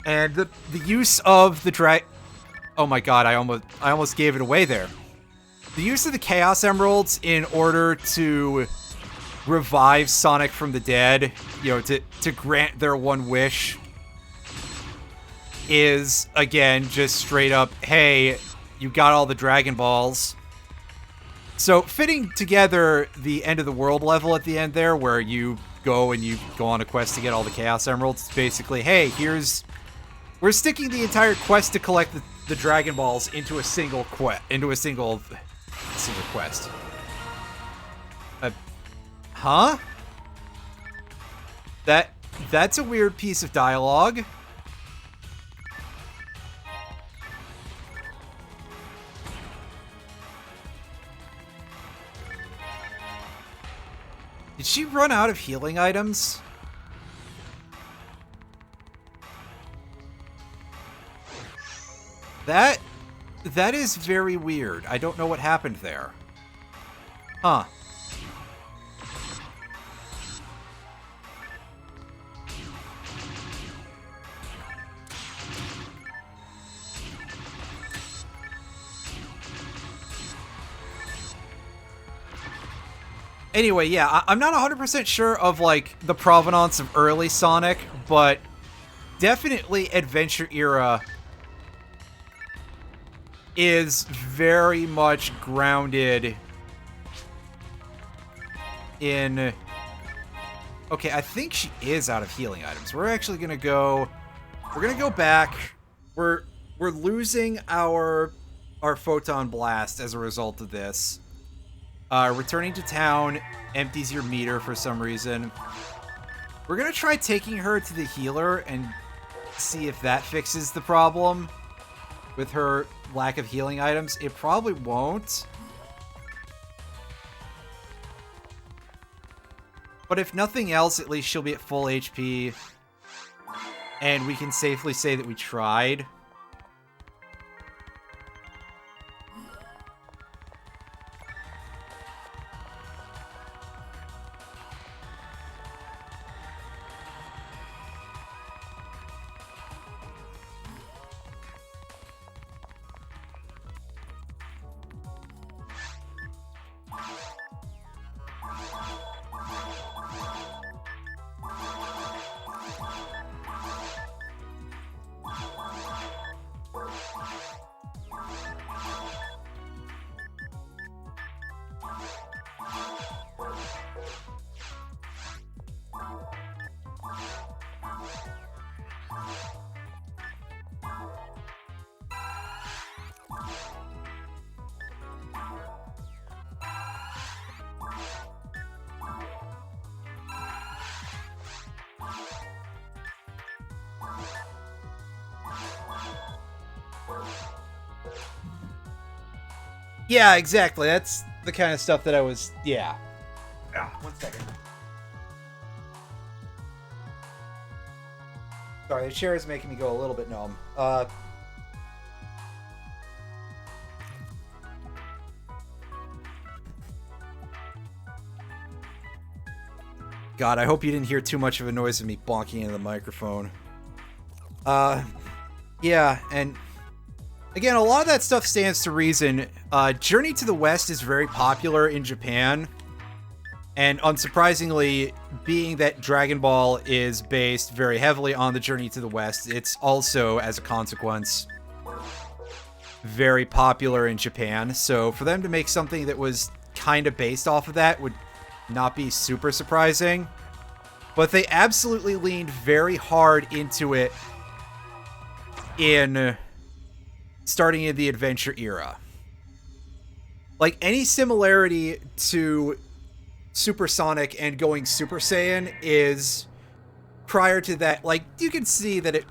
And the use of the oh my god, I almost gave it away there. The use of the Chaos Emeralds in order to revive Sonic from the dead, you know, to grant their one wish, is, again, just straight up, hey, you got all the Dragon Balls. So, fitting together the end of the world level at the end there, where you go on a quest to get all the Chaos Emeralds, it's basically, hey, we're sticking the entire quest to collect the Dragon Balls into a single quest, quest. Huh? That's a weird piece of dialogue. Did she run out of healing items? That is very weird. I don't know what happened there. Huh. Anyway, yeah, I'm not 100% sure of, like, the provenance of early Sonic, but definitely Adventure Era is very much grounded in... Okay, I think she is out of healing items. We're actually gonna go... We're gonna go back. We're losing our Photon Blast as a result of this. Returning to town empties your meter for some reason. We're gonna try taking her to the healer and see if that fixes the problem with her lack of healing items. It probably won't. But if nothing else, at least she'll be at full HP. And we can safely say that we tried. Yeah, exactly. That's the kind of stuff that I was... Yeah. One second. Sorry, the chair is making me go a little bit numb. God, I hope you didn't hear too much of a noise of me bonking into the microphone. Yeah, and... Again, a lot of that stuff stands to reason. Journey to the West is very popular in Japan. And unsurprisingly, being that Dragon Ball is based very heavily on the Journey to the West, it's also, as a consequence, very popular in Japan. So for them to make something that was kind of based off of that would not be super surprising. But they absolutely leaned very hard into it in starting in the adventure era. Like, any similarity to Supersonic and going Super Saiyan is prior to that. Like, you can see that it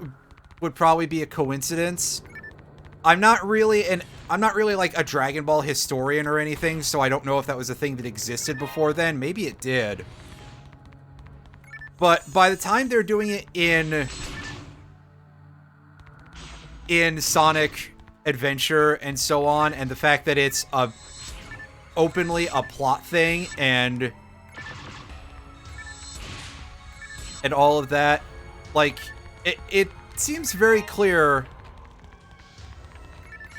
would probably be a coincidence. I'm not really like a Dragon Ball historian or anything, so I don't know if that was a thing that existed before then. Maybe it did. But by the time they're doing it in Sonic Adventure and so on, and the fact that it's openly a plot thing and all of that, like, it seems very clear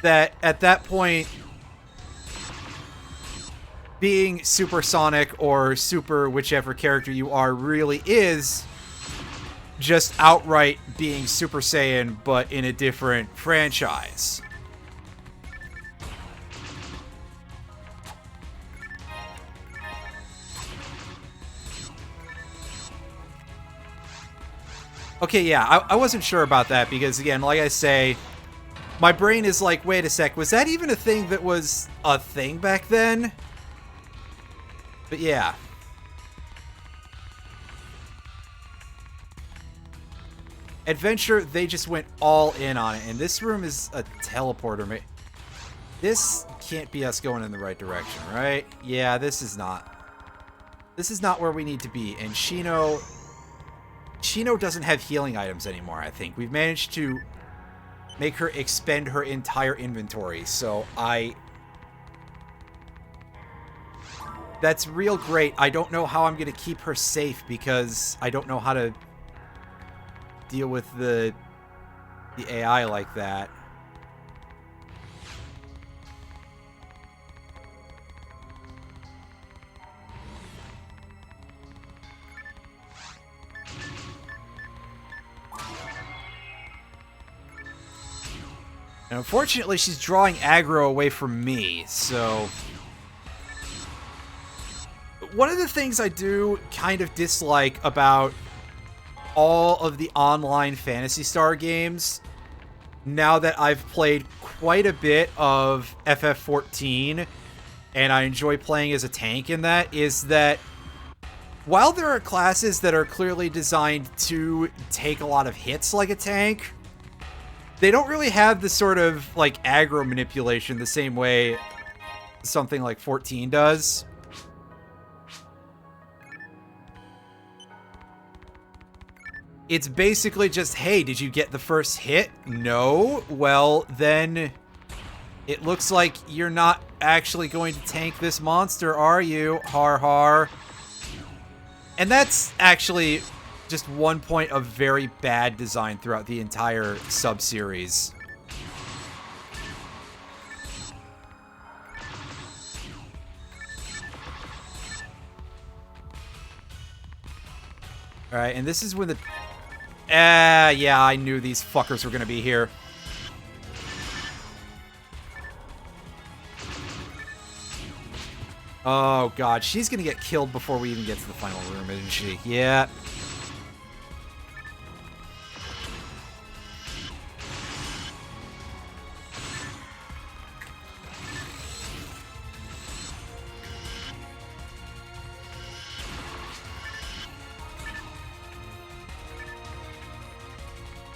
that at that point, being Supersonic or Super whichever character you are really is just outright being Super Saiyan, but in a different franchise. Okay, yeah, I wasn't sure about that because, again, like I say, my brain is like, wait a sec, was that even a thing that was a thing back then? But yeah. Adventure, they just went all in on it, and this room is a teleporter. This can't be us going in the right direction, right? Yeah, this is not. This is not where we need to be, and Shino doesn't have healing items anymore, I think. We've managed to make her expend her entire inventory, so that's real great. I don't know how I'm going to keep her safe because I don't know how to deal with the AI like that. And unfortunately, she's drawing aggro away from me, so one of the things I do kind of dislike about all of the online Phantasy Star games, now that I've played quite a bit of FF14, and I enjoy playing as a tank in that, is that while there are classes that are clearly designed to take a lot of hits like a tank, they don't really have the sort of, like, aggro manipulation the same way something like 14 does. It's basically just, hey, did you get the first hit? No? Well, then it looks like you're not actually going to tank this monster, are you? Har har. And that's actually just one point of very bad design throughout the entire sub-series. Alright, and this is when the... yeah, I knew these fuckers were gonna be here. Oh god, she's gonna get killed before we even get to the final room, isn't she? Yeah.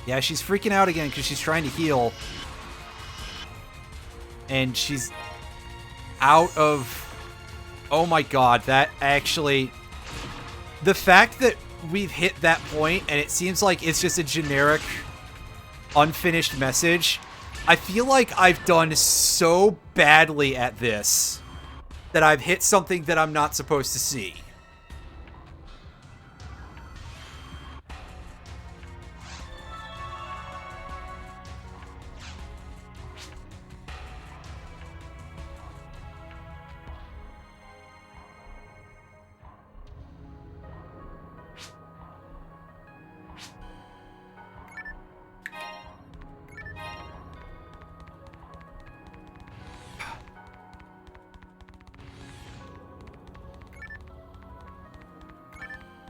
Yeah, she's freaking out again because she's trying to heal. And she's out of... Oh my god, that actually... The fact that we've hit that point and it seems like it's just a generic, unfinished message, I feel like I've done so badly at this that I've hit something that I'm not supposed to see.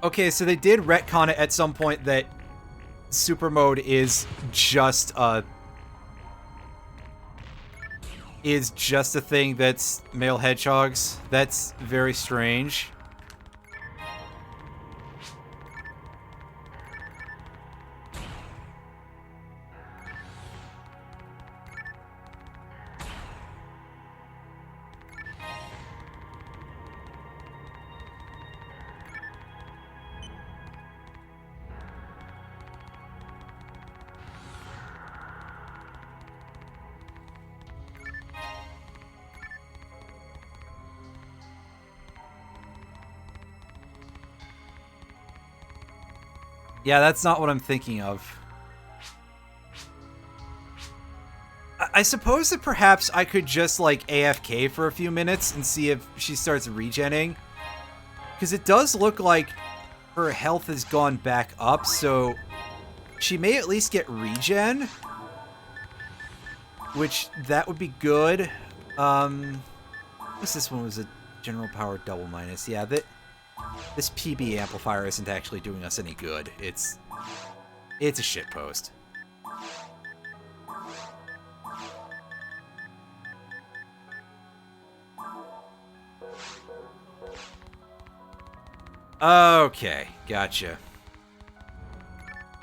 Okay, so they did retcon it at some point that super mode is just a thing that's male hedgehogs. That's very strange. Yeah, that's not what I'm thinking of. I suppose that perhaps I could just, like, AFK for a few minutes and see if she starts regenning. Because it does look like her health has gone back up, so she may at least get regen. Which, that would be good. What's this one? Was a general power double minus. Yeah, this PB amplifier isn't actually doing us any good. It's a shitpost. Okay, gotcha.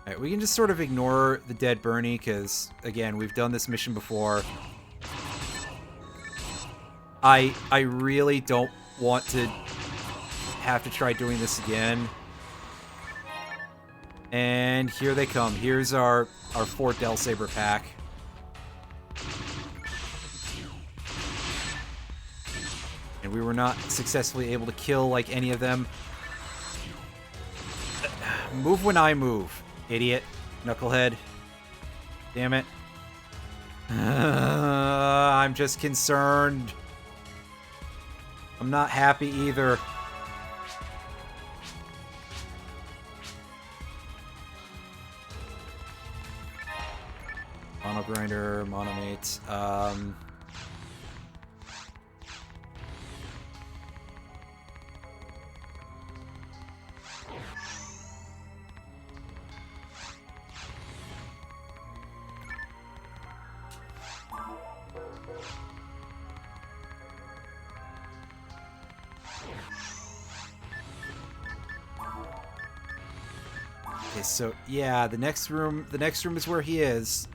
Alright, we can just sort of ignore the dead Bernie, because, again, we've done this mission before. I really don't want to have to try doing this again. And here they come. Here's our Fort Del Saber pack. And we were not successfully able to kill, like, any of them. Move when I move, idiot. Knucklehead. Damn it. I'm just concerned. I'm not happy either. Mono grinder, monomate. Okay, so yeah, the next room is where he is.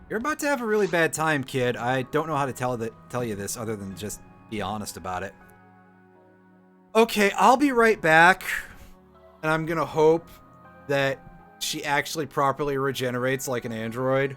You're about to have a really bad time, kid. I don't know how to tell you this other than just be honest about it. Okay, I'll be right back. And I'm gonna hope that she actually properly regenerates like an android.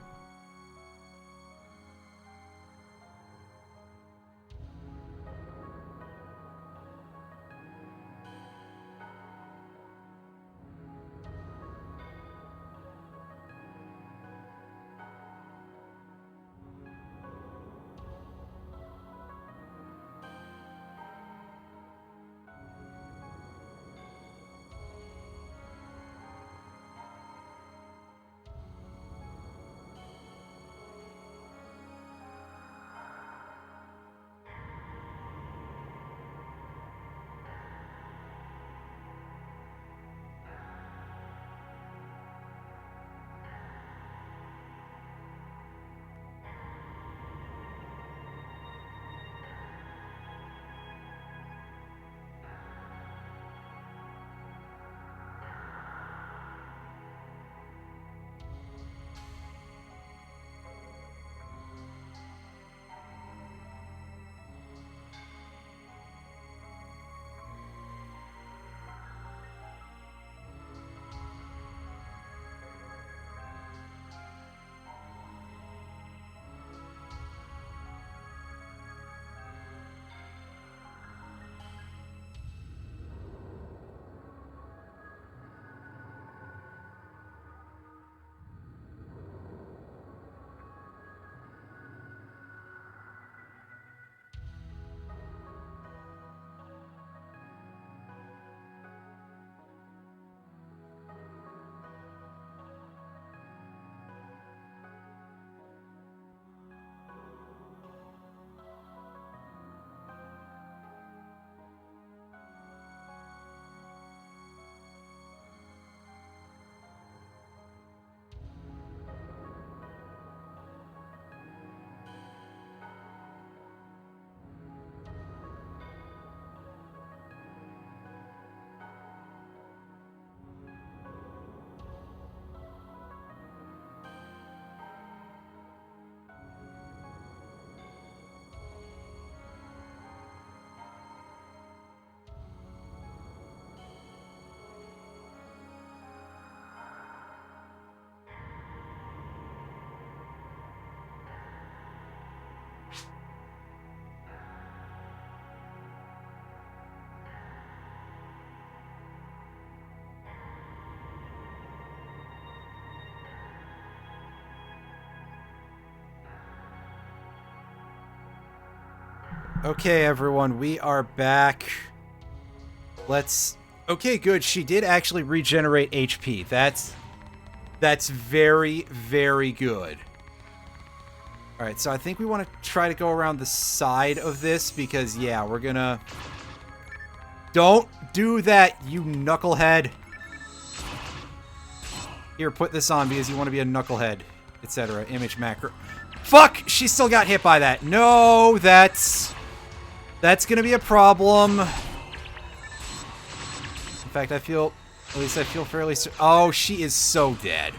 Okay, everyone, we are back. Let's... Okay, good. She did actually regenerate HP. That's very, very good. Alright, so I think we want to try to go around the side of this because, yeah, we're gonna... Don't do that, you knucklehead. Here, put this on because you want to be a knucklehead, etc. Image macro. Fuck! She still got hit by that. No, that's gonna be a problem. In fact, at least I feel fairly oh, she is so dead.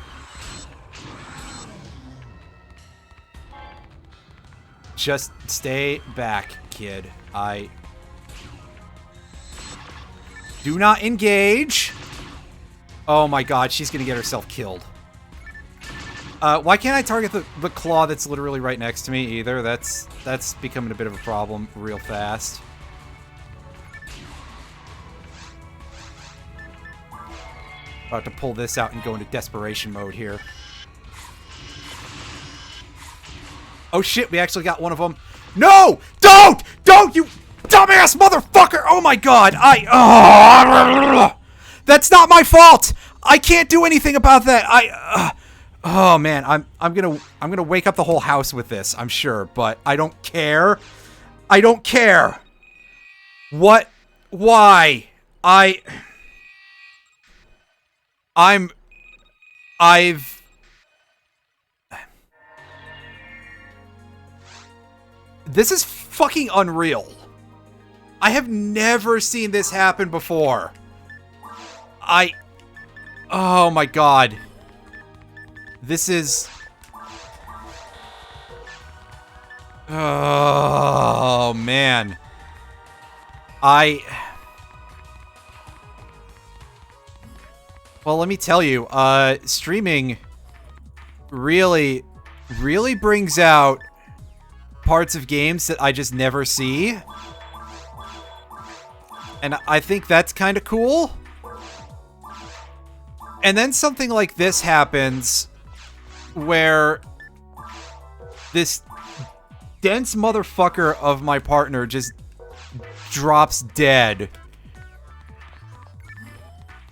Just stay back, kid. Do not engage. Oh my god, she's gonna get herself killed. Why can't I target the claw that's literally right next to me either? That's becoming a bit of a problem real fast. About to pull this out and go into desperation mode here. Oh shit, we actually got one of them. No! Don't! Don't, you dumbass motherfucker! Oh my god, that's not my fault! I can't do anything about that. Oh man, I'm gonna wake up the whole house with this, I'm sure, but I don't care. I don't care. What? Why? This is fucking unreal. I have never seen this happen before. Oh my god. This is... Oh, man. Well, let me tell you, streaming really brings out parts of games that I just never see. And I think that's kind of cool. And then something like this happens where this dense motherfucker of my partner just drops dead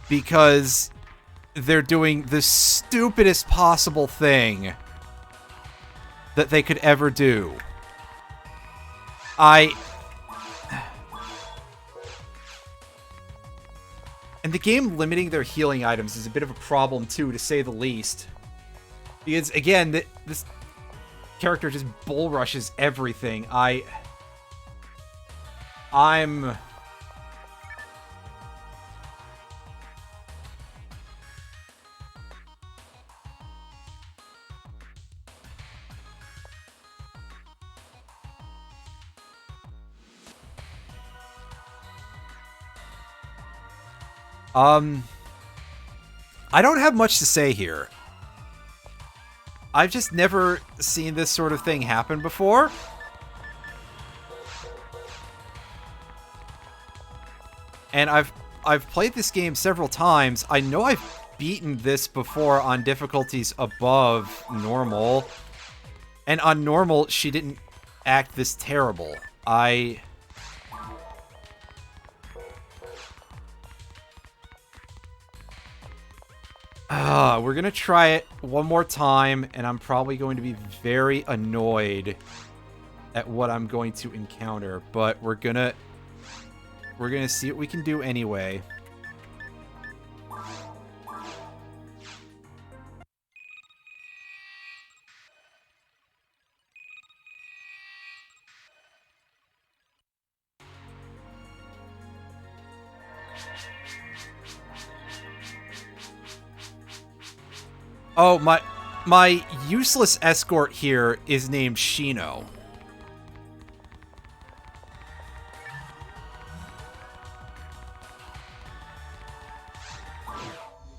because they're doing the stupidest possible thing that they could ever do. And the game limiting their healing items is a bit of a problem too, to say the least. Because, again, this character just bull rushes everything. I'm... I don't have much to say here. I've just never seen this sort of thing happen before. And I've played this game several times. I know I've beaten this before on difficulties above normal. And on normal, she didn't act this terrible. We're gonna try it one more time, and I'm probably going to be very annoyed at what I'm going to encounter, but we're gonna see what we can do anyway. Oh, my useless escort here is named Shino.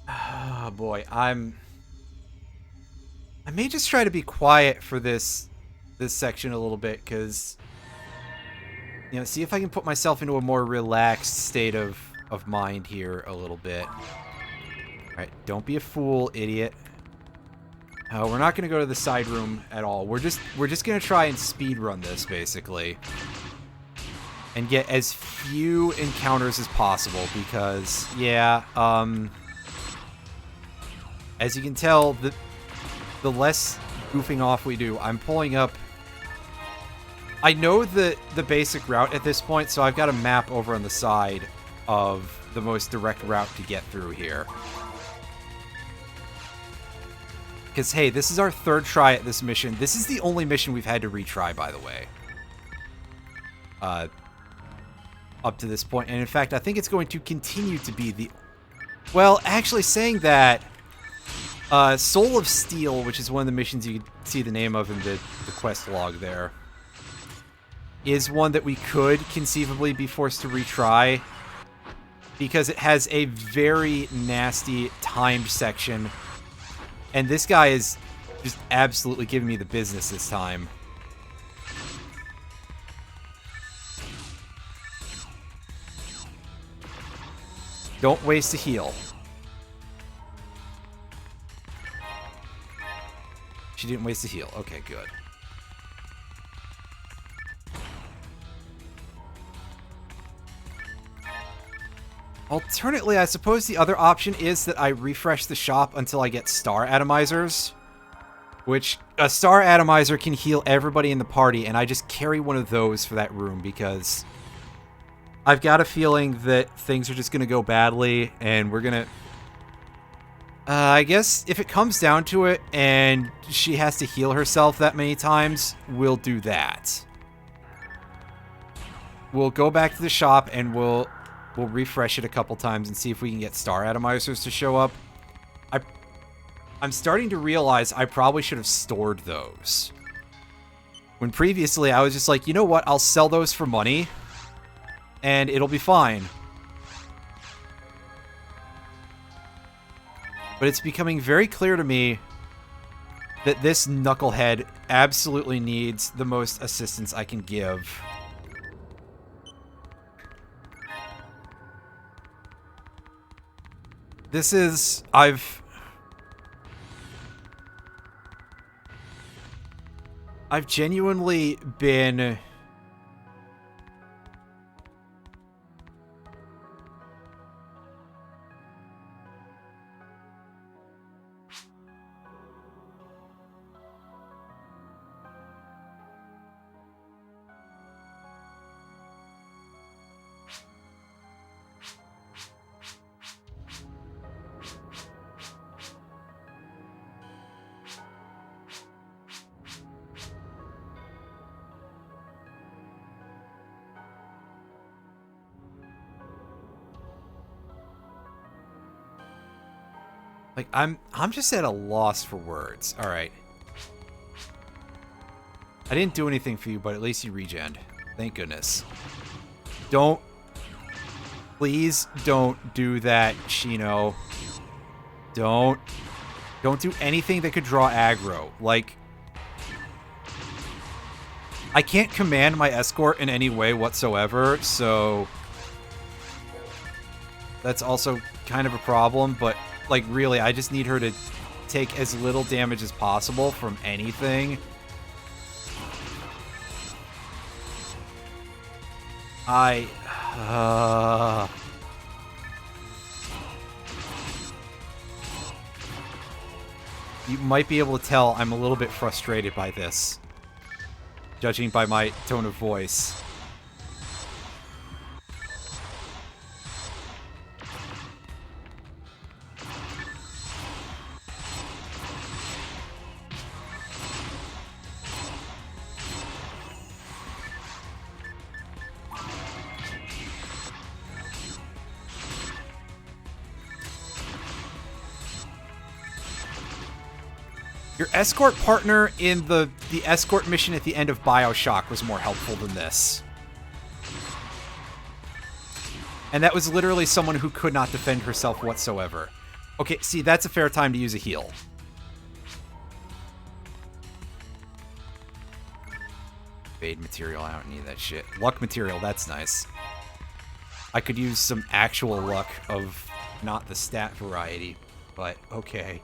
Oh boy, I may just try to be quiet for this section a little bit, because, you know, see if I can put myself into a more relaxed state of mind here a little bit. Alright, don't be a fool, idiot. We're not going to go to the side room at all. We're just going to try and speed run this, basically. and get as few encounters as possible because, yeah, as you can tell, the less goofing off we do. I'm pulling up... I know the basic route at this point, so I've got a map over on the side of the most direct route to get through here. Because, hey, this is our third try at this mission. This is the only mission we've had to retry, by the way. Up to this point. And in fact, I think it's going to continue to be the... Well, actually saying that, Soul of Steel, which is one of the missions you can see the name of in the quest log there, is one that we could conceivably be forced to retry because it has a very nasty timed section. And this guy is just absolutely giving me the business this time. Don't waste a heal. She didn't waste a heal. Okay, good. Alternately, I suppose the other option is that I refresh the shop until I get star atomizers. Which, a star atomizer can heal everybody in the party, and I just carry one of those for that room because I've got a feeling that things are just going to go badly, and we're going to... I guess if it comes down to it, and she has to heal herself that many times, we'll do that. We'll go back to the shop, and we'll refresh it a couple times and see if we can get star atomizers to show up. I'm starting to realize I probably should have stored those. When previously I was just like, you know what, I'll sell those for money, and it'll be fine. But it's becoming very clear to me that this knucklehead absolutely needs the most assistance I can give. This is... I've genuinely been... Like, I'm just at a loss for words. Alright. I didn't do anything for you, but at least you regened. Thank goodness. Don't... Please don't do that, Shino. Don't do anything that could draw aggro. Like... I can't command my escort in any way whatsoever, so... That's also kind of a problem, but... Like, really, I just need her to take as little damage as possible from anything. You might be able to tell I'm a little bit frustrated by this, judging by my tone of voice. Your escort partner in the escort mission at the end of BioShock was more helpful than this. And that was literally someone who could not defend herself whatsoever. Okay, see, that's a fair time to use a heal. Fade material, I don't need that shit. Luck material, that's nice. I could use some actual luck of not the stat variety, but okay.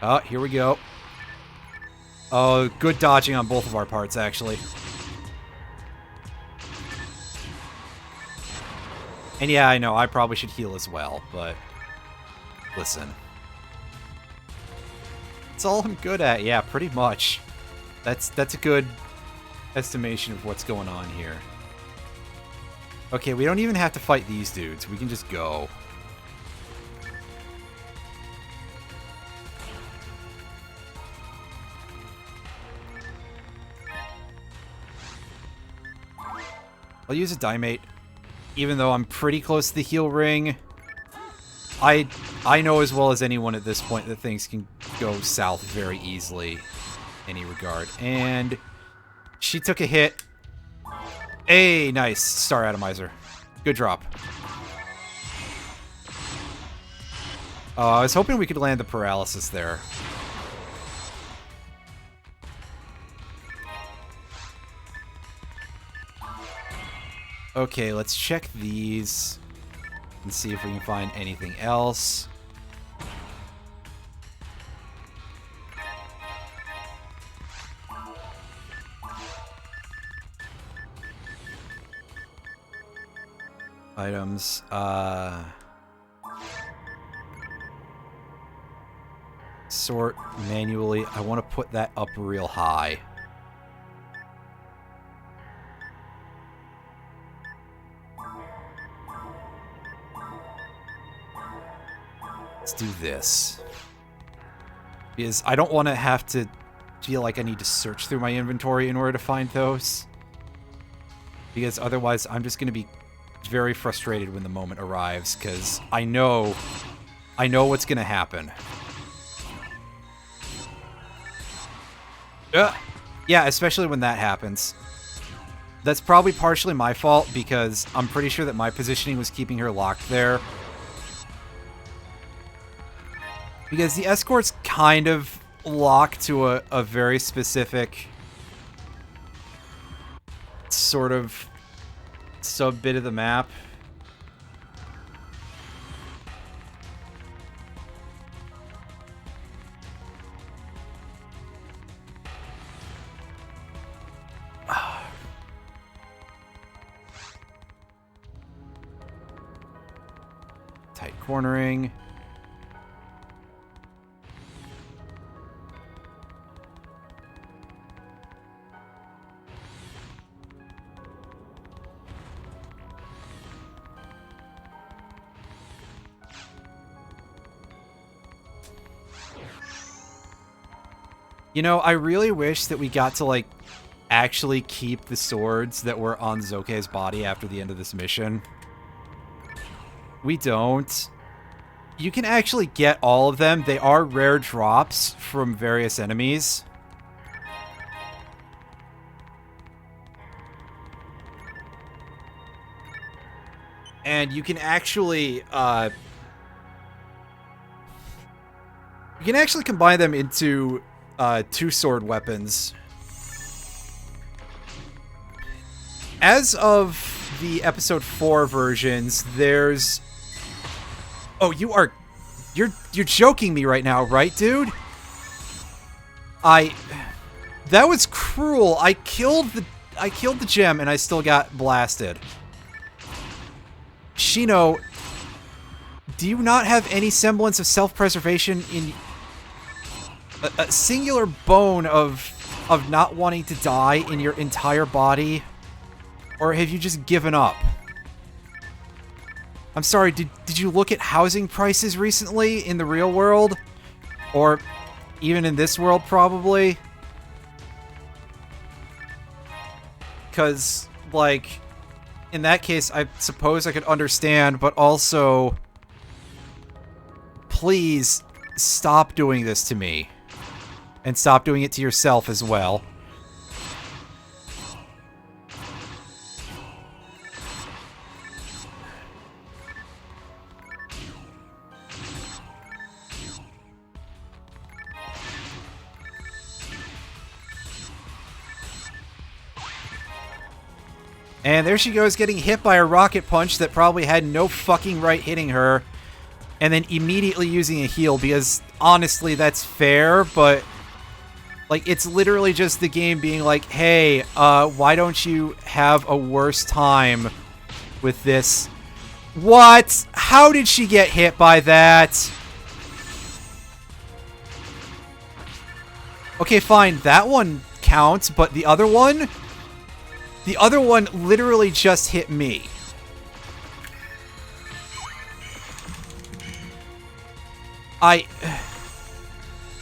Oh, here we go. Oh, good dodging on both of our parts, actually. And yeah, I know, I probably should heal as well, but... Listen. It's all I'm good at, yeah, pretty much. That's a good estimation of what's going on here. Okay, we don't even have to fight these dudes. We can just go. I'll use a Dimate, even though I'm pretty close to the heal ring. I know as well as anyone at this point that things can go south very easily in any regard. And she took a hit. Hey, nice. Star Atomizer. Good drop. Oh, I was hoping we could land the paralysis there. Okay, let's check these and see if we can find anything else. Items, sort manually. I want to put that up real high. Let's do this. Because I don't want to have to feel like I need to search through my inventory in order to find those. Because otherwise I'm just going to be very frustrated when the moment arrives, because I know what's going to happen. Yeah, especially when that happens. That's probably partially my fault, because I'm pretty sure that my positioning was keeping her locked there. Because the escort's kind of locked to a very specific sort of sub-bit of the map. Tight cornering. You know, I really wish that we got to, like, actually keep the swords that were on Zokei's body after the end of this mission. We don't. You can actually get all of them. They are rare drops from various enemies. And you can actually, combine them into two sword weapons. As of the episode 4 versions, there's... Oh, you're joking me right now, right, dude? That was cruel. I killed the gem and I still got blasted. Shino, do you not have any semblance of self-preservation in a singular bone of not wanting to die in your entire body? Or have you just given up? I'm sorry, did you look at housing prices recently in the real world? Or even in this world, probably? Because, like, in that case, I suppose I could understand, but also... Please, stop doing this to me. And stop doing it to yourself as well. And there she goes, getting hit by a rocket punch that probably had no fucking right hitting her. and then immediately using a heal, because honestly, that's fair, but like, it's literally just the game being like, hey, why don't you have a worse time with this? What? How did she get hit by that? Okay, fine, that one counts, but the other one? The other one literally just hit me.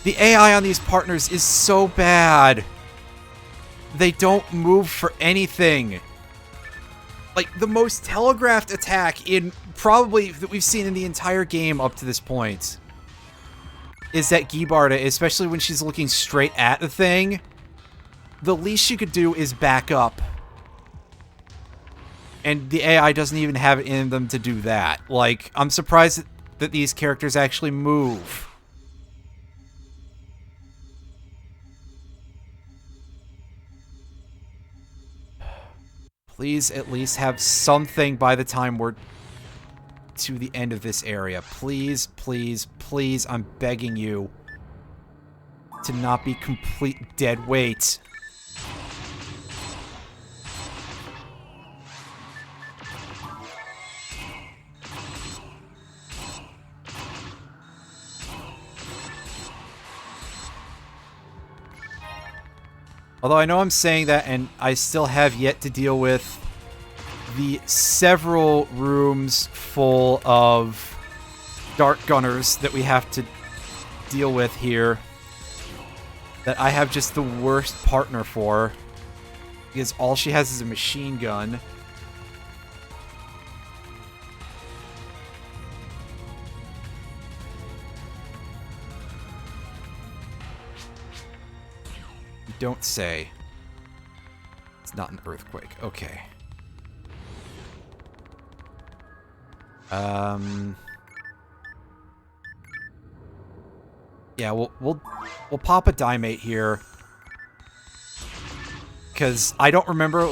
The AI on these partners is so bad. They don't move for anything. Like, the most telegraphed attack in probably that we've seen in the entire game up to this point is that Gibarda, especially when she's looking straight at the thing. The least she could do is back up. And the AI doesn't even have it in them to do that. Like, I'm surprised that these characters actually move. Please at least have something by the time we're to the end of this area. Please, please, please, I'm begging you to not be complete dead weight. Although I know I'm saying that, and I still have yet to deal with the several rooms full of dart gunners that we have to deal with here, that I have just the worst partner for, because all she has is a machine gun. Don't say. It's not an earthquake. Okay. Yeah, we'll pop a Dimate here, because I don't remember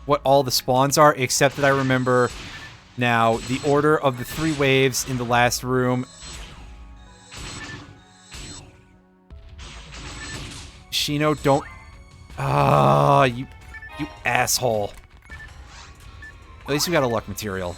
what all the spawns are, except that I remember now the order of the 3 waves in the last room. Shino, don't... Ah, you asshole. At least we got a luck material.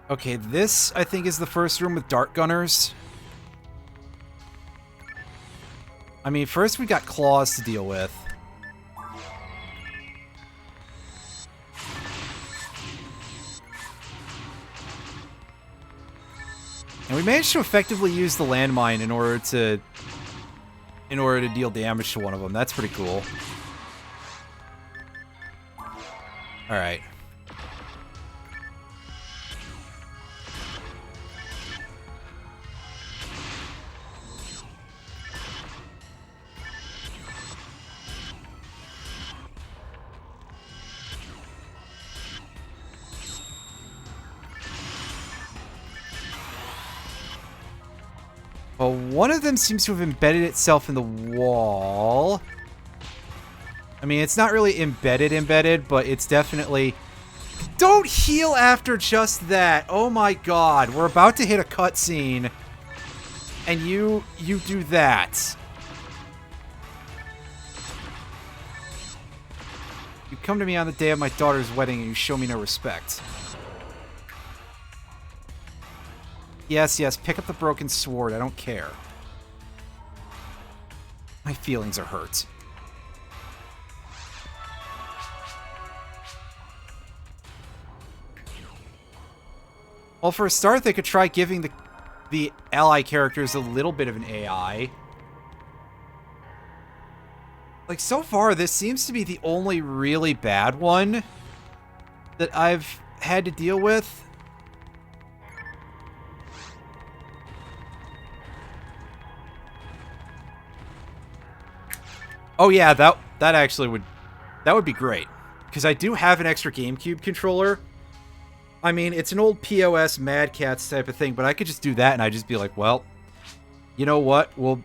Okay, this, I think, is the first room with dart gunners. I mean, first we got claws to deal with. And we managed to effectively use the landmine in order to deal damage to one of them. That's pretty cool. Alright. Well, one of them seems to have embedded itself in the wall. I mean, it's not really embedded, but it's definitely... Don't heal after just that! Oh my god, we're about to hit a cutscene, and you do that. You come to me on the day of my daughter's wedding and you show me no respect. Yes, yes, pick up the broken sword. I don't care. My feelings are hurt. Well, for a start, they could try giving the ally characters a little bit of an AI. Like, so far, this seems to be the only really bad one that I've had to deal with. Oh yeah, that actually would be great. Because I do have an extra GameCube controller. I mean, it's an old POS Mad Catz type of thing, but I could just do that and I'd just be like, well, you know what? We'll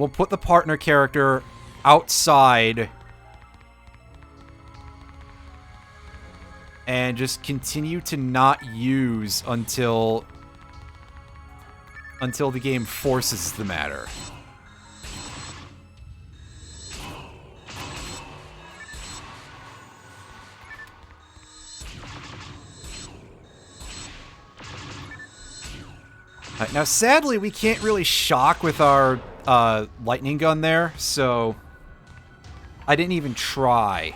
put the partner character outside and just continue to not use until the game forces the matter. Now, sadly, we can't really shock with our lightning gun there, so I didn't even try.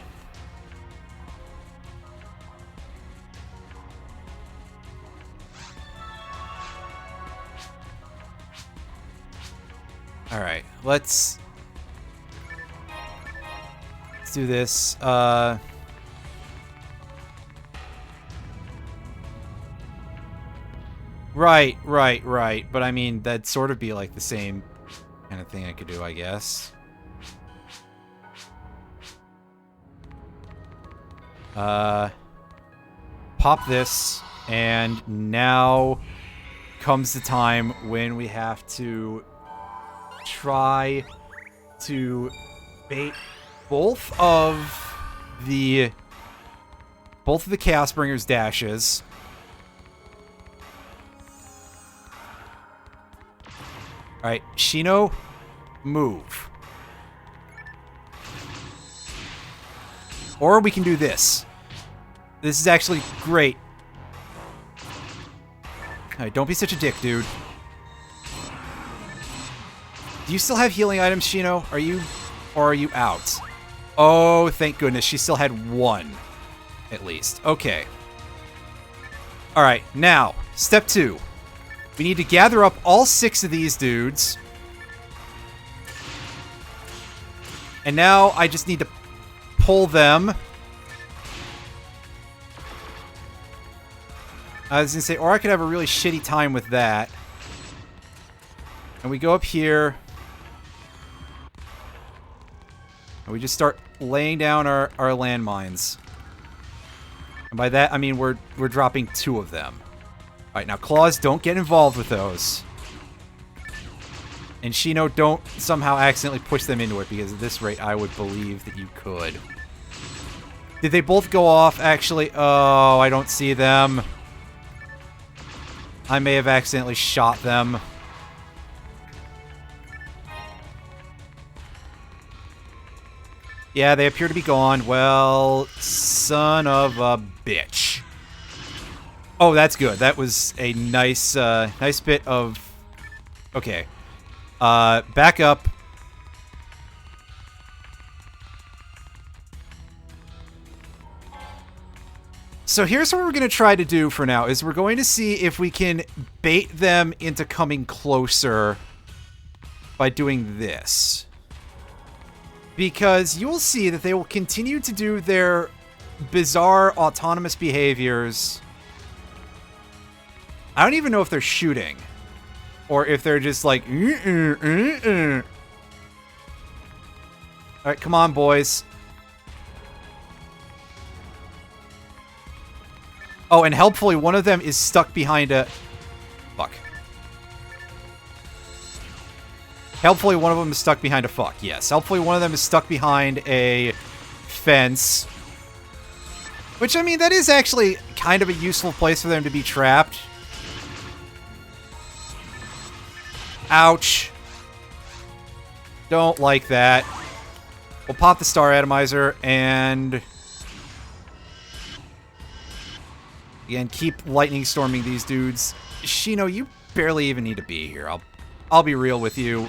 Alright, let's do this. Right. But I mean, that'd sort of be like the same kind of thing I could do, I guess. Pop this, and now comes the time when we have to try to bait both of the Chaos Bringer's dashes. Alright, Shino, move. Or we can do this. This is actually great. Alright, don't be such a dick, dude. Do you still have healing items, Shino? Or are you out? Oh, thank goodness. She still had one, at least. Okay. Alright, now, step 2. We need to gather up all 6 of these dudes. And now I just need to pull them. I was going to say, or I could have a really shitty time with that. And we go up here. And we just start laying down our landmines. And by that, I mean we're dropping 2 of them. Alright, now claws, don't get involved with those. And Shino, don't somehow accidentally push them into it, because at this rate, I would believe that you could. Did they both go off, actually? Oh, I don't see them. I may have accidentally shot them. Yeah, they appear to be gone. Well, son of a bitch. Oh, that's good. That was a nice, nice bit of... Okay. Back up. So here's what we're going to try to do for now, is we're going to see if we can bait them into coming closer by doing this. Because you'll see that they will continue to do their bizarre autonomous behaviors. I don't even know if they're shooting. Or if they're just like... Alright, come on, boys. Oh, and helpfully, one of them is stuck behind a... Fuck. Helpfully, one of them is stuck behind a fuck. Yes, helpfully, one of them is stuck behind a fence. Which, I mean, that is actually kind of a useful place for them to be trapped. Ouch. Don't like that. We'll pop the Star Atomizer and... Again, keep lightning storming these dudes. Shino, you barely even need to be here. I'll be real with you.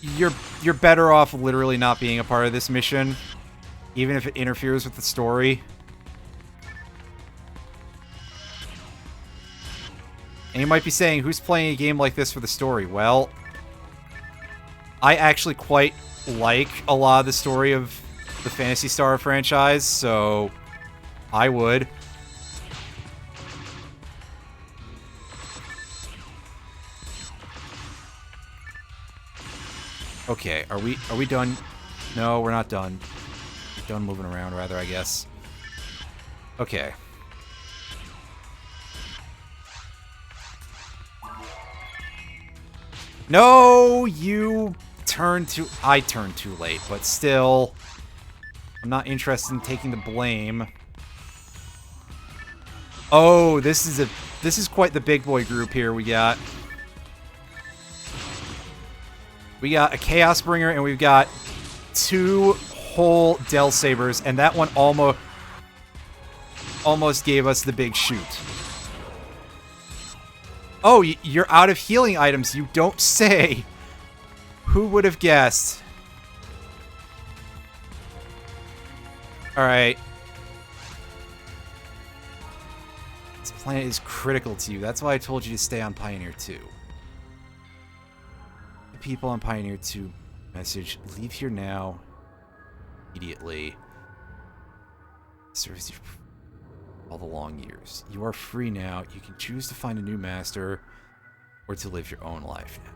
You're better off literally not being a part of this mission, even if it interferes with the story. And you might be saying, who's playing a game like this for the story? Well, I actually quite like a lot of the story of the Phantasy Star franchise, so I would. Okay, are we done? No, we're not done. We're done moving around, rather, I guess. Okay. No, you turned too... I turned too late, but still... I'm not interested in taking the blame. Oh, this is quite the big boy group here we got. We got a Chaos Bringer, and we've got 2 whole Del Sabers, and that one almost gave us the big shoot. Oh, you're out of healing items. You don't say. Who would have guessed? Alright. This planet is critical to you. That's why I told you to stay on Pioneer 2. The people on Pioneer 2 message, leave here now. Immediately. Serves you all the long years. You are free now. You can choose to find a new master or to live your own life now.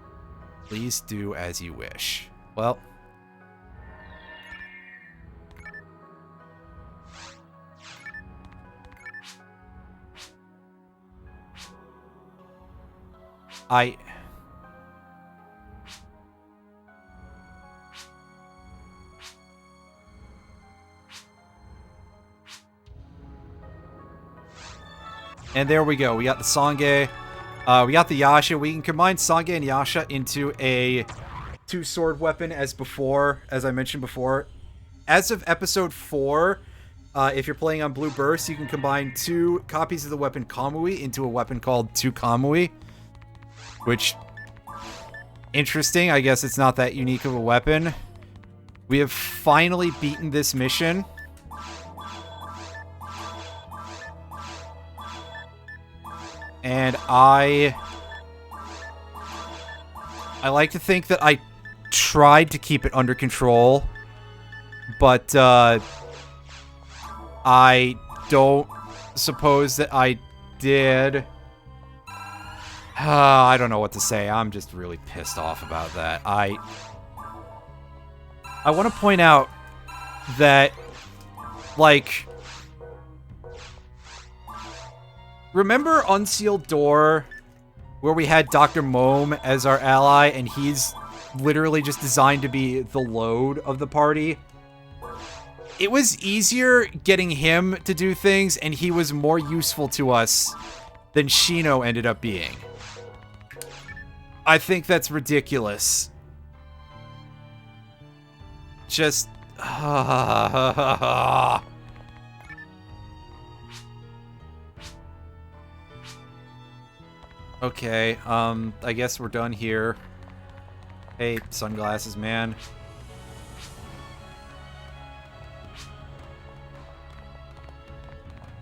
Please do as you wish. Well, and there we go. We got the Sange. We got the Yasha. We can combine Sange and Yasha into a 2-sword weapon as before, as I mentioned before. As of episode 4, if you're playing on Blue Burst, you can combine 2 copies of the weapon Kamui into a weapon called 2 Kamui. Which, interesting. I guess it's not that unique of a weapon. We have finally beaten this mission. And I like to think that I tried to keep it under control, but I don't suppose that I did. I don't know what to say. I'm just really pissed off about that. I want to point out that, like, remember Unsealed Door, where we had Dr. Mome as our ally, and he's literally just designed to be the load of the party? It was easier getting him to do things, and he was more useful to us than Shino ended up being. I think that's ridiculous. Just... Okay, I guess we're done here. Hey, sunglasses, man.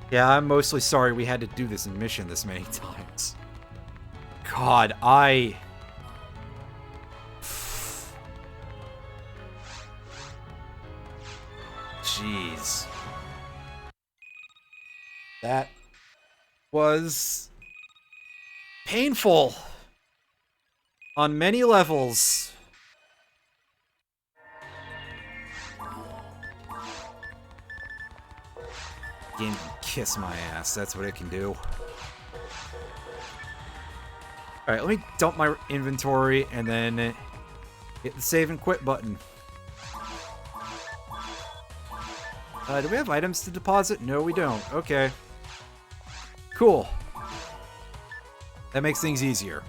Yeah, I'm mostly sorry we had to do this mission this many times. God, Jeez. That was painful on many levels. Game can kiss my ass. That's what it can do. Alright, let me dump my inventory and then hit the save and quit button. Do we have items to deposit? No, we don't. Okay. Cool. That makes things easier.